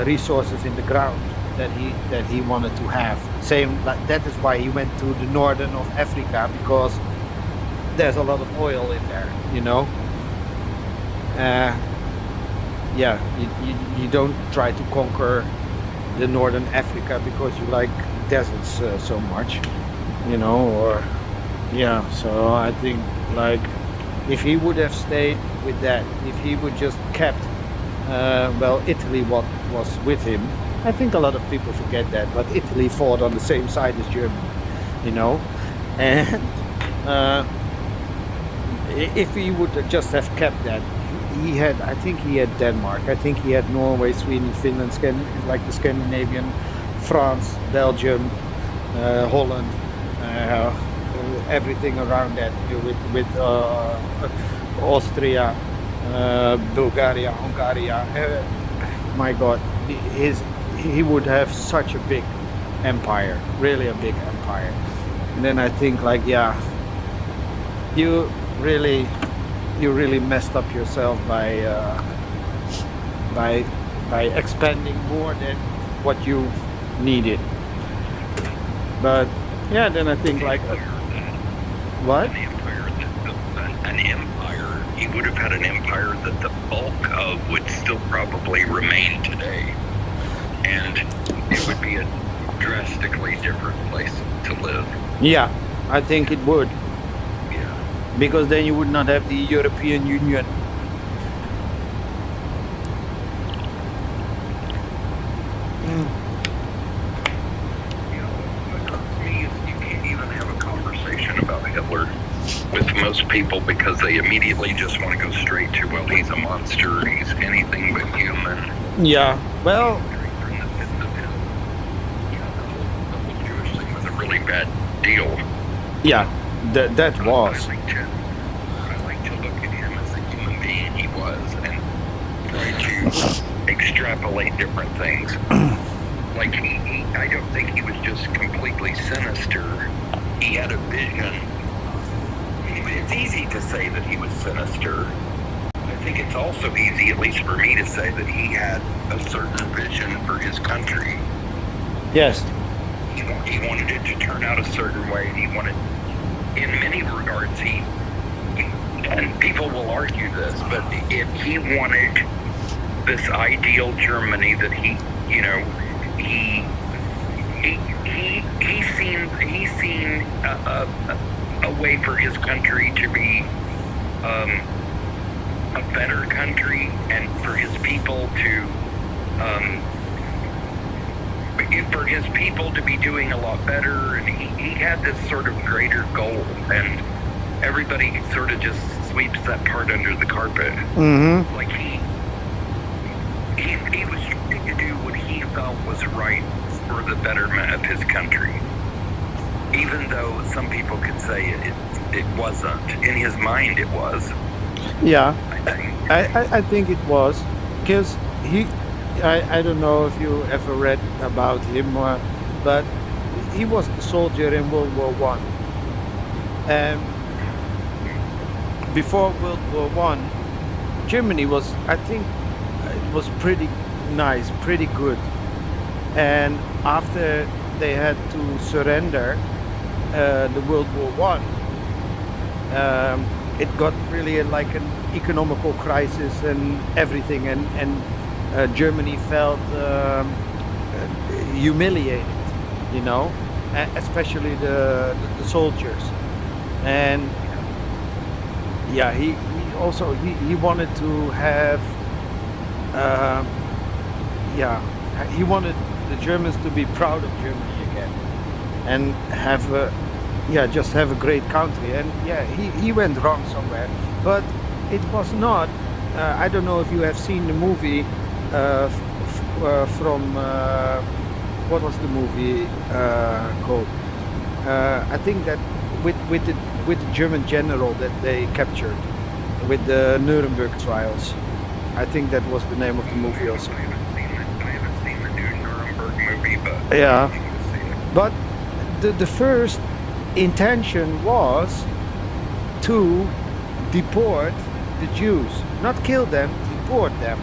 resources in the ground that he wanted to have. Same, like that is why he went to the northern of Africa, because there's a lot of oil in there, you know. yeah, you don't try to conquer the northern Africa because you like deserts so much, you know, or yeah. So I think like if he would have stayed with that, if he would just kept well, Italy what was with him. I think a lot of people forget that, but Italy fought on the same side as Germany, you know, and if he would just have kept that, he had, I think he had Denmark, I think he had Norway, Sweden, Finland, like the Scandinavian, France, Belgium, Holland, everything around that with Austria, Bulgaria, Hungary. My God, he would have such a big empire, really a big empire. And then I think like, yeah, you really messed up yourself by expanding more than what you needed. But yeah, then I think like what? An empire. He would have had an empire that the bulk of would still probably remain today, and it would be a drastically different place to live. Yeah, I think it would. Yeah. Because then you would not have the European Union. You know, to me, you can't even have a conversation about Hitler with most people because they immediately just want to go straight to, well, he's a monster, he's anything but human. Yeah, well, The whole Jewish thing was a really bad deal. yeah, that was. I like to look at him as a human being he was and try to extrapolate different things. Like I don't think he was just completely sinister. He had a vision. It's easy to say that he was sinister. I think it's also easy, at least for me, to say that he had a certain vision for his country. Yes. He wanted it to turn out a certain way. He wanted, in many regards, and people will argue this, but if he wanted this ideal Germany that he seen a way for his country to be a better country, and for his people to be doing a lot better, and he had this sort of greater goal, and everybody sort of just sweeps that part under the carpet. Mm-hmm. Like he was trying to do what he felt was right for the betterment of his country, even though some people could say it wasn't. In his mind, it was. Yeah, I think. I think it was, because I don't know if you ever read about him, but he was a soldier in World War One. And before World War One, Germany was, I think, it was pretty nice, pretty good. And after they had to surrender the World War One, it got really like an economical crisis and everything, and Germany felt humiliated, you know, especially the soldiers. And yeah, he also he wanted to have he wanted the Germans to be proud of Germany again and have just have a great country. And yeah, he went wrong somewhere, but it was not. I don't know if you have seen the movie from what was the movie called? I think that with the German general that they captured with the Nuremberg trials. I think that was the name of the movie also. I haven't seen the new Nuremberg movie, but Yeah, but the first intention was to deport the Jews, not kill them, deport them.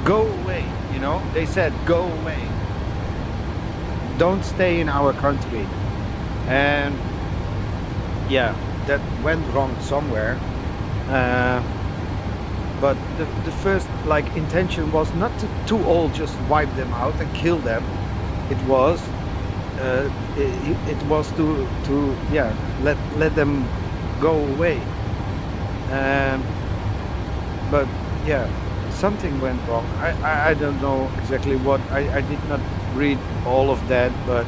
Go away, you know. They said, go away. Don't stay in our country. And yeah, that went wrong somewhere. But the first like intention was not to all just wipe them out and kill them. It was it was to yeah, let them go away. Um, but yeah, something went wrong. I don't know exactly what. I did not read all of that, but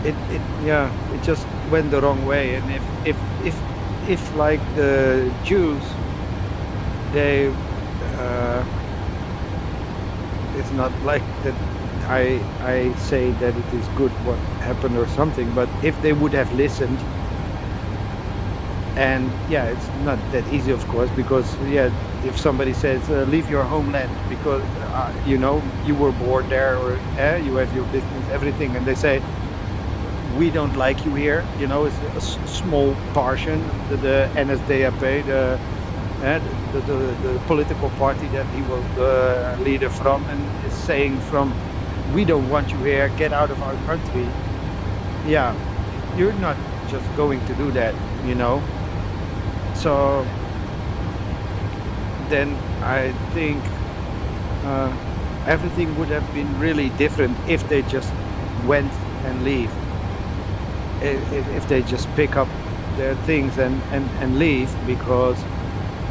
it yeah, it just went the wrong way. And if like the Jews, they it's not like that I say that it is good what happened or something, but if they would have listened, and yeah, it's not that easy, of course, because yeah, if somebody says leave your homeland because you know, you were born there, or you have your business, everything, and they say we don't like you here, you know, it's a small portion, the NSDAP, the political party that he was the leader from, and is saying from, we don't want you here, get out of our country. Yeah, you're not just going to do that, you know. So then I think everything would have been really different if they just went and leave. If they just pick up their things and leave, because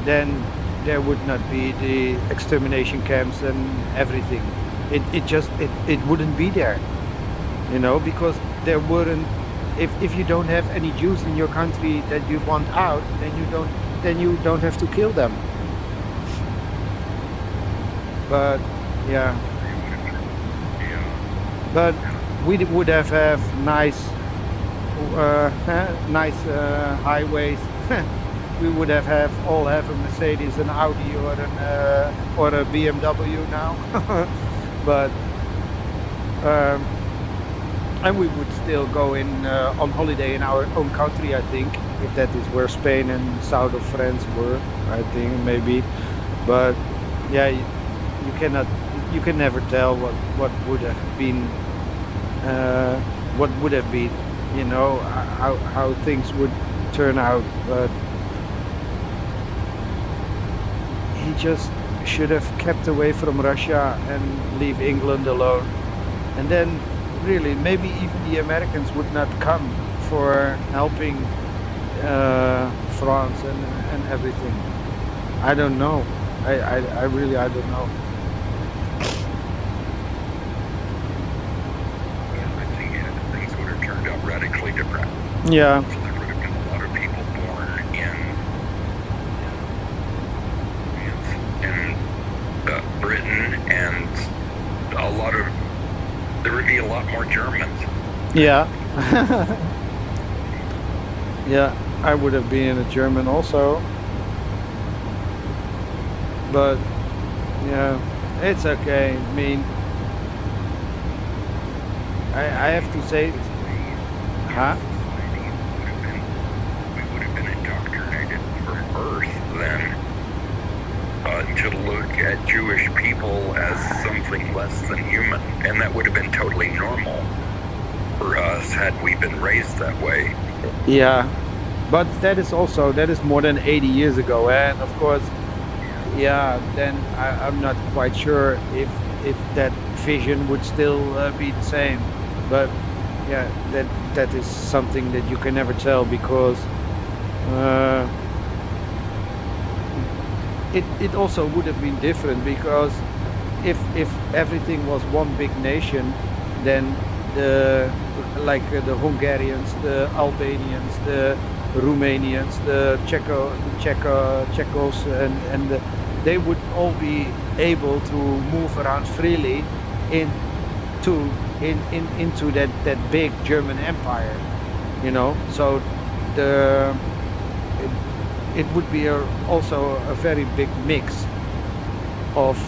then there would not be the extermination camps and everything. It wouldn't be there, you know, because there weren't. If you don't have any Jews in your country that you want out, then you don't have to kill them. But yeah, but we would have nice highways. We would have all have a Mercedes, an Audi, or a BMW now. But and we would still go in on holiday in our own country, I think, if that is where Spain and south of France were, I think, maybe. But yeah, you can never tell what would have been, you know, how things would turn out. But he just should have kept away from Russia and leave England alone. And then really, maybe even the Americans would not come for helping France and everything. I don't know. I really, I don't know. I think things would have turned out radically different. Yeah. So there would have been a lot of people born in Britain, and a lot of, there would be a lot more Germans. Yeah. Yeah, I would have been a German also. But yeah, it's okay. I mean, I have to say, huh? We would have been indoctrinated from birth then to look at Jewish people as something less than human, and that would have been totally normal for us had we been raised that way. Yeah, but that is more than 80 years ago, and of course, yeah, then I'm not quite sure if that vision would still be the same. But yeah, that is something that you can never tell, because it also would have been different, because if everything was one big nation, then the Hungarians, the Albanians, the Romanians, the Czechos, and they would all be able to move around freely into that big German empire, you know. So it would be also a very big mix of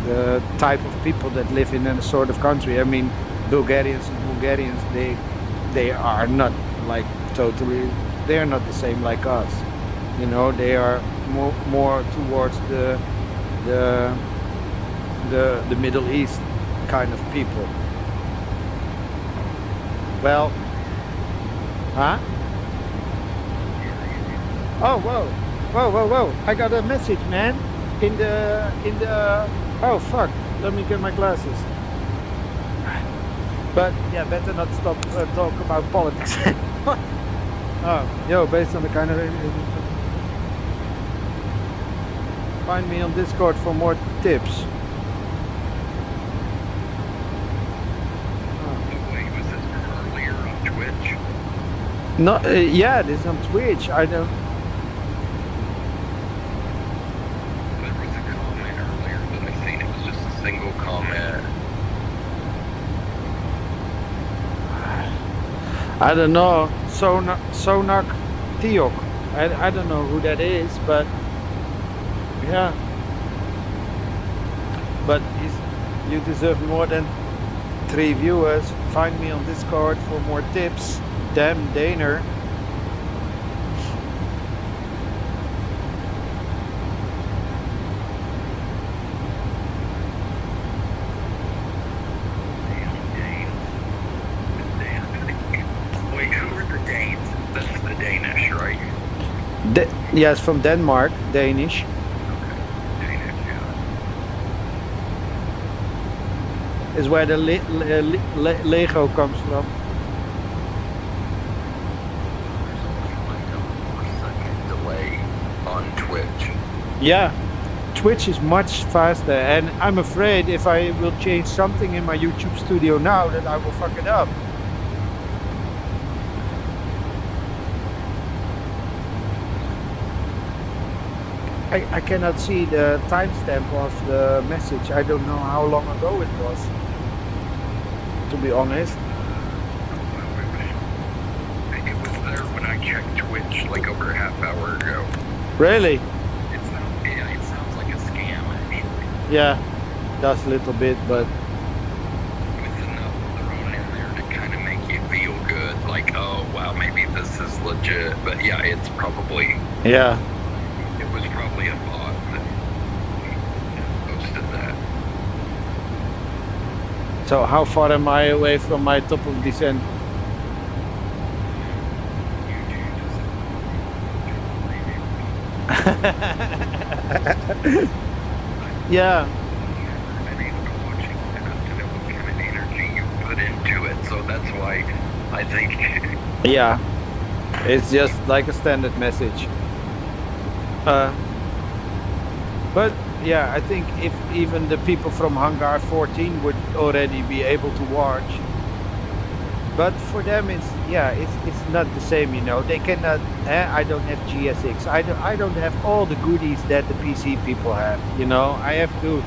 the type of people that live in a sort of country. I mean, Bulgarians and Hungarians, they are not like totally, they are not the same like us, you know. They are more towards the Middle East kind of people. Well, huh? Oh, whoa! I got a message, man. In the. Oh fuck! Let me get my glasses. But yeah, better not stop talk about politics. Oh, yo, based on the kind of. Find me on Discord for more tips. Wait, was this from earlier on Twitch? No, yeah, this is on Twitch. I don't. There was a comment earlier that I seen. It was just a single comment. I don't know. Sonak Tiok. I don't know who that is, but yeah. But you deserve more than 3 viewers. Find me on Discord for more tips. Damn Daner. Wait, who are the Danes? That's the Danish, right? Yes, from Denmark, Danish. Danish, yeah. Is where the Lego comes from. Delay on Twitch. Yeah, Twitch is much faster, and I'm afraid if I will change something in my YouTube studio now that I will fuck it up. I cannot see the timestamp of the message. I don't know how long ago it was, to be honest. It was there when I checked Twitch like over a half hour ago. Really? It sounds like a scam actually. Yeah, does a little bit, but With enough thrown in there to kind of make you feel good, like, oh wow, maybe this is legit. But yeah, it's probably, yeah. it was probably a bot that posted that. So how far am I away from my top of descent? Yeah. I mean, watching that to know what kind of energy you put into it, so that's why I think. Yeah, it's just like a standard message. But yeah, I think if even the people from Hangar 14 would already be able to watch, but for them it's not the same, you know. They cannot. I don't have GSX. I don't have all the goodies that the PC people have. You know, I have to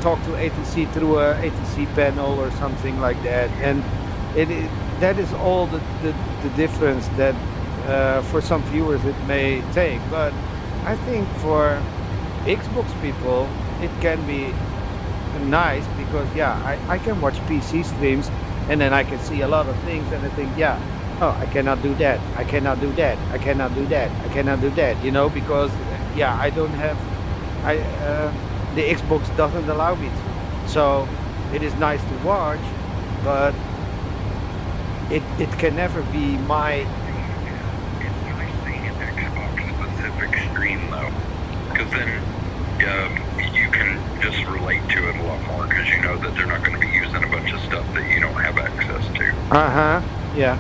talk to ATC through a ATC panel or something like that, and that is all the difference that for some viewers it may take. But I think for Xbox people it can be nice because I can watch PC streams and then I can see a lot of things and I think I cannot do that, I cannot do that, I cannot do that, I cannot do that, you know, because I don't have the Xbox doesn't allow me to. So it is nice to watch, but it can never be my. It's nice seeing an Xbox specific stream though, because then you can just relate to it a lot more because you know that they're not going to be using a bunch of stuff that you don't have access to. Yeah.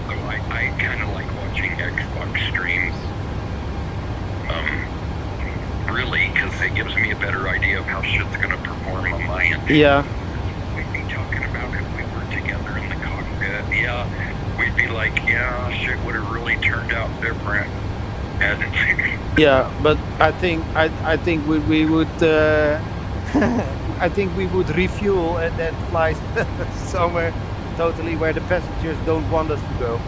So I kind of like watching Xbox streams, really, because it gives me a better idea of how shit's going to perform on my end. Yeah. We'd be talking about if we were together in the cockpit. Yeah, we'd be like, shit would have really turned out different. And Yeah, but I think we would I think we would refuel and then fly somewhere totally where the passengers don't want us to go.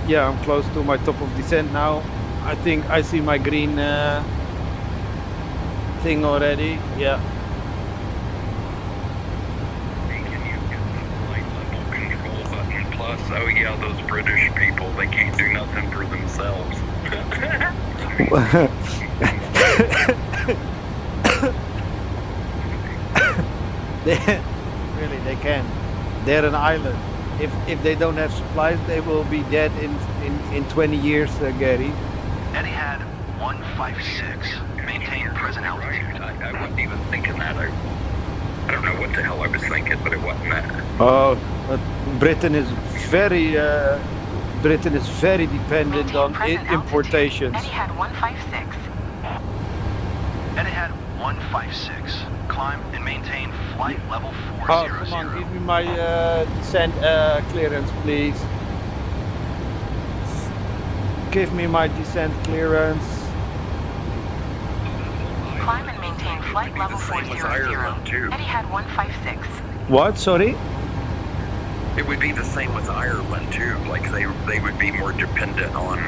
Yeah, I'm close to my top of descent now. I think I see my green thing already. Yeah. can you get the flight level control button plus? Oh yeah, those British people, they can't do nothing for themselves. Really, they can. They're an island. if they don't have supplies, they will be dead in 20 years, Gary. Etihad 156. Maintain present altitude. I wasn't even thinking that. I don't know what the hell I was thinking, but it wasn't that. Oh, but Britain is very dependent Maintain on present altitude. importations. Etihad 156. Etihad 156. Climb and maintain flight level Oh, 400. come on, give me my descent clearance, please. Give me my descent clearance. Climb and maintain flight It'd be level the same with 400. Ireland, too. Etihad 156. What? Sorry? It would be the same with Ireland too. Like they would be more dependent on.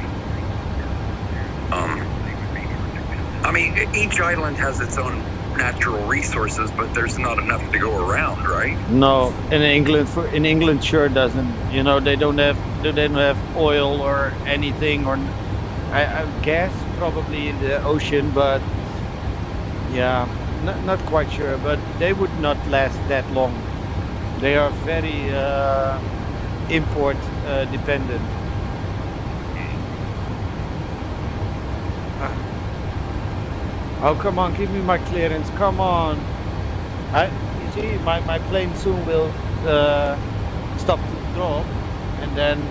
I mean, each island has its own natural resources, but there's not enough to go around, right? No, in England sure doesn't. You know, they don't have oil or anything, or I gas probably in the ocean, but yeah, not quite sure. But they would not last that long. They are very import dependent. Oh, come on, give me my clearance. Come on. You see, my plane soon will stop to drop, and then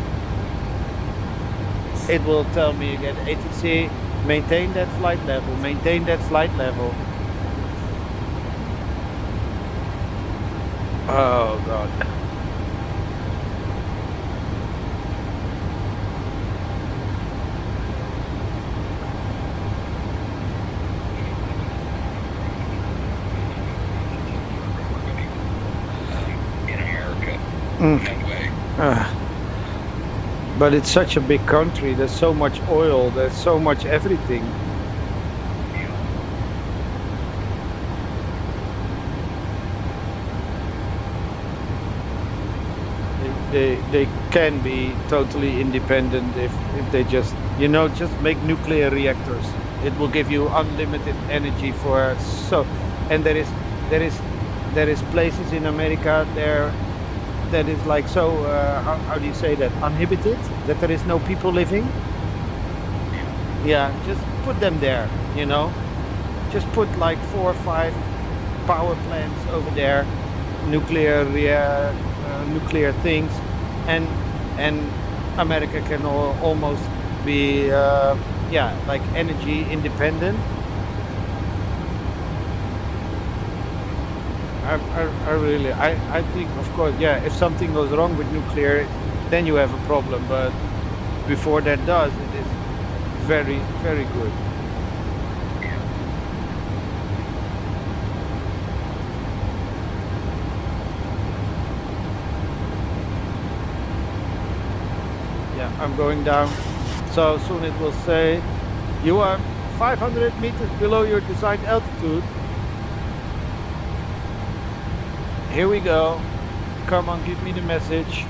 it will tell me again, ATC, maintain that flight level, maintain that flight level. Oh, God. In America, Mm. that way. But it's such a big country. There's so much oil. There's so much everything. They can be totally independent if they just make nuclear reactors. It will give you unlimited energy for so. And there is places in America there that is like so. How do you say that? Uninhibited. That there is no people living. Yeah, just put them there. Just put like 4 or 5 power plants over there, nuclear things, and America can almost be like energy independent. I think, of course, if something goes wrong with nuclear, then you have a problem, but before that does, it is very, very good. Yeah, I'm going down. So soon it will say you are 500 meters below your designed altitude. Here we go. Come on, give me the message.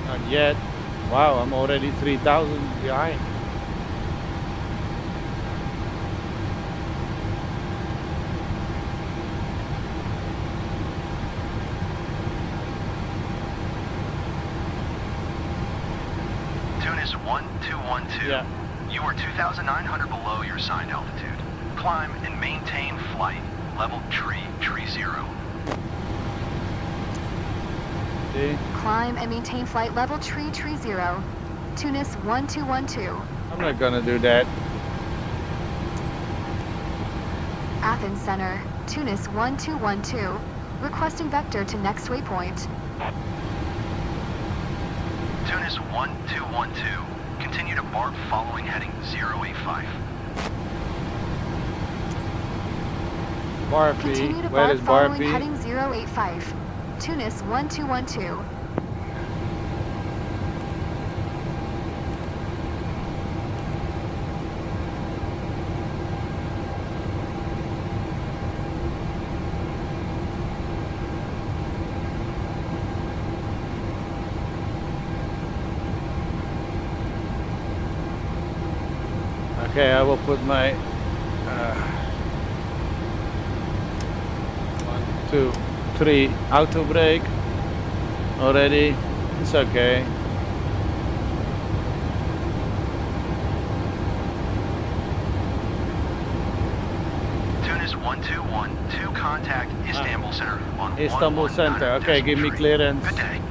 Not yet. Wow, I'm already 3,000 behind. Tunis 1212. Yeah. You are 2,900 below your assigned altitude. Climb and maintain flight. Level tree 0. See? Climb and maintain flight level tree 0. Tunis 1212. I'm not gonna do that. Athens Center, Tunis 1212. Requesting vector to next waypoint. Tunis 1212. Continue to barb following heading 085. Continue Barpi, to where barb is following Barpi? heading 085. Tunis 1212. Okay, I will put my 1, 2, 3 auto brake already. It's okay. Tunis 1212, contact Istanbul Center on Istanbul Center. Okay, give me clearance. Good day.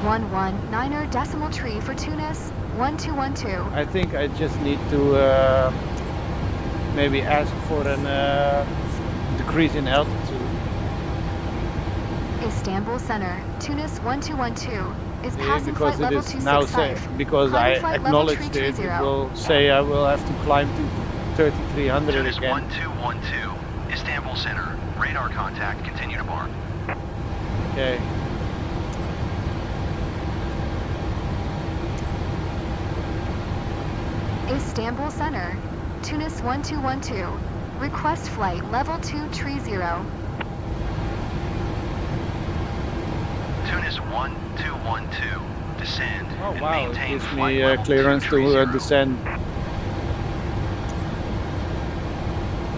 119er for Tunis 1212. I think I just need to maybe ask for an decrease in altitude. Istanbul Center, Tunis 1212 is passing Because flight it level is now say, 265. because I Climbing flight level acknowledged it, it 330. will say I will have to climb to 3300 Tunis again. 1212, Istanbul Center, radar contact, continue to bar. Okay. Istanbul Center, Tunis 1212, request flight level 230. Tunis 1212, descend Oh and wow, it maintain gives flight me level clearance to 230. descend.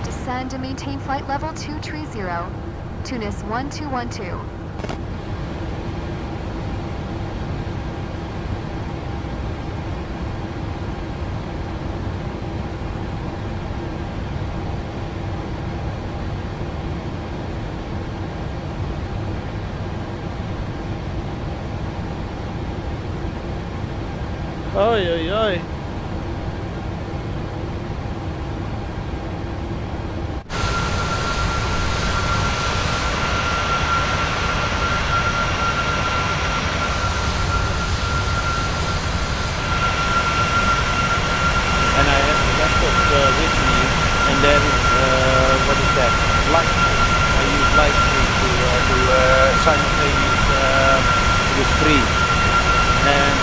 Descend and maintain flight level 230. Tunis 1212. Oi, oi, oi. And I have the laptop with me, and then what is that? Light. I use light stream to do simultaneous with free. And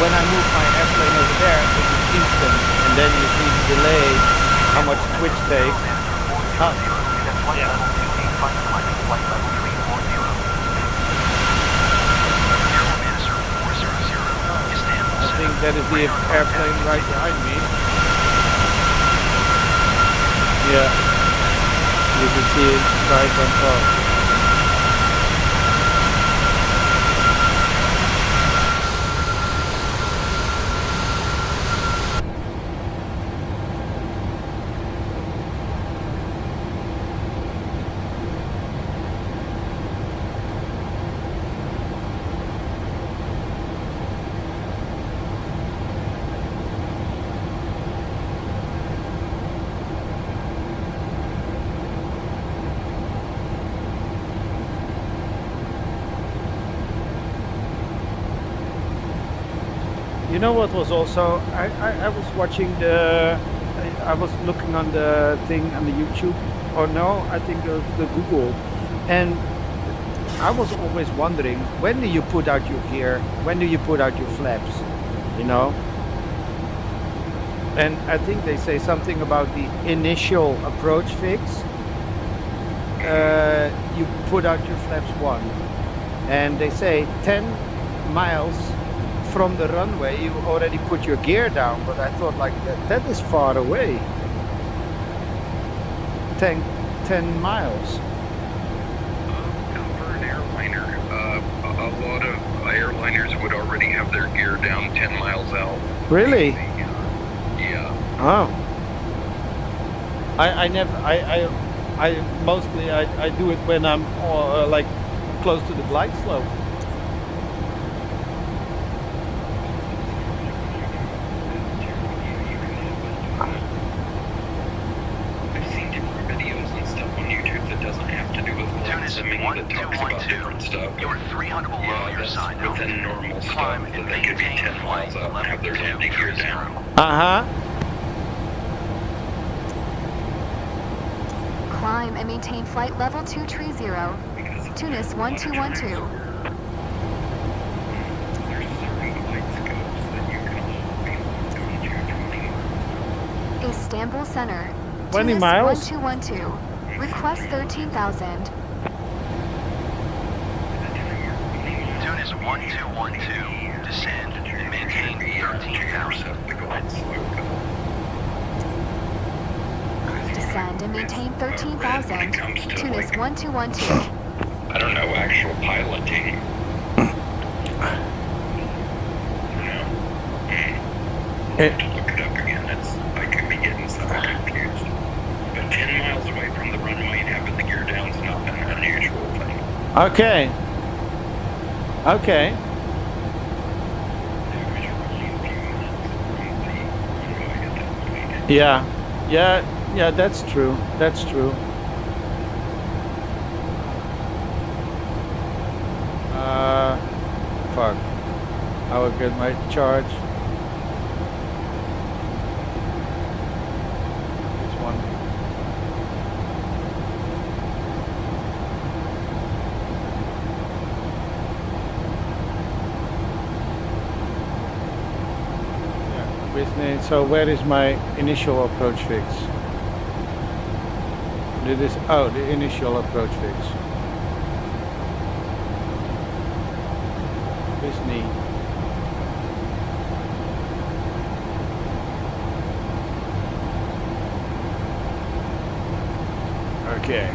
when I move my airplane over there, it is instant, and then you see the delay, how much Twitch takes. Oh, yeah. I think that is the airplane right behind me. Yeah, you can see it right on top. You know what was also, I was watching I was looking on the thing on the YouTube, or no, I think it was the Google, and I was always wondering, when do you put out your gear? When do you put out your flaps? You know? And I think they say something about the initial approach fix. You put out your flaps 1. And they say 10 miles from the runway you already put your gear down, but I thought like that is far away. 10 miles. For an airliner, a lot of airliners would already have their gear down 10 miles out. Really? Yeah. Oh. I never, I mostly I do it when I'm like close to the glide slope. I've seen different videos and stuff on YouTube that doesn't have to do with glide simming, that talks about different stuff. You're 300 below your That's sign. within normal stuff that they could be 10 miles out and have their landing gear down. Uh-huh. Climb and maintain flight level 230. Tunis 1212. Istanbul Center. 20 Tunis miles? 1212. Request 13,000. Tunis 1212, descend and and maintain 13,000. Descend and maintain 13,000. Tunis 1212. I don't know, actual piloting. Look it up again. I could be getting something confused. But 10 miles away from the runway and having the gear down is not an unusual thing. Okay. Okay. Yeah. Yeah, that's true. That's true. Fuck. I will get my charge. This one. Yeah, business. So where is my initial approach fix? This is, oh, the initial approach fix. Disney. Okay.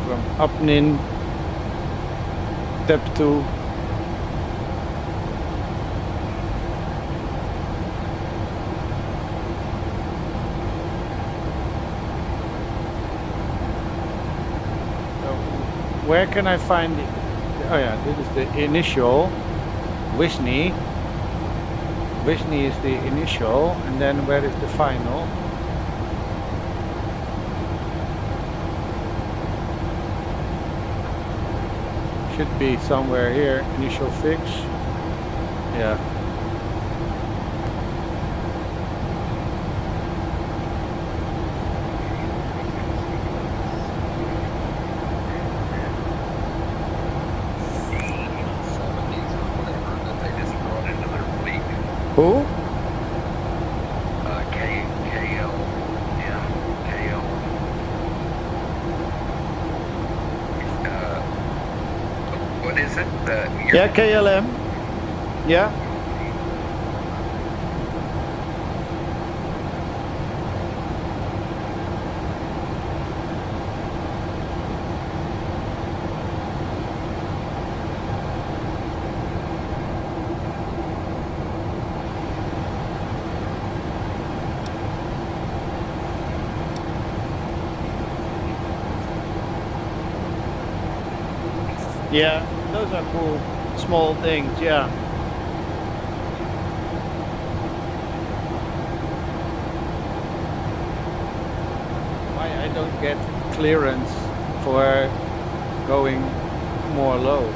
From Upnin, step 2. Where can I find the, oh yeah, this is the initial, Wisney. Wisney is the initial, and then where is the final? Should be somewhere here, initial fix. Yeah. Who? What is it? Yeah, KLM. Yeah. Yeah, those are cool small things, yeah. Why I don't get clearance for going more low?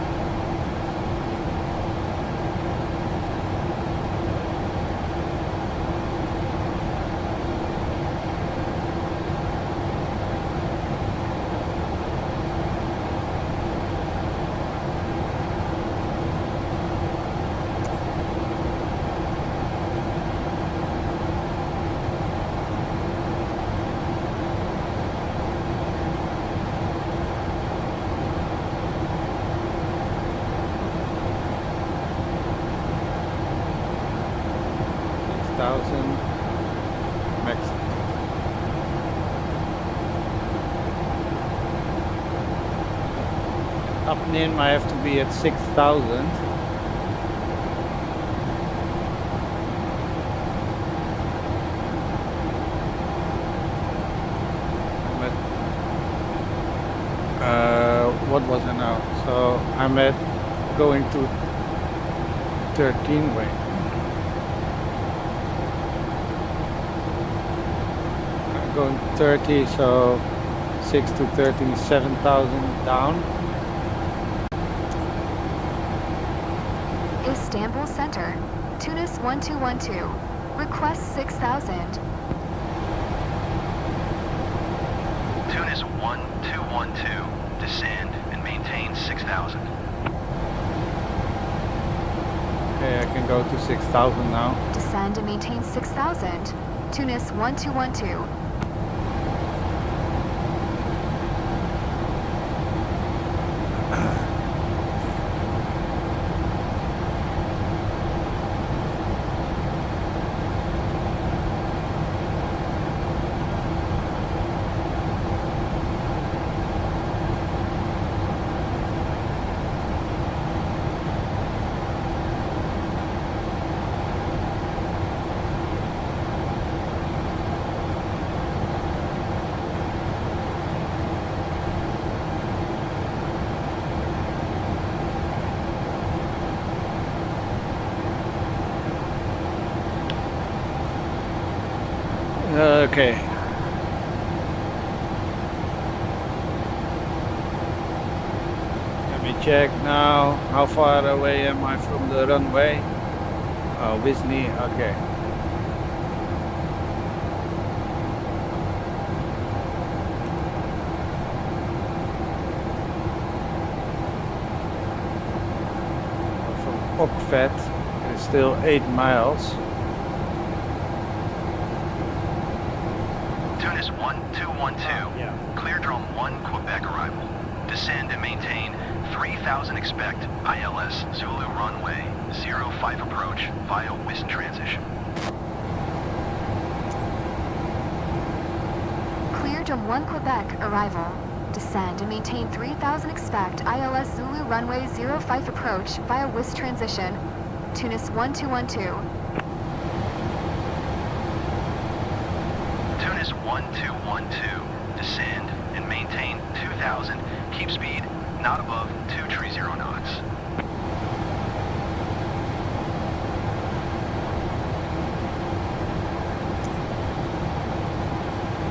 Max. Up NIM I have to be at 6,000. What was it now? So I'm at going to 13 way. Going 30, so 6 to 13 is 7,000 down. Istanbul Center, Tunis 1212. Request 6,000. Tunis 1212. Descend and maintain 6,000. Okay, I can go to 6,000 now. Descend and maintain 6,000. Tunis 1212. Okay. Let me check now. How far away am I from the runway? Oh, Wisney. Okay. From Okvet, it's still 8 miles. Tunis 1212. Yeah. Clear drum 1 Quebec arrival. Descend and maintain 3000 expect ILS Zulu runway 05 approach via WIS transition. Clear Drum 1 Quebec, arrival. Descend and maintain 3000 expect ILS Zulu runway 05 approach via WIS transition. Tunis 1212. Tunis 1212. Descend and maintain 2000. Keep speed not above 230 knots.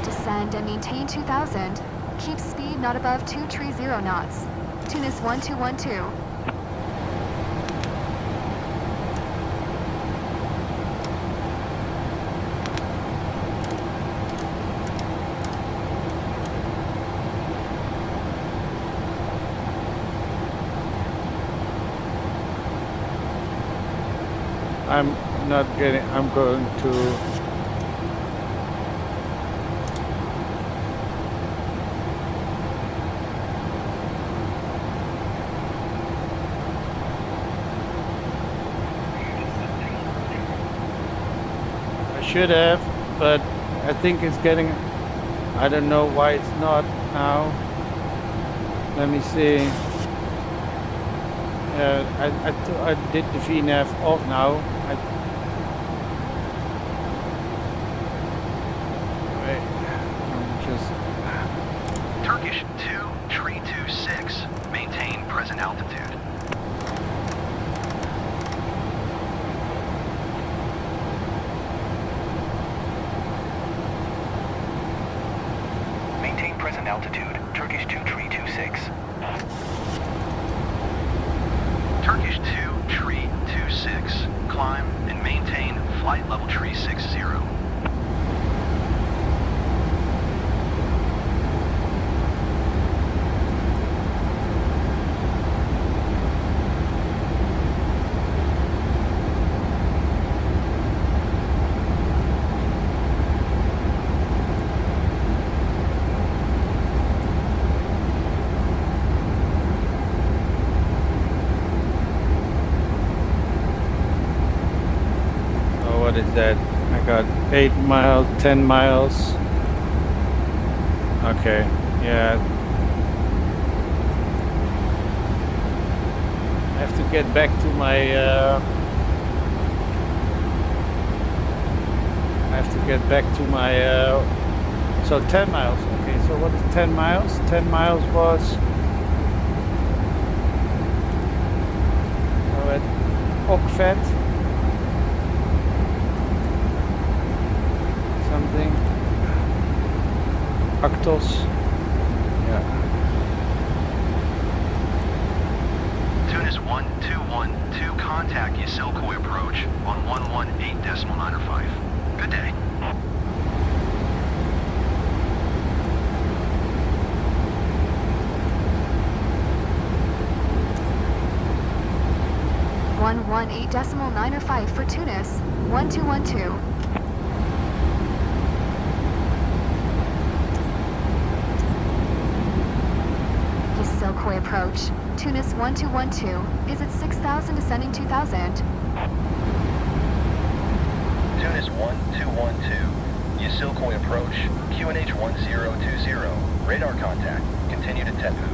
Descend and maintain 2000. Keep speed not above 230 knots. Tunis 1212. I'm not getting, I'm going to I should have, but I think it's getting, I don't know why it's not now. Let me see. I did the VNAV off now. Wait, I'm just... Turkish 2326. Maintain present altitude. Maintain present altitude. Turkish 2326. Turkish 2326. Climb and maintain flight level tree 60. What is that? I got 8 miles, 10 miles. Okay, yeah. I have to get back to my. I have to get back to my. So 10 miles. Okay, so what is 10 miles? 10 miles was. Oh, at Okvet. Something. Actos. Yeah. Tunis 1212. Contact Yasilkoy approach on 118.905. Good day. One 118.905 for Tunis 1212. Yasilkoy approach. Tunis 1212 is at 6,000 descending 2,000. Tunis 1212. Yasilkoy approach. QNH 1020. Radar contact. Continue to Tepu.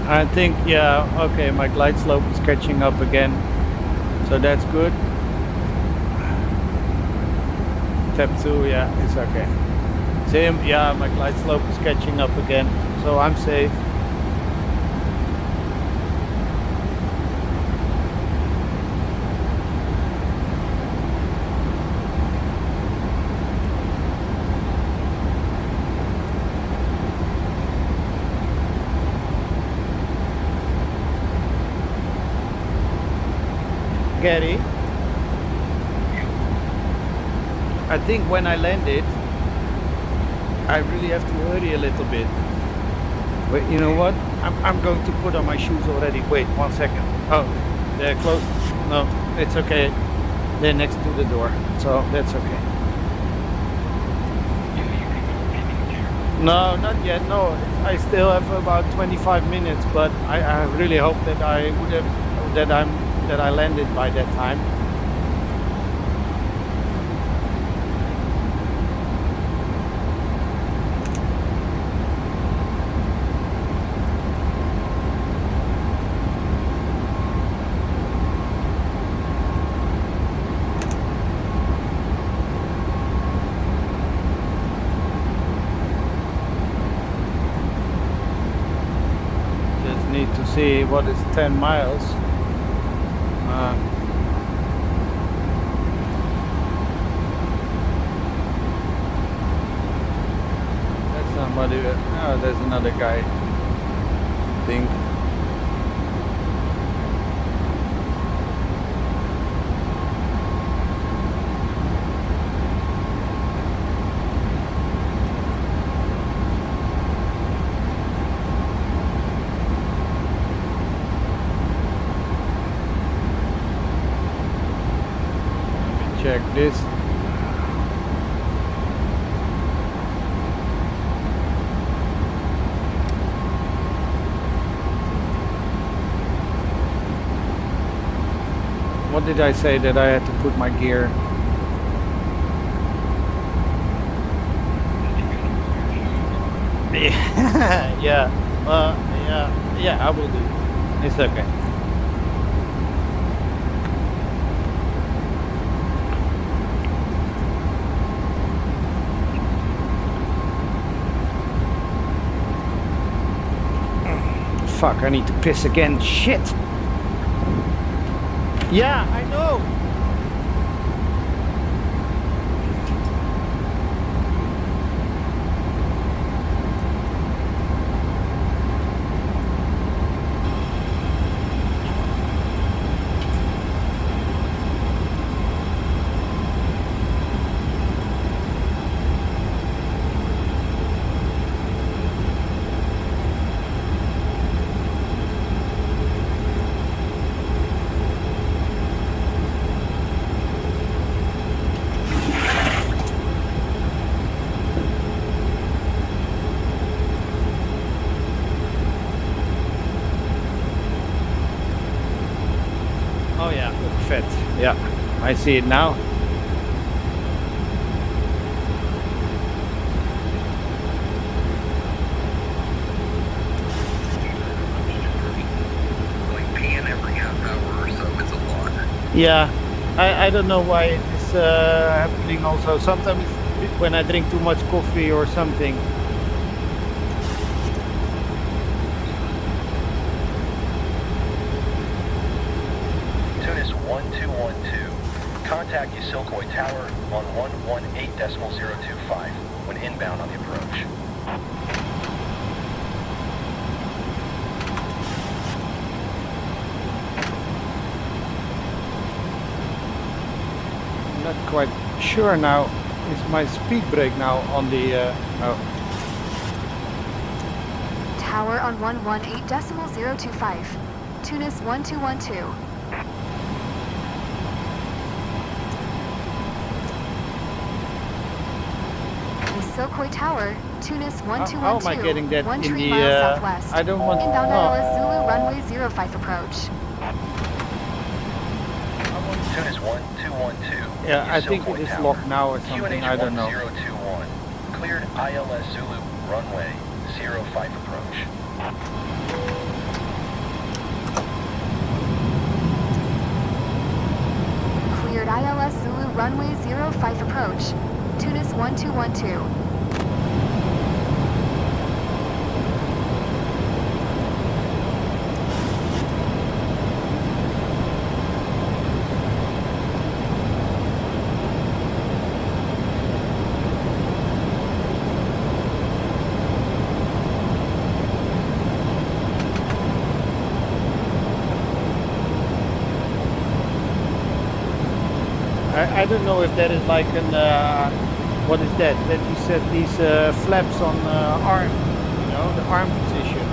I think, yeah, okay, my glide slope is catching up again, so that's good. Tap 2, yeah, it's okay. Same, yeah, my glide slope is catching up again, so I'm safe. Gary. I think when I landed, I really have to hurry a little bit. Wait, you know what? I'm going to put on my shoes already. Wait 1 second. Oh, they're closed. No, it's okay. They're next to the door, so that's okay. No, not yet. No, I still have about 25 minutes, but I really hope that I would have that I landed by that time. Need to see what is 10 miles. That's somebody. Oh, there's another guy. I think. Check this. What did I say that I had to put my gear? Yeah, yeah, I will do. It's okay. Fuck, I need to piss again. Shit. Yeah, I know. Oh yeah, perfect. Yeah, I see it now. Like peeing every half hour or so is a lot. Yeah, I don't know why it is happening also. Sometimes when I drink too much coffee or something. Tunis 1212. Contact Usilkoi Tower on 118.025 when inbound on the approach. I'm not quite sure now. Is my speed brake now on the... oh. Tower on 118.025. Tunis 1212. Silkoi Tower, Tunis 1212. How am I getting that in 13 the... miles southwest. I don't want... Inbound no. ILS Zulu runway 05 approach. Tunis 1212. Yeah, I think it is locked now or something. I don't know. 1021. Cleared ILS Zulu runway 05 approach. Cleared ILS Zulu runway 05 approach. Tunis 1212. I don't know if that is like an what is that? That you set these flaps on arm, you know, the arm position.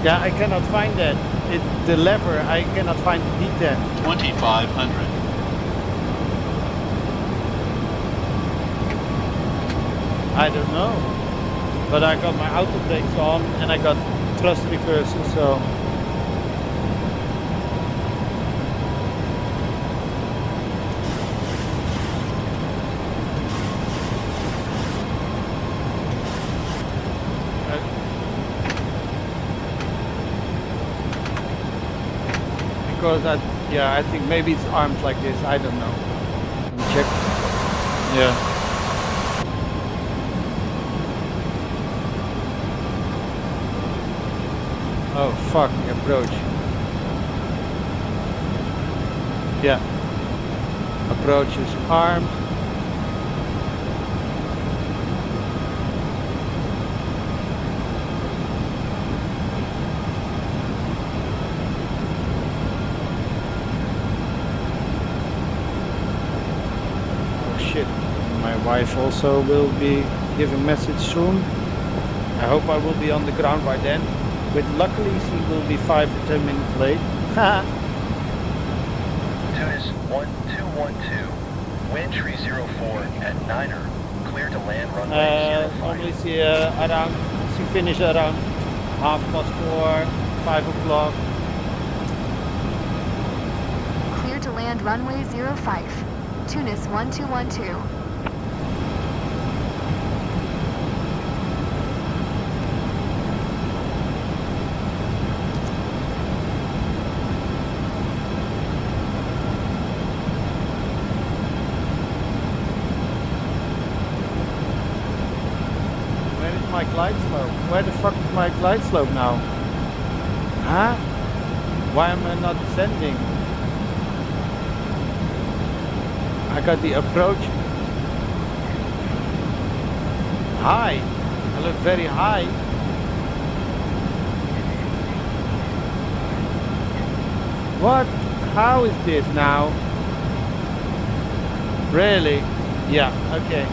Yeah, I cannot find that. The lever, I cannot find the D10. 2500. I don't know. But I got my auto brakes on and I got thrust reversal, so. Because I think maybe it's armed like this, I don't know. Let me check. Yeah. Oh fuck, approach. Yeah. Approach is armed. My wife also will be giving message soon. I hope I will be on the ground by then. But luckily she will be 5 or 10 minutes late. Tunis 1212, wind 304 at 9er, clear to land runway 05. Normally she finish around 4:30, 5 o'clock. Clear to land runway 05. Tunis 1212. My glide slope. Where the fuck is my glide slope now? Huh? Why am I not descending? I got the approach high. I look very high. What? How is this now? Really? Yeah, okay.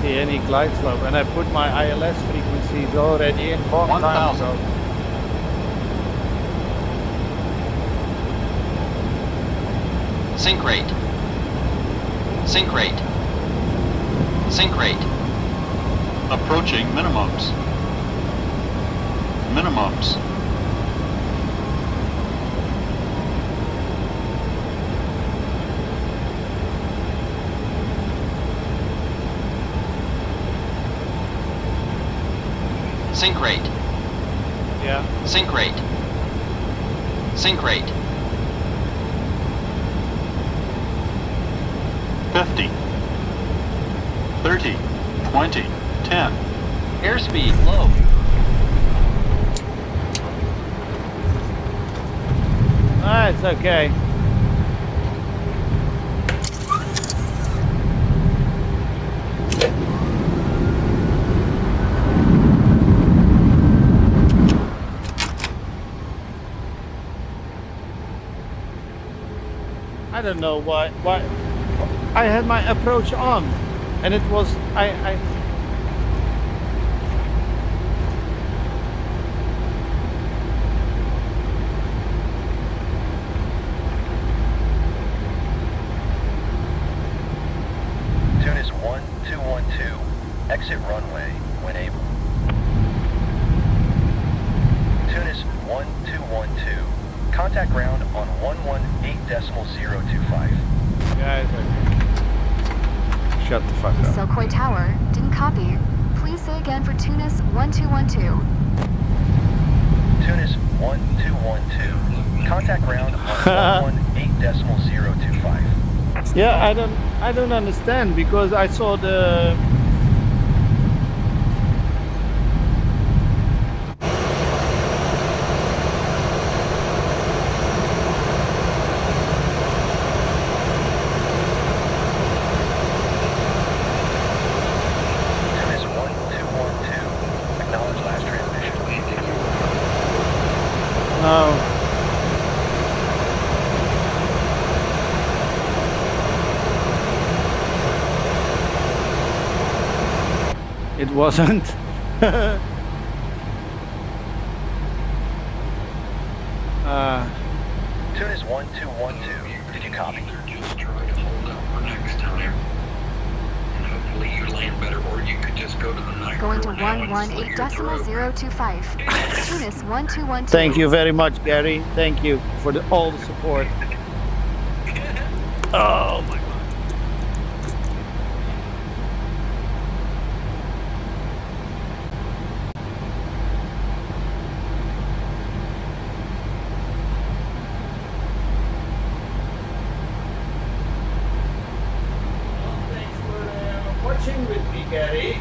Any glide slope, and I put my ILS frequencies already in long time ago. Sync rate. Sync rate. Sync rate. Approaching minimums. Minimums. Sync rate. Yeah. Sync rate. Sync rate. 50. 30. 20. 10. Airspeed low. Ah, it's okay. I don't know why I had my approach on and it was I Tunis 1212, exit runway when able. Tunis 1212, contact ground on 118.025. Yeah, it's okay. Shut the fuck up. Silkoi Tower, didn't copy. Please say again for Tunis 1212. Tunis 1212. Contact ground on 118.025. Yeah, I don't understand because I saw the Tunis 1212. Acknowledge last transmission. no. It wasn't. Tunis 1212. Did you copy? Just try to hold up for next time. And hopefully you land better, or you could just go to the night Going to door now and slit your throat. 118.025. Tunis 1212. Thank you very much, Gary. Thank you for all the support. Oh my God. Thanks for watching with me, Gary.